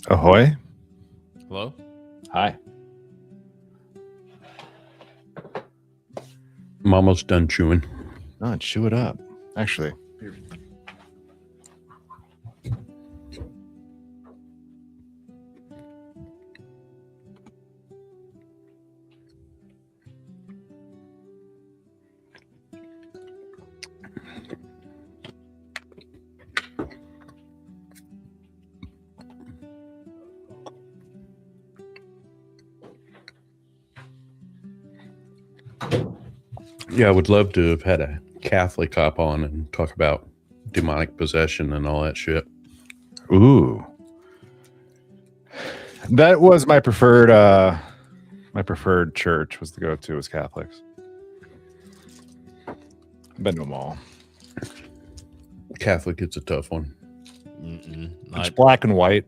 Ahoy. Hello? Hi. I'm almost done chewing. Oh, chew it up. Actually. Yeah, I would love to have had a Catholic hop on and talk about demonic possession and all that shit. Ooh. That was my preferred church was to go to was Catholics. Been to them all. Catholic, it's a tough one. It's black and white.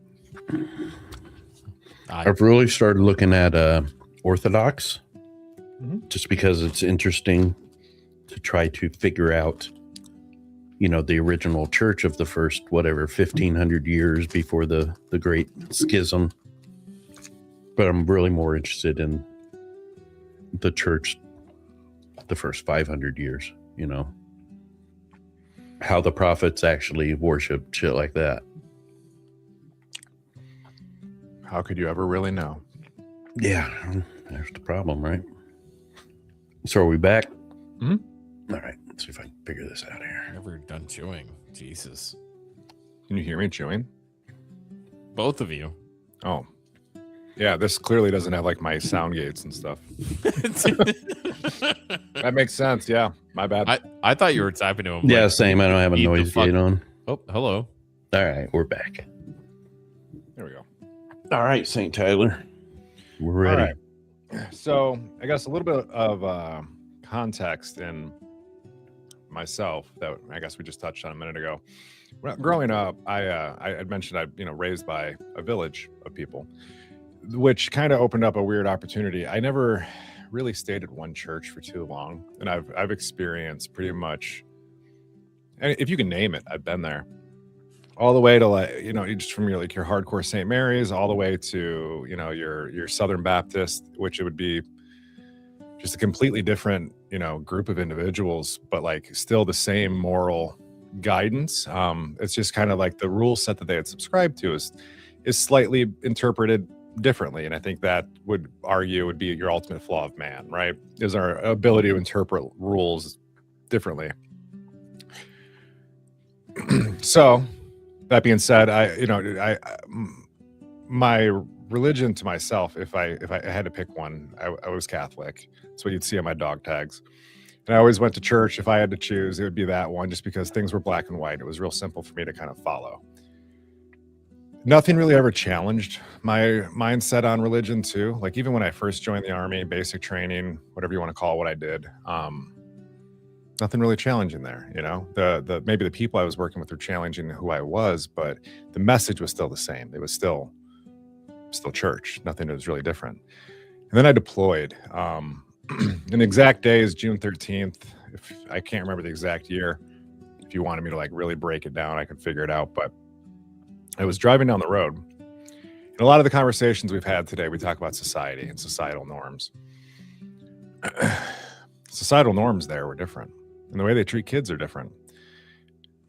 I've really started looking at Orthodox just because it's interesting to try to figure out, you know, the original church of the first, 1,500 years before the Great Schism. But I'm really more interested in the church the first 500 years, you know, how the prophets actually worshiped, shit like that. How could you ever really know? Yeah, there's the problem, right? So are we back? Mm-hmm. All right, let's see if I can figure this out here. Never done chewing. Jesus. Can you hear me chewing? Both of you. Oh. Yeah, this clearly doesn't have like my sound gates and stuff. That makes sense. Yeah, my bad. I thought you were typing to him. Yeah, like, same. I don't have a beat the noise fuck- gate on. Oh, hello. All right, we're back. There we go. All right, St. Tyler. We're ready. All right. So I guess a little bit of context in myself that I guess we just touched on a minute ago. Growing up, I had mentioned I raised by a village of people, which kind of opened up a weird opportunity. I never really stayed at one church for too long, and I've experienced pretty much, and if you can name it, I've been there. All the way to like, just from your hardcore St. Mary's, all the way to, your Southern Baptist, which it would be just a completely different, group of individuals, but like still the same moral guidance. It's just kind of like the rule set that they had subscribed to is slightly interpreted differently. And I think that would be your ultimate flaw of man, right? Is our ability to interpret rules differently. So that being said, my religion to myself, if I had to pick one, I was Catholic. That's what you'd see on my dog tags. And I always went to church. If I had to choose, it would be that one, just because things were black and white. It was real simple for me to kind of follow. nothing really ever challenged my mindset on religion too. Like even when I first joined the army, basic training, whatever you want to call what I did, nothing really challenging there. The maybe the people I was working with were challenging who I was, but the message was still the same. It was still church. Nothing was really different. And then I deployed. And the exact day is June 13th. If I can't remember the exact year, if you wanted me to like really break it down, I could figure it out. But I was driving down the road. And a lot of the conversations we've had today, we talk about society and societal norms. Societal norms there were different. And the way they treat kids are different.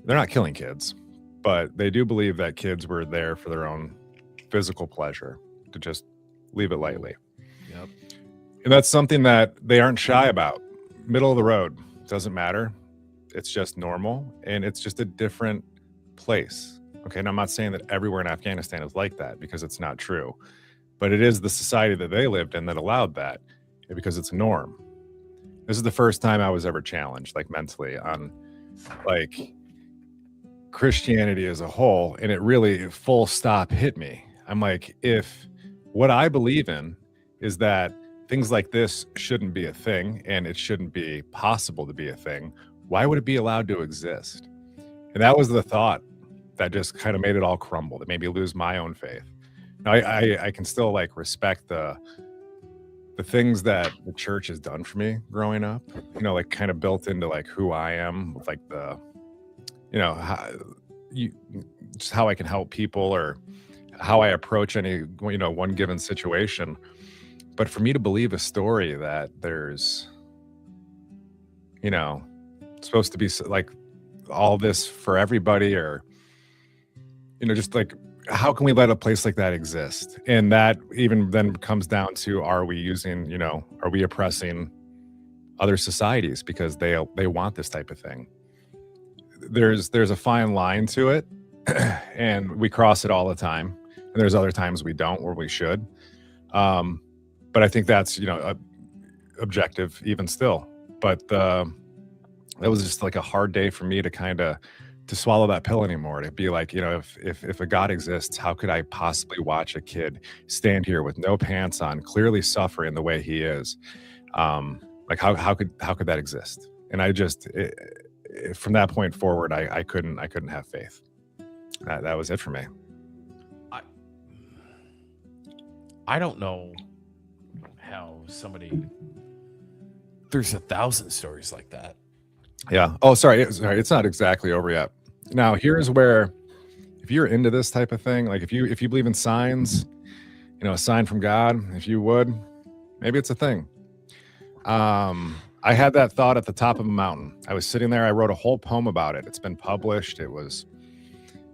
They're not killing kids, but they do believe that kids were there for their own physical pleasure, to just leave it lightly. Yep. And that's something that they aren't shy about. Middle of the road, doesn't matter. It's just normal, and it's just a different place. Okay, and I'm not saying that everywhere in Afghanistan is like that, because it's not true. But it is the society that they lived in that allowed that, because it's a norm. This is the first time I was ever challenged, like mentally, on like Christianity as a whole, and it really full stop hit me. I'm like, if what I believe in is that things like this shouldn't be a thing, and it shouldn't be possible to be a thing, why would it be allowed to exist? And that was the thought that just kind of made it all crumble. That made me lose my own faith. Now, I can still like respect the things that the church has done for me growing up, like kind of built into like who I am, with like the, just how I can help people, or how I approach any, one given situation. But for me to believe a story that there's, supposed to be like all this for everybody, or, just like, how can we let a place like that exist? And that even then comes down to, are we oppressing other societies because they want this type of thing? There's a fine line to it, and we cross it all the time. And there's other times we don't, or we should. But I think that's, objective even still. But that was just like a hard day for me to kind of to swallow that pill anymore, to be like, if a God exists, how could I possibly watch a kid stand here with no pants on, clearly suffering the way he is? Like how could that exist? And I just from that point forward, I couldn't have faith. That was it for me. I don't know how somebody, there's 1,000 stories like that. Yeah. Oh, sorry. It's not exactly over yet. Now, here's where, if you're into this type of thing, like if you believe in signs, a sign from God, if you would, maybe it's a thing. I had that thought at the top of a mountain. I was sitting there. I wrote a whole poem about it. It's been published.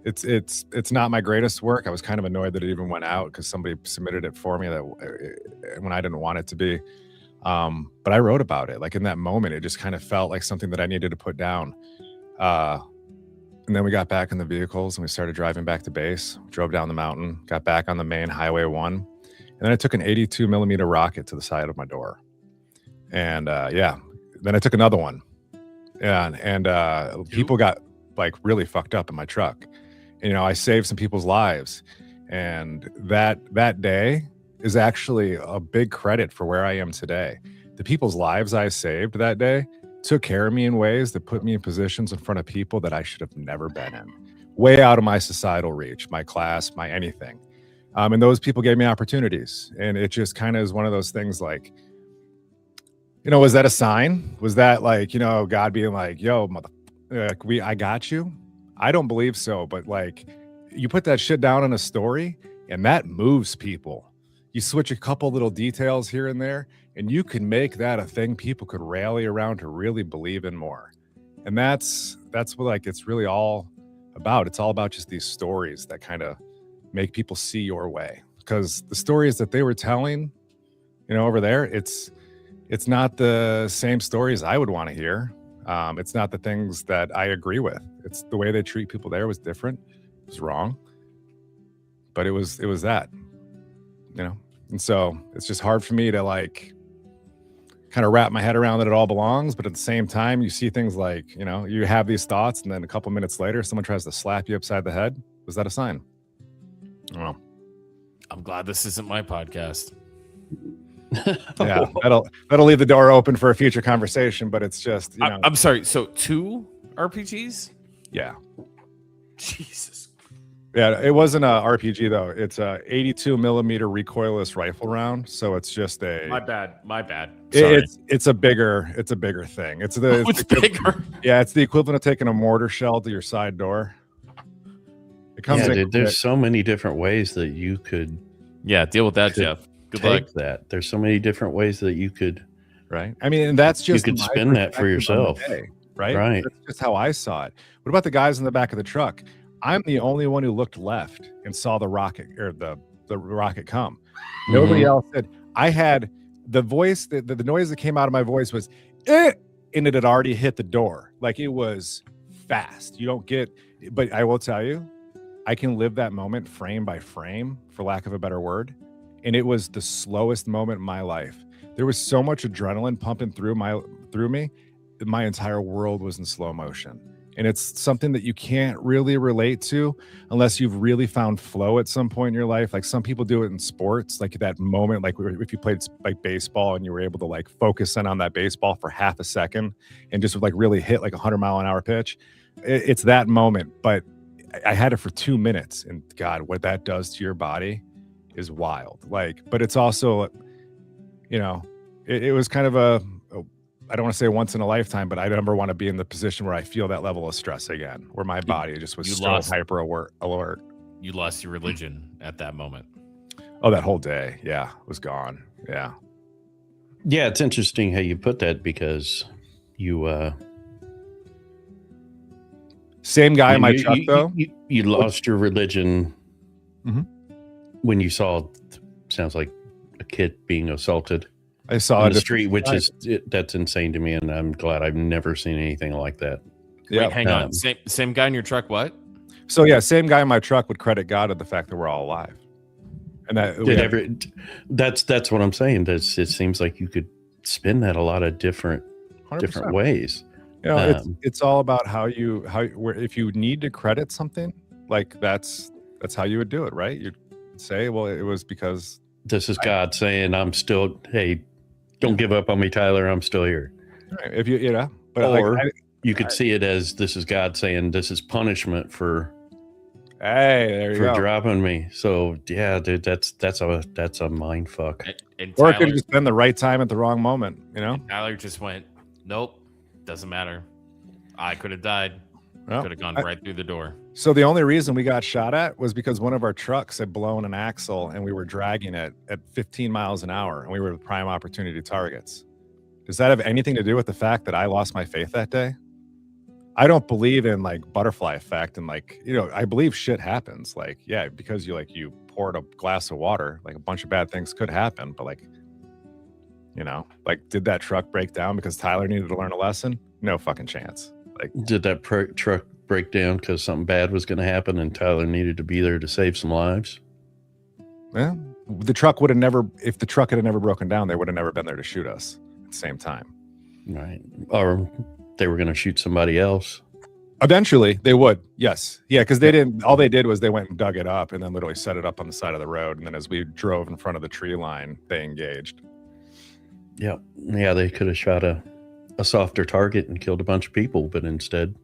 It's not my greatest work. I was kind of annoyed that it even went out, because somebody submitted it for me when I didn't want it to be. But I wrote about it. Like in that moment, it just kind of felt like something that I needed to put down. And then we got back in the vehicles and we started driving back to base, drove down the mountain, got back on the main Highway 1. And then I took an 82 millimeter rocket to the side of my door. And then I took another one. And people got like really fucked up in my truck. And, I saved some people's lives. And that day is actually a big credit for where I am today. The people's lives I saved that day took care of me in ways that put me in positions in front of people that I should have never been in, way out of my societal reach, my class, my anything. And those people gave me opportunities. And it just kind of is one of those things like, was that a sign? Was that like, God being like, yo, I got you? I don't believe so. But like, you put that shit down in a story and that moves people. You switch a couple little details here and there, and you can make that a thing people could rally around to really believe in more. And that's what like it's really all about. It's all about just these stories that kind of make people see your way. Because the stories that they were telling, over there, it's not the same stories I would want to hear. It's not the things that I agree with. It's the way they treat people there was different. It was wrong. But it was that. And so it's just hard for me to like kind of wrap my head around that it all belongs. But at the same time, you see things like, you have these thoughts and then a couple minutes later, someone tries to slap you upside the head. Was that a sign? Well, I'm glad this isn't my podcast. yeah, that'll leave the door open for a future conversation, but it's just, you know. I'm sorry. So 2 RPGs? Yeah. Jesus. Yeah, it wasn't a RPG though. It's a 82 millimeter recoilless rifle round, so it's just a. My bad. Sorry. It's a bigger thing. It's the It's bigger. Yeah, it's the equivalent of taking a mortar shell to your side door. It comes Yeah, in dude, there's quick. so many different ways that you could Yeah, deal with that, Could Jeff. Good luck. take that. There's so many different ways that you could Right. I mean, and that's just could my spin that for perspective on the yourself. day, right? Right. That's just how I saw it. What about the guys in the back of the truck? I'm the only one who looked left and saw the rocket or the rocket come. Nobody else did. I had the voice, the noise that came out of my voice was, and it had already hit the door. Like, it was fast. You don't get, but I will tell you, I can live that moment frame by frame, for lack of a better word. And it was the slowest moment in my life. There was so much adrenaline pumping through me that my entire world was in slow motion. And it's something that you can't really relate to unless you've really found flow at some point in your life. Like, some people do it in sports, like that moment, like if you played like baseball and you were able to like focus in on that baseball for half a second and just like really hit like 100-mile-an-hour pitch. It's that moment. But I had it for 2 minutes, and God, what that does to your body is wild. Like, but it's also, you know, it was kind of I don't want to say once in a lifetime, but I never want to be in the position where I feel that level of stress again, where my body just was so hyper alert. You lost your religion at that moment. Oh, that whole day. Yeah. Was gone. Yeah. Yeah, it's interesting how you put that, because you same guy in my truck though. You lost your religion Mhm. when you saw, sounds like, a kid being assaulted I saw in it the street, which is that's insane to me, and I'm glad I've never seen anything like that. Yeah. Wait, hang on. Same guy in your truck. What? So yeah, same guy in my truck would credit God at the fact that we're all alive. And that's what I'm saying. It seems like you could spin that a lot of different 100%. ways. You know, it's all about where if you need to credit something, like that's how you would do it, right? You'd say, well, it was because this is God saying, I'm still, hey, don't give up on me, Tyler. I'm still here. Right. If you know, but or you could see it as, this is God saying, this is punishment for dropping me. So yeah, dude, that's a mind fuck. And or it could have just been the right time at the wrong moment, you know? Tyler just went, nope, doesn't matter. I could have died. Well, could have gone right through the door. So the only reason we got shot at was because one of our trucks had blown an axle and we were dragging it at 15 miles an hour, and we were prime opportunity targets. Does that have anything to do with the fact that I lost my faith that day? I don't believe in like butterfly effect, and like, you know, I believe shit happens. Like, yeah, because you poured a glass of water, like a bunch of bad things could happen. But like, you know, like, did that truck break down because Tyler needed to learn a lesson? No fucking chance. Like, did that truck break down because something bad was going to happen and Tyler needed to be there to save some lives? Yeah, the truck would have never, if the truck had never broken down, they would have never been there to shoot us at the same time. Right. Or they were going to shoot somebody else. Eventually they would. Yes. Yeah. Cause all they did was they went and dug it up and then literally set it up on the side of the road. And then as we drove in front of the tree line, they engaged. Yeah. Yeah. They could have shot a softer target and killed a bunch of people, but instead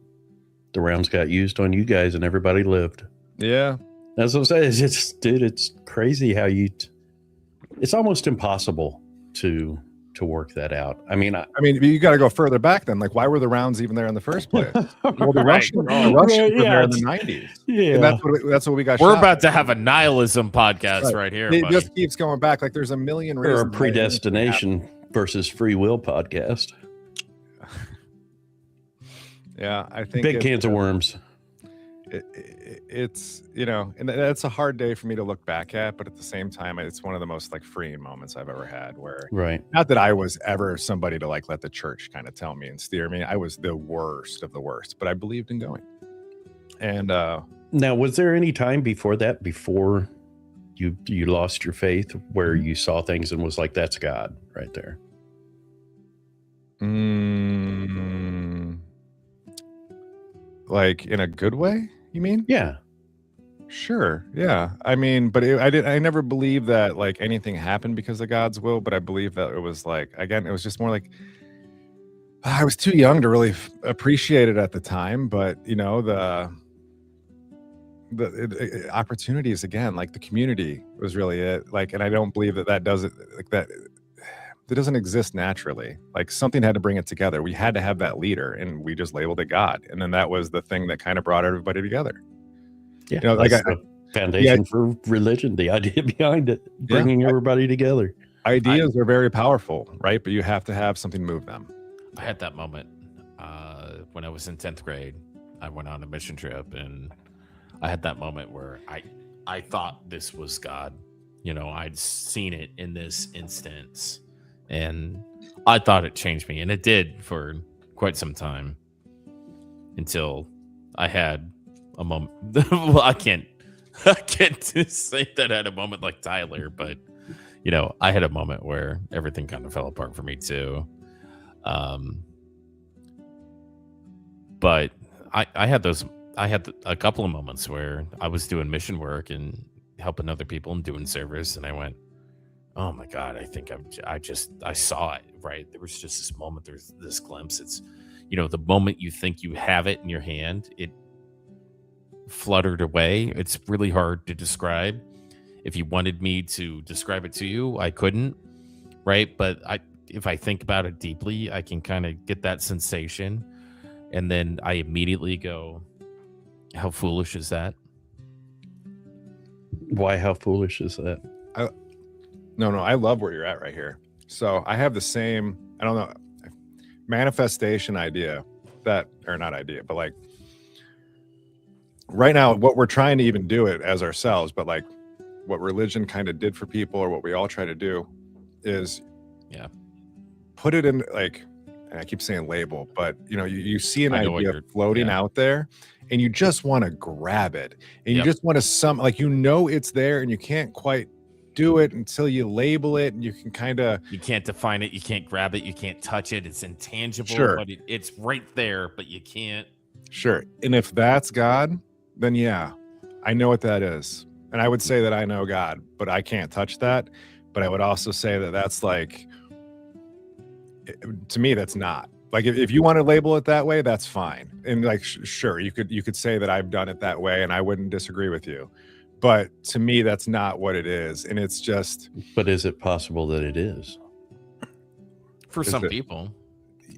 the rounds got used on you guys and everybody lived. Yeah. That's what I'm saying. It's crazy how it's almost impossible to work that out. I mean, you got to go further back then. Like, why were the rounds even there in the first place? Well, the Russians were there in the 90s. Yeah. And that's what we got. We're about to have a nihilism podcast right here. It just keeps going back. Like, there's a million reasons. Or a predestination versus free will podcast. Yeah, I think big cans of worms. It's, you know, and that's a hard day for me to look back at, but at the same time, it's one of the most like freeing moments I've ever had. Where, right, not that I was ever somebody to like let the church kind of tell me and steer me. I was the worst of the worst, but I believed in going. And now, was there any time before that, before you lost your faith, where you saw things and was like, that's God right there? Like, in a good way, you mean? Yeah. Sure. Yeah. I mean, but I never believed that like anything happened because of God's will, but I believe that it was like, again, it was just more like I was too young to really appreciate it at the time, but you know, opportunities again, like the community was really it. Like, and I don't believe that that doesn't like that doesn't exist naturally. Like something had to bring it together. We had to have that leader, and we just labeled it God, and then that was the thing that kind of brought everybody together. Yeah, You know, like that's the foundation for religion, the idea behind it, yeah, bringing everybody together. ideas are very powerful, right? But you have to have something move them. I had that moment when I was in 10th grade. I went on a mission trip, and I had that moment where I thought this was God. You know, I'd seen it in this instance, and I thought it changed me, and it did for quite some time until I had a moment. Well, I can't say that I had a moment like Tyler, but you know, I had a moment where everything kind of fell apart for me too. But I had a couple of moments where I was doing mission work and helping other people and doing service, and I went, oh my God, I think I saw it, right? There was just this moment, there's this glimpse. It's, you know, the moment you think you have it in your hand, it fluttered away. It's really hard to describe. If you wanted me to describe it to you, I couldn't, right? But if I think about it deeply, I can kind of get that sensation. And then I immediately go, how foolish is that? Why? How foolish is that? No, I love where you're at right here. So I have the same, I don't know, manifestation idea that, or not idea, but like right now, what we're trying to even do it as ourselves, but like what religion kind of did for people, or what we all try to do is put it in like, and I keep saying label, but you know, you see an idea floating out there and you just want to grab it, and you just want to like, you know, it's there and you can't quite do it until you label it, and you can kind of, you can't define it, you can't grab it, you can't touch it, it's intangible. Sure. But it's right there, but you can't. Sure. And if that's God, then yeah, I know what that is. And I would say that I know God, but I can't touch that. But I would also say that that's like, to me, that's not like, if you want to label it that way, that's fine. And like, sure, you could say that I've done it that way, and I wouldn't disagree with you. But to me, that's not what it is. And it's just. But is it possible that it is? For some people.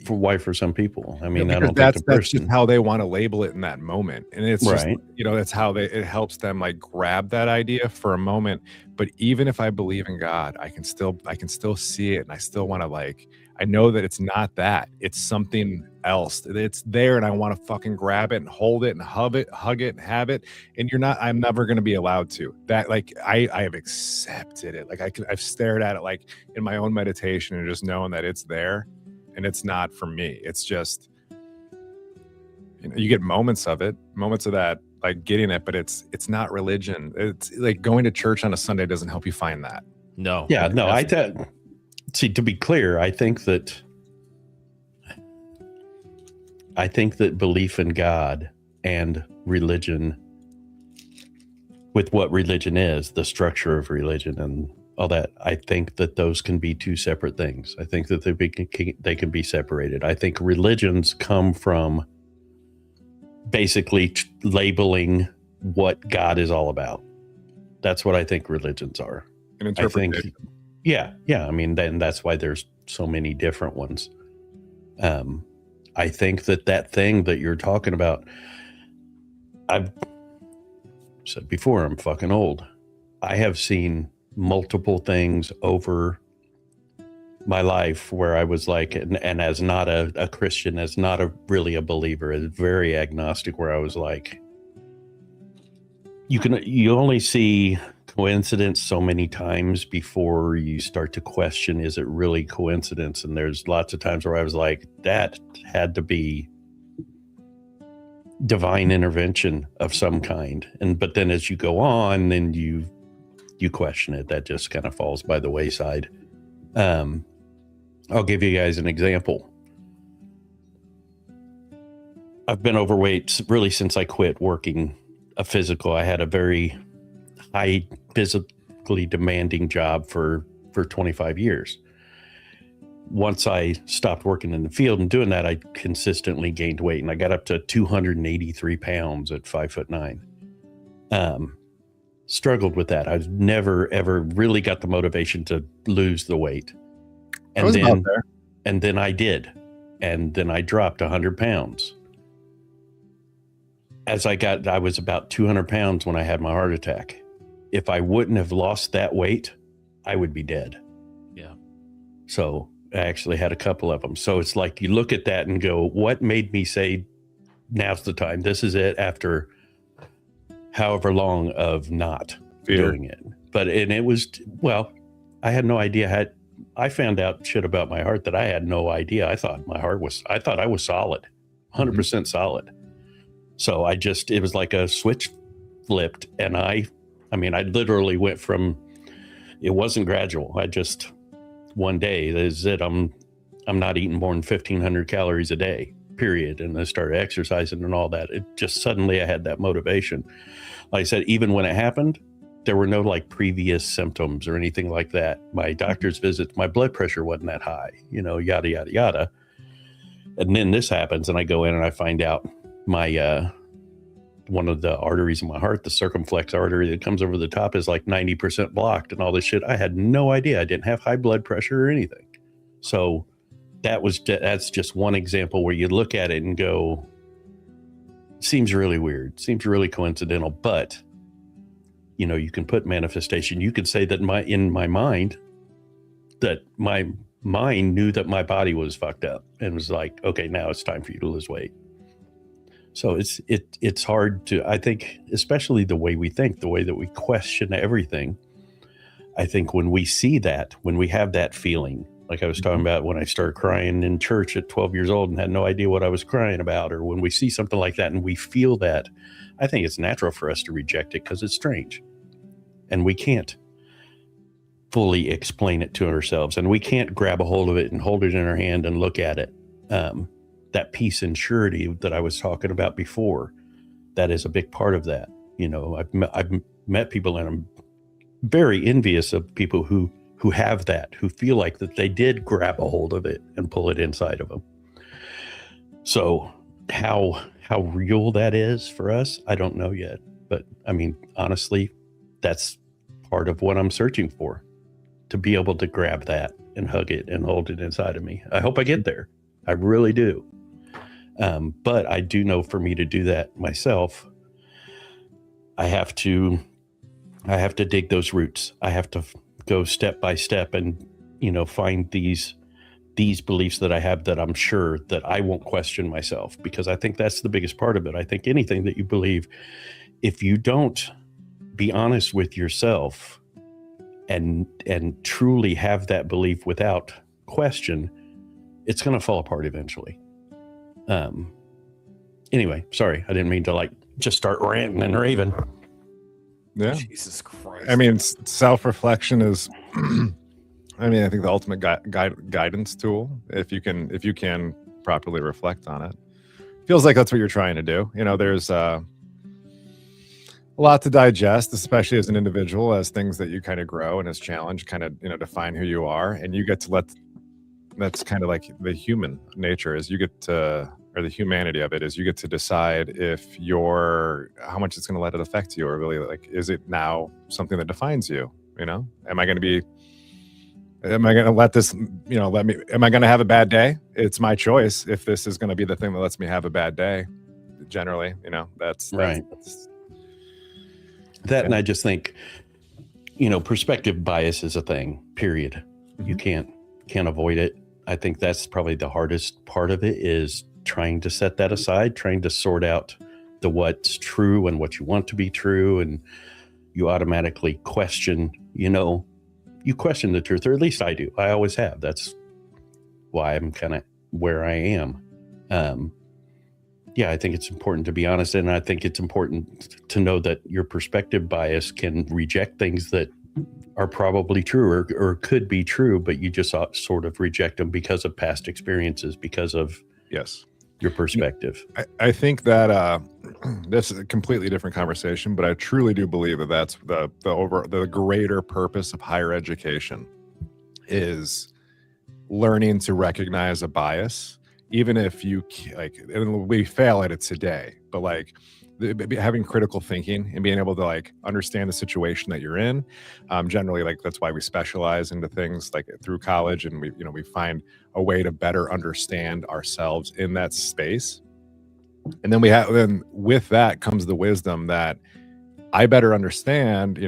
For some people? I mean, I don't think that's just how they want to label it in that moment. And it's just, you know, that's how it helps them like grab that idea for a moment. But even if I believe in God, I can still see it, and I still want to like, I know that it's not that, it's something else. It's there, and I want to fucking grab it and hold it and hug it and have it. And I'm never going to be allowed to. That like, I have accepted it. Like I've stared at it like in my own meditation, and just knowing that it's there, and it's not for me. It's just, you know, you get moments of that, like getting it, but it's not religion. It's like going to church on a Sunday doesn't help you find that. No. Yeah, no, see, to be clear, I think that belief in God and religion, with what religion is, the structure of religion and all that, I think that those can be two separate things. I think that they can be separated. I think religions come from basically labeling what God is all about. That's what I think religions are. An interpretation. Yeah. I mean, then that's why there's so many different ones. I think that thing that you're talking about, I've said before, I'm fucking old. I have seen multiple things over my life where I was like, and as not a Christian, as not really a believer, as very agnostic, where I was like, you only see coincidence so many times before you start to question, is it really coincidence? And there's lots of times where I was like, that had to be divine intervention of some kind. But then as you go on, then you question it. That just kind of falls by the wayside. I'll give you guys an example. I've been overweight really since I quit working I had a very high physically demanding job for 25 years. Once I stopped working in the field and doing that, I consistently gained weight, and I got up to 283 pounds at 5'9". Struggled with that. I've never ever really got the motivation to lose the weight. I was about there. And then I did. And then I dropped 100 pounds. I was about 200 pounds when I had my heart attack. If I wouldn't have lost that weight, I would be dead. Yeah. So I actually had a couple of them. So it's like you look at that and go, what made me say, now's the time? This is it, after however long of not doing it. And it was, well, I had no idea. I found out shit about my heart that I had no idea. I thought I was solid, 100% solid. So it was like a switch flipped. And I literally went from, it wasn't gradual. One day, this is it. I'm not eating more than 1,500 calories a day, period. And I started exercising and all that. It just suddenly I had that motivation. Like I said, even when it happened, there were no like previous symptoms or anything like that. My doctor's visits, my blood pressure wasn't that high, yada, yada, yada. And then this happens and I go in and I find out my, one of the arteries in my heart, the circumflex artery that comes over the top, is like 90% blocked and all this shit. I had no idea. I didn't have high blood pressure or anything. So that's just one example where you look at it and go, seems really weird, seems really coincidental, but you can put manifestation. You could say that in my mind knew that my body was fucked up and was like, okay, now it's time for you to lose weight. So it's hard to, I think, especially the way we think, the way that we question everything. I think when we see that, when we have that feeling, like I was talking about when I started crying in church at 12 years old and had no idea what I was crying about, or when we see something like that and we feel that, I think it's natural for us to reject it because it's strange. And we can't fully explain it to ourselves, and we can't grab a hold of it and hold it in our hand and look at it. That peace and surety that I was talking about before, that is a big part of that. I've met people, and I'm very envious of people who have that, who feel like that they did grab a hold of it and pull it inside of them. So how real that is for us, I don't know yet. But honestly, that's part of what I'm searching for, to be able to grab that and hug it and hold it inside of me. I hope I get there. I really do. But I do know for me to do that myself, I have to dig those roots. I have to go step by step and, find these beliefs that I have that I'm sure that I won't question myself, because I think that's the biggest part of it. I think anything that you believe, if you don't be honest with yourself and truly have that belief without question, it's going to fall apart eventually. Anyway, sorry, I didn't mean to just start ranting and raving. Yeah. Jesus Christ. Self-reflection is, I think the ultimate guidance tool. If you can properly reflect on it, feels like that's what you're trying to do. There's a lot to digest, especially as an individual, as things that you kind of grow and as challenge kind of, define who you are, and you get to that's kind of like the human nature is or the humanity of it is you get to decide if how much it's going to let it affect you, or really is it now something that defines you? Am I going to let this, am I going to have a bad day? It's my choice if this is going to be the thing that lets me have a bad day. Generally, that's right. And I just think, perspective bias is a thing, period. Mm-hmm. You can't avoid it. I think that's probably the hardest part of it, is trying to set that aside, trying to sort out what's true and what you want to be true. And you automatically question, you question the truth, or at least I do. I always have. That's why I'm kind of where I am. I think it's important to be honest. And I think it's important to know that your perspective bias can reject things that are probably true or could be true, but you just sort of reject them because of past experiences, because of yes, your perspective. I think that This is a completely different conversation, but I truly do believe that that's the greater purpose of higher education is learning to recognize a bias, even if you and we fail at it today, but like having critical thinking and being able to like understand the situation that you're in. Generally, like that's why we specialize into things like through college, and we find a way to better understand ourselves in that space. And then with that comes the wisdom that I better understand,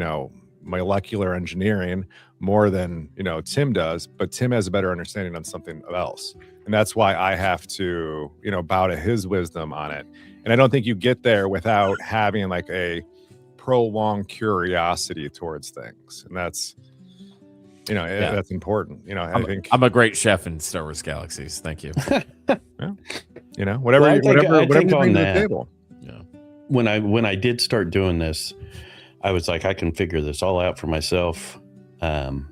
molecular engineering more than, Tim does, but Tim has a better understanding on something else. And that's why I have to, bow to his wisdom on it. And I don't think you get there without having like a prolonged curiosity towards things. And that's, that's important. I think I'm a great chef in Star Wars Galaxies. Thank you. Whatever Well, I you think bring on to the that, table. Yeah. when I did start doing this, I was like, I can figure this all out for myself. I'll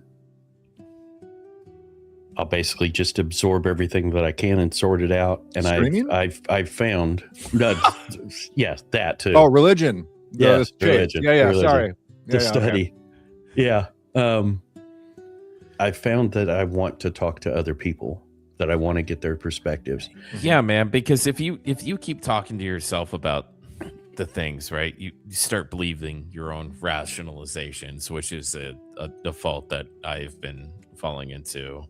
basically just absorb everything that I can and sort it out. And Streaming? I've found, yes, that too. Oh, religion. Yes, The religion. Yeah, religion. sorry. The Yeah, okay. study. Yeah. I found that I want to talk to other people, that I want to get their perspectives. Yeah, man, because if you keep talking to yourself about the things, right, you start believing your own rationalizations, which is a default that I've been falling into,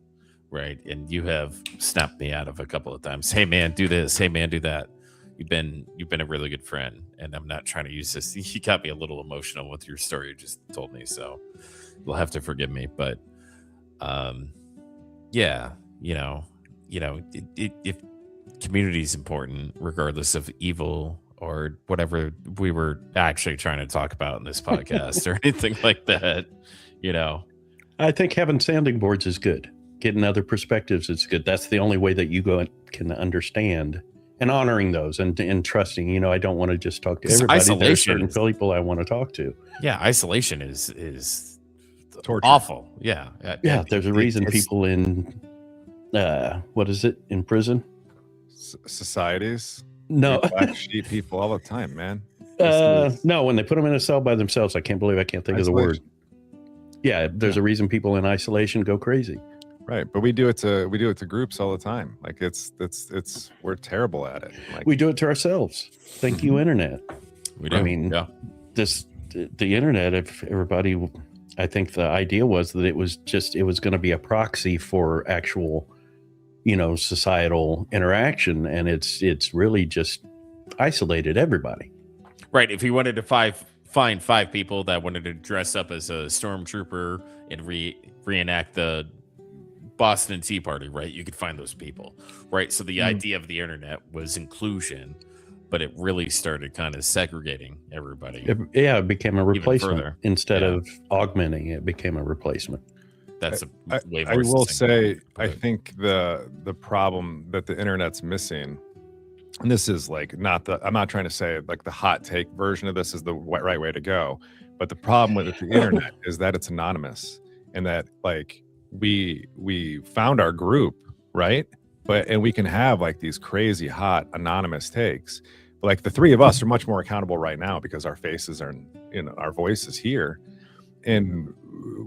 right? And you have snapped me out of a couple of times. Hey man, do this. Hey man, do that. You've been a really good friend, and I'm not trying to use this. You got me a little emotional with your story you just told me, so you'll have to forgive me. But yeah, if community is important, regardless of evil or whatever we were actually trying to talk about in this podcast or anything like that, I think having sounding boards is good. Getting other perspectives is good. That's the only way that you can understand, and honoring those and trusting. I don't want to just talk to everybody. There's certain people I want to talk to. Yeah, isolation is Torture. awful. Yeah. Yeah, there's a reason people in what is it, in prison? Societies. No. Black sheep people all the time, man. No, when they put them in a cell by themselves, I can't think of the word. Yeah, there's a reason people in isolation go crazy. Right, but we do it to groups all the time. Like it's we're terrible at it. Like, we do it to ourselves. Thank you, internet. We do. I mean, the internet. If everybody, I think the idea was that it was going to be a proxy for actual, societal interaction, and it's really just isolated everybody. Right. If you wanted to find 5 people that wanted to dress up as a stormtrooper and reenact the Boston Tea Party, right, you could find those people, right? So the idea of the internet was inclusion, but it really started kind of segregating everybody. It became a replacement instead of augmenting. It became a replacement. That's a way more. I will say, I think the problem that the internet's missing, and this is like I'm not trying to say like the hot take version of this is the right way to go, but the problem with the internet is that it's anonymous, and that like we found our group, right? And we can have like these crazy hot anonymous takes. But like the 3 of us are much more accountable right now because our faces are, our voices here, and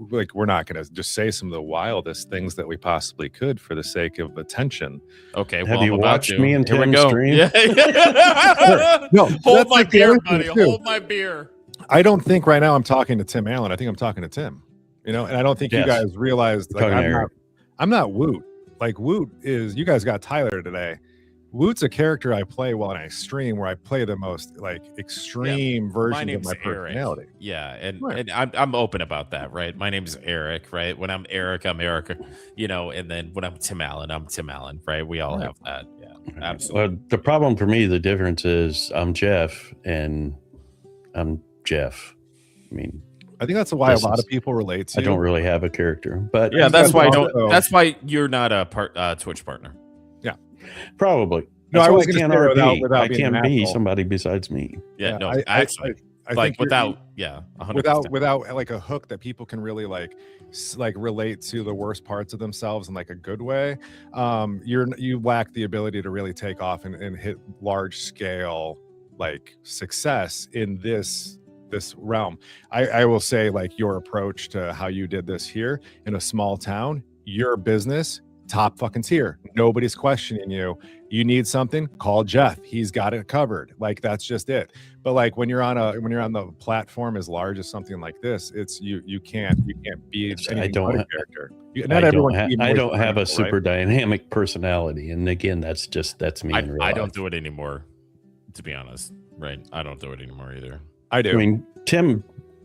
like we're not going to just say some of the wildest things that we possibly could for the sake of attention. Okay, have you watched me and Tim stream? Yeah. No, hold my beer, buddy. Hold my beer. I don't think right now I'm talking to Tim Allen. I think I'm talking to Tim. And I don't think you guys realized like I'm not Woot. Like Woot is, you guys got Tyler today. Woot's a character I play while I stream, where I play the most like extreme version of my personality. Eric. Yeah, and I'm open about that, right? My name's Eric, right? When I'm Eric, I'm Eric, and then when I'm Tim Allen, I'm Tim Allen, right? We all have that. Yeah, absolutely. Well, the problem for me, the difference is I'm Jeff and I'm Jeff. I mean, I think that's why a lot of people relate to. I don't really have a character, but yeah, that's why that's why you're not a Twitch partner. Yeah, probably. No, I was going to without I can't be somebody besides me. Yeah, no, actually, I like without 100%. without like a hook that people can really like relate to the worst parts of themselves in like a good way. You lack the ability to really take off and hit large scale like success in this realm. I will say, like, your approach to how you did this here in a small town, your business top fucking tier. Nobody's questioning you. You need something, call Jeff. He's got it covered. Like, that's just it. But like when you're on the platform as large as something like this, it's you can't be anything but a character. Not everyone. I don't have a super dynamic personality, and again, that's me in real life. I don't do it anymore, to be honest. Right? I don't do it anymore either. I do. I mean,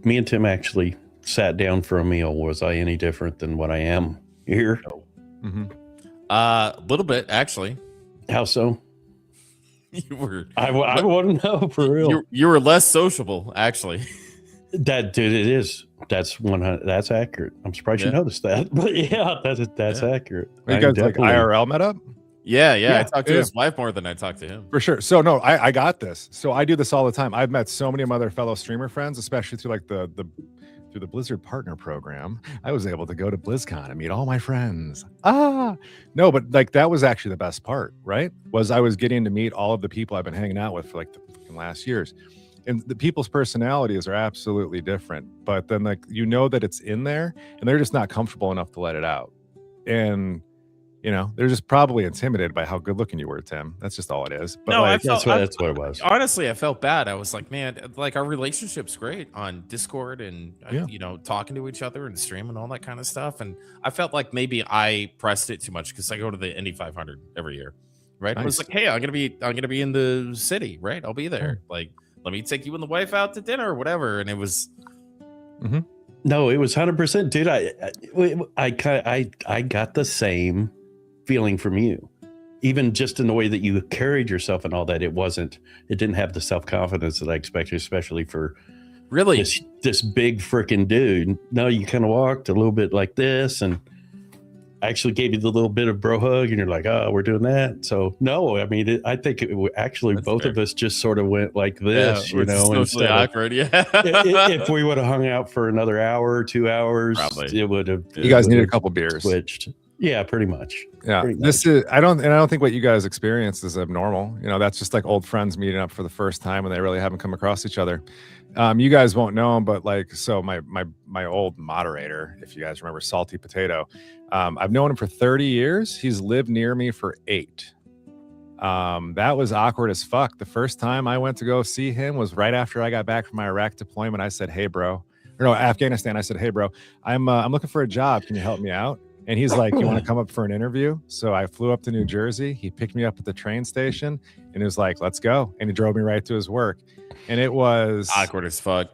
me and Tim actually sat down for a meal. Was I any different than what I am here? No. A little bit, actually. How so? You were. I want to know for real. You were less sociable, actually. Dude, it is. That's 100. That's accurate. I'm surprised you noticed that. But yeah, that's accurate. You guys like IRL met up? Yeah. I talked to his wife more than I talked to him. For sure. So no, I got this. So I do this all the time. I've met so many of my other fellow streamer friends, especially through like through the Blizzard partner program. I was able to go to BlizzCon and meet all my friends. No, but like that was actually the best part, right? Was I was getting to meet all of the people I've been hanging out with for like the last years. And the people's personalities are absolutely different, but then like that it's in there and they're just not comfortable enough to let it out. And they're just probably intimidated by how good looking you were, Tim. That's just all it is. But no, like, that's what it was. Honestly, I felt bad. I was like, man, like our relationship's great on Discord and talking to each other and stream and all that kind of stuff. And I felt like maybe I pressed it too much because I go to the Indy 500 every year, right? Nice. I was like, hey, I'm gonna be in the city, right? I'll be there. Like, let me take you and the wife out to dinner or whatever. And it was. Mm-hmm. No, it was 100%, dude. I got the same feeling from you, even just in the way that you carried yourself and all that. It didn't have the self-confidence that I expected, especially for really this big freaking dude. No, you kind of walked a little bit like this, and I actually gave you the little bit of bro hug, and you're like, oh, we're doing that. So no, I mean, I think that's both fair. Of us just sort of went like this, socially awkward. If we would have hung out for another hour or 2 hours, probably. It would have. You guys needed a couple beers. Switched. Yeah, pretty much. Yeah, this is. I don't think what you guys experienced is abnormal. That's just like old friends meeting up for the first time and they really haven't come across each other. You guys won't know him, but like, so my old moderator, if you guys remember, Salty Potato, I've known him for 30 years. He's lived near me for 8. That was awkward as fuck. The first time I went to go see him was right after I got back from my Iraq deployment. I said, hey, bro. Or no, Afghanistan. I said, hey, bro, I'm looking for a job. Can you help me out? And he's like, you want to come up for an interview? So I flew up to New Jersey. He picked me up at the train station and he was like, let's go. And he drove me right to his work. And it was awkward as fuck.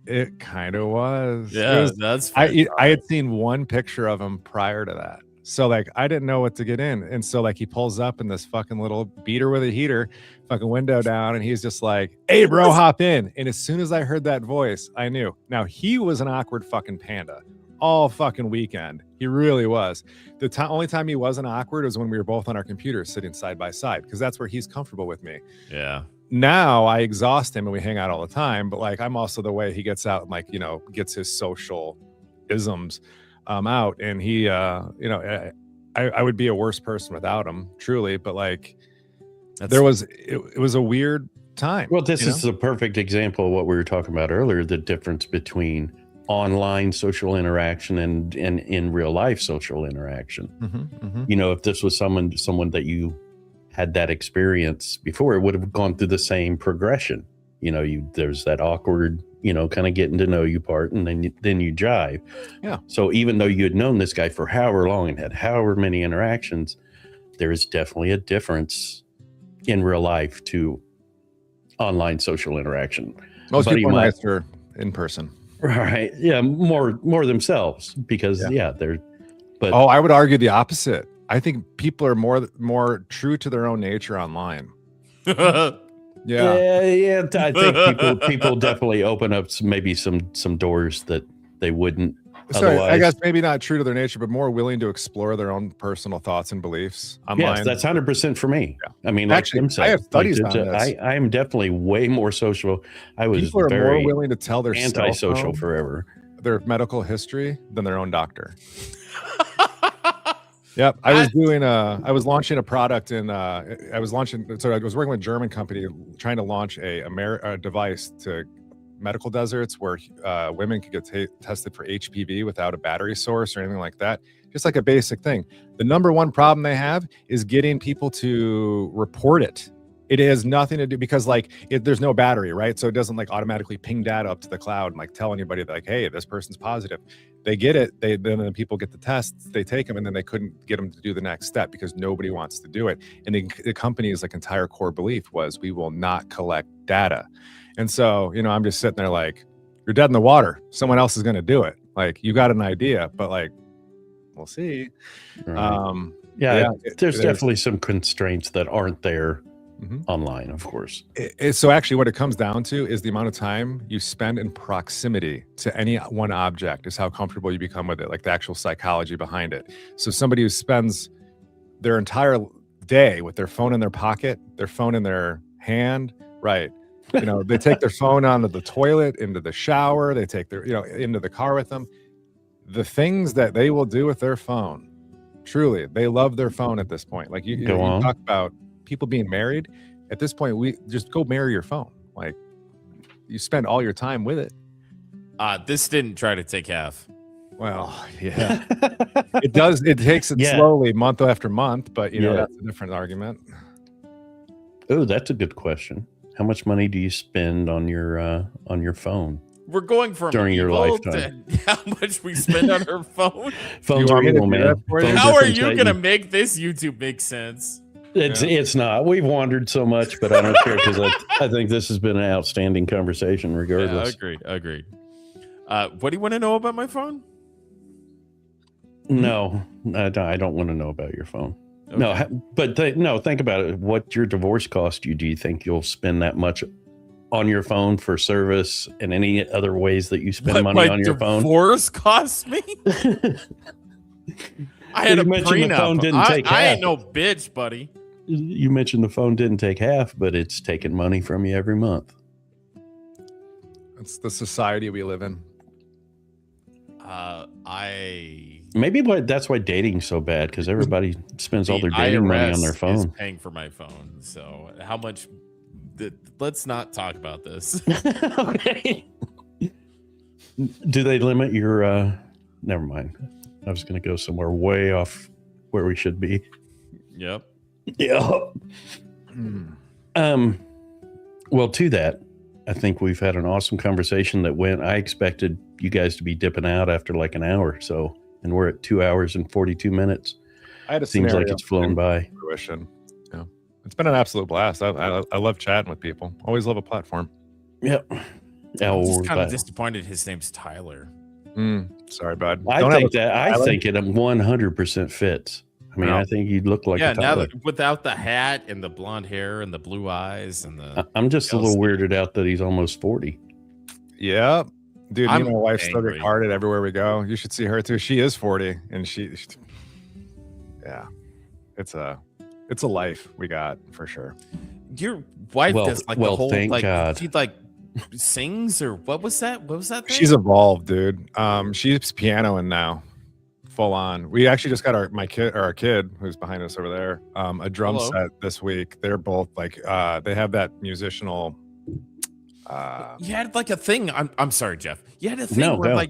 It kind of was. Yeah, that's I had seen one picture of him prior to that. So like, I didn't know what to get in. And so like, he pulls up in this fucking little beater with a heater, fucking window down. And he's just like, hey, bro, hop in. And as soon as I heard that voice, I knew. Now, he was an awkward fucking panda all fucking weekend. He really was. The only time he wasn't awkward was when we were both on our computers sitting side by side, because that's where he's comfortable with me. Yeah. Now I exhaust him and we hang out all the time, but like, I'm also the way he gets out and like, gets his social isms out. And he, I would be a worse person without him, truly. But like, it was a weird time. Well, this is a perfect example of what we were talking about earlier, the difference between online social interaction and in real life social interaction. If this was someone that you had that experience before, it would have gone through the same progression. There's that awkward, kind of getting to know you part, and then you jive. Yeah. So even though you had known this guy for however long and had however many interactions, there is definitely a difference in real life to online social interaction. Most people are nicer in person. Right. Yeah. More themselves because they're. But I would argue the opposite. I think people are more true to their own nature online. Yeah. I think people definitely open up maybe some doors that they wouldn't. Sorry, I guess maybe not true to their nature, but more willing to explore their own personal thoughts and beliefs online. Yes, that's 100% for me. Yeah. I mean, actually, like I have studies on this. I am definitely way more social. I was people are very more willing to tell their antisocial forever, their medical history than their own doctor. Yep. I was launching a product so I was working with a German company trying to launch a device to medical deserts where women could get tested for HPV without a battery source or anything like that. Just like a basic thing. The number one problem they have is getting people to report it. It has nothing to do because there's no battery, right? So it doesn't automatically ping data up to the cloud and tell anybody that hey, this person's positive. They get it. Then people get the tests, they take them, and then they couldn't get them to do the next step because nobody wants to do it. And the company's entire core belief was we will not collect data. And so, I'm just sitting there you're dead in the water. Someone else is going to do it. You got an idea, but we'll see. Right. There's definitely some constraints that aren't there online, of course. So actually what it comes down to is the amount of time you spend in proximity to any one object is how comfortable you become with it, the actual psychology behind it. So somebody who spends their entire day with their phone in their pocket, their phone in their hand, right? They take their phone onto the toilet, into the shower, they take their, into the car with them. The things that they will do with their phone, truly, they love their phone at this point. You talk about people being married. At this point, we just go marry your phone. You spend all your time with it. This didn't try to take half. Well, yeah, it does. It takes it slowly, month after month, but that's a different argument. Oh, that's a good question. How much money do you spend on your phone? We're going from during your lifetime to how much we spend on our phone. Phones are evil, man. How are you going to make this YouTube make sense? It's not. We've wandered so much, but I don't care because I think this has been an outstanding conversation regardless. Yeah, agreed. What do you want to know about my phone? No, I don't want to know about your phone. Okay. No, but think about it. What your divorce cost you? Do you think you'll spend that much on your phone for service and any other ways that you spend money on your phone? Divorce cost me? I had a prenup. The phone didn't take half. I ain't no bitch, buddy. You mentioned the phone didn't take half, but it's taking money from you every month. It's the society we live in. Maybe that's why dating's so bad, because everybody spends all their dating money on their phone. Is paying for my phone. So how much? Let's not talk about this. Okay. Do they limit your? Never mind. I was going to go somewhere way off where we should be. Yep. Yeah. Well, to that, I think we've had an awesome conversation that went. I expected you guys to be dipping out after an hour or so, and we're at 2 hours and 42 minutes. Seems like it's flown by. Fruition. Yeah, it's been an absolute blast. I love chatting with people. Always love a platform. Yep. I'm just kind of disappointed. His name's Tyler. Sorry, bud. I think it 100% fits. I mean, I think you'd look like a Tyler. Now without the hat and the blonde hair and the blue eyes and the. I'm just a little weirded out that he's almost 40. Yeah, dude. My wife's still retarded everywhere we go. You should see her too. She is 40, and yeah, it's a life we got for sure. Your wife does the whole thank God. She sings or what was that? What was that thing? She's evolved, dude. She's pianoing now, full on. We actually just got our kid who's behind us over there, a drum set this week. They're both they have that musical. You had a thing. I'm sorry, Jeff. You had a thing where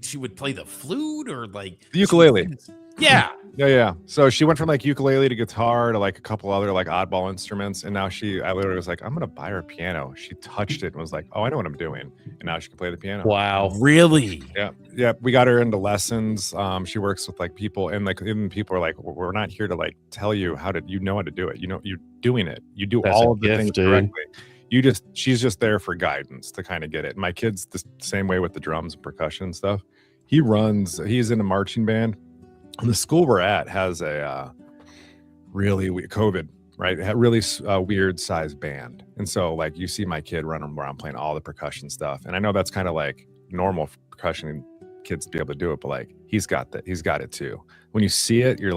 she would play the flute or the ukulele. Yeah. Yeah. So she went from ukulele to guitar to a couple other oddball instruments, and now I literally was I'm gonna buy her a piano. She touched it and was like, "Oh, I know what I'm doing," and now she can play the piano. Wow, really? Yeah. We got her into lessons. She works with people, and even people are "We're not here to tell you how to. You know how to do it. You know you're doing it. You do all of the things correctly. She's just there for guidance to kind of get it." My kid's the same way with the drums and percussion stuff. He's in a marching band. And the school we're at has a really COVID, right? It had really weird sized band. And so you see my kid running around playing all the percussion stuff. And I know that's kind of normal for percussion kids to be able to do it, but he's got that. He's got it too. When you see it, you're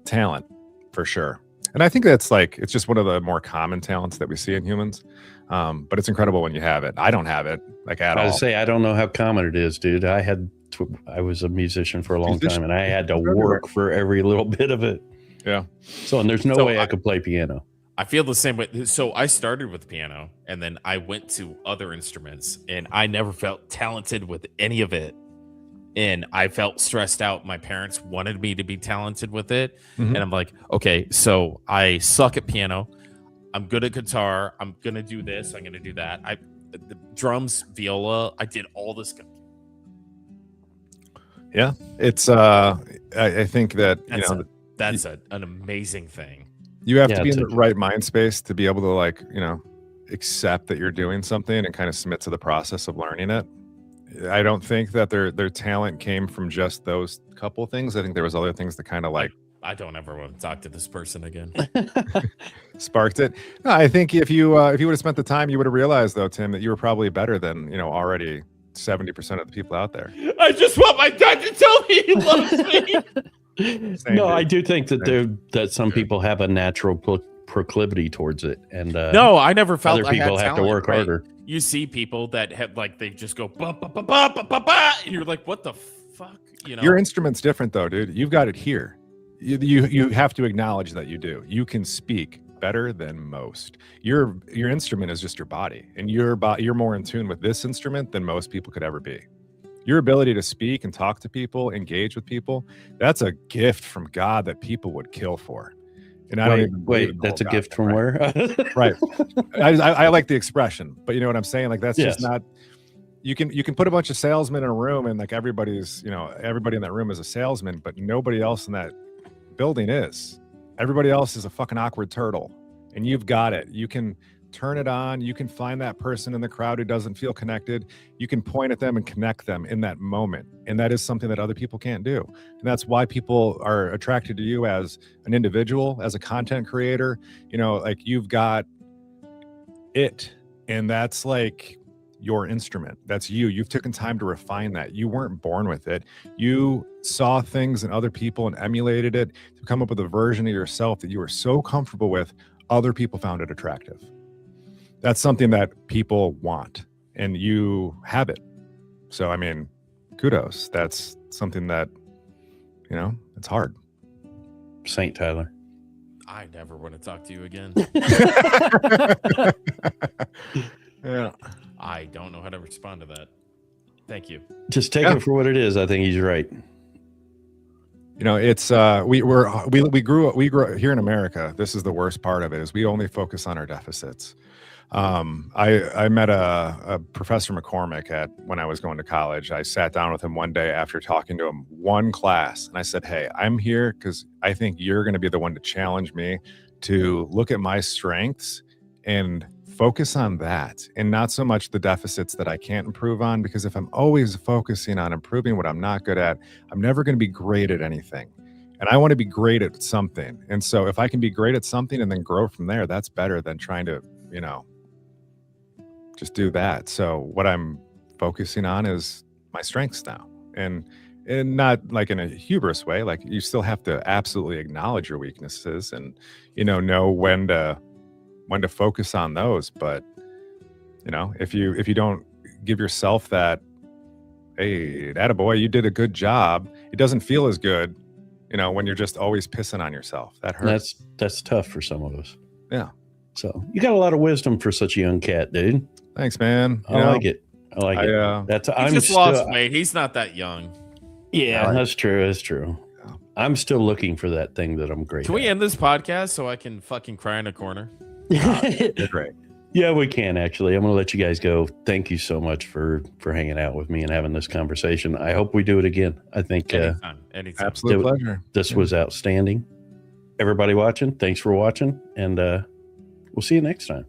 talent for sure. And I think that's it's just one of the more common talents that we see in humans. But it's incredible when you have it. I don't have it at all. I don't know how common it is, dude. I had I was a musician for a long Musician. time, and I had to Everywhere. work for every little bit of it. Yeah. So, and there's no So way I could play piano. I feel the same way. So I started with piano and then I went to other instruments and I never felt talented with any of it. And I felt stressed out. My parents wanted me to be talented with it. Mhm. And I'm like, okay, so I suck at piano. I'm good at guitar. I'm going to do this. I'm going to do that. The drums, viola, I did all this. Yeah. It's I think that That's an amazing thing. you have Yeah, to be in it's the right mind space to be able to like, accept that you're doing something and kind of submit to the process of learning it. I don't think that their talent came from just those couple things. I think there was other things that kind of like I don't ever want to talk to this person again. sparked it. No, I think if you would have spent the time, you would have realized though, Tim, that you were probably better than already 70% of the people out there. I just want my dad to tell me he loves me. Same, No, dude. I do think that Same. that some people have a natural proclivity towards it, and No, I never felt other I had people have to talent, work right? harder. You see people that have like they just go ba ba ba ba ba ba ba, and you're like, what the fuck? Your instrument's different though, dude. You've got it here. You have to acknowledge that you do. You can speak better than most. Your instrument is just your body, and you're more in tune with this instrument than most people could ever be. Your ability to speak and talk to people, engage with people, that's a gift from God that people would kill for. And I don't even believe in the that's a whole gift God from thing, where? right? I like the expression, but you know what I'm saying? Like that's just Yes. not. You can put a bunch of salesmen in a room and like everybody's everybody in that room is a salesman, but nobody else in that building is. Everybody else is a fucking awkward turtle, and you've got it. You can turn it on. You can find that person in the crowd who doesn't feel connected. You can point at them and connect them in that moment, and that is something that other people can't do. And that's why people are attracted to you as an individual, as a content creator. Like you've got it, and that's like your instrument. That's you. You've taken time to refine that. You weren't born with it. You saw things in other people and emulated it to come up with a version of yourself that you were so comfortable with, other people found it attractive. That's something that people want, and you have it. So, I mean, kudos. That's something that, it's hard. Saint Tyler. I never want to talk to you again. Yeah. I don't know how to respond to that. Thank you. Just take it for what it is. I think he's right. It's we grew up here in America. This is the worst part of it, is we only focus on our deficits. I met a Professor McCormick when I was going to college. I sat down with him one day after talking to him one class, and I said, "Hey, I'm here because I think you're going to be the one to challenge me to look at my strengths and focus on that, and not so much the deficits that I can't improve on, because if I'm always focusing on improving what I'm not good at, I'm never going to be great at anything. And I want to be great at something. And so if I can be great at something and then grow from there, that's better than trying to, just do that. So what I'm focusing on is my strengths now. And not like in a hubris way, like you still have to absolutely acknowledge your weaknesses and, know when to focus on those. But, if you don't give yourself that, hey, attaboy, you did a good job, it doesn't feel as good, when you're just always pissing on yourself. That hurts. That's tough for some of us. Yeah. So you got a lot of wisdom for such a young cat, dude. Thanks, man. I like it. I like it. He I'm just still, lost weight. He's not that young. Yeah, that's true. That's true. I'm still looking for that thing that I'm great Can we at. end this podcast so I can fucking cry in a corner? You're great. Yeah, we can actually. I'm going to let you guys go. Thank you so much for hanging out with me and having this conversation. I hope we do it again. I think Anytime. Absolute pleasure. This was outstanding. Everybody watching, thanks for watching, and we'll see you next time.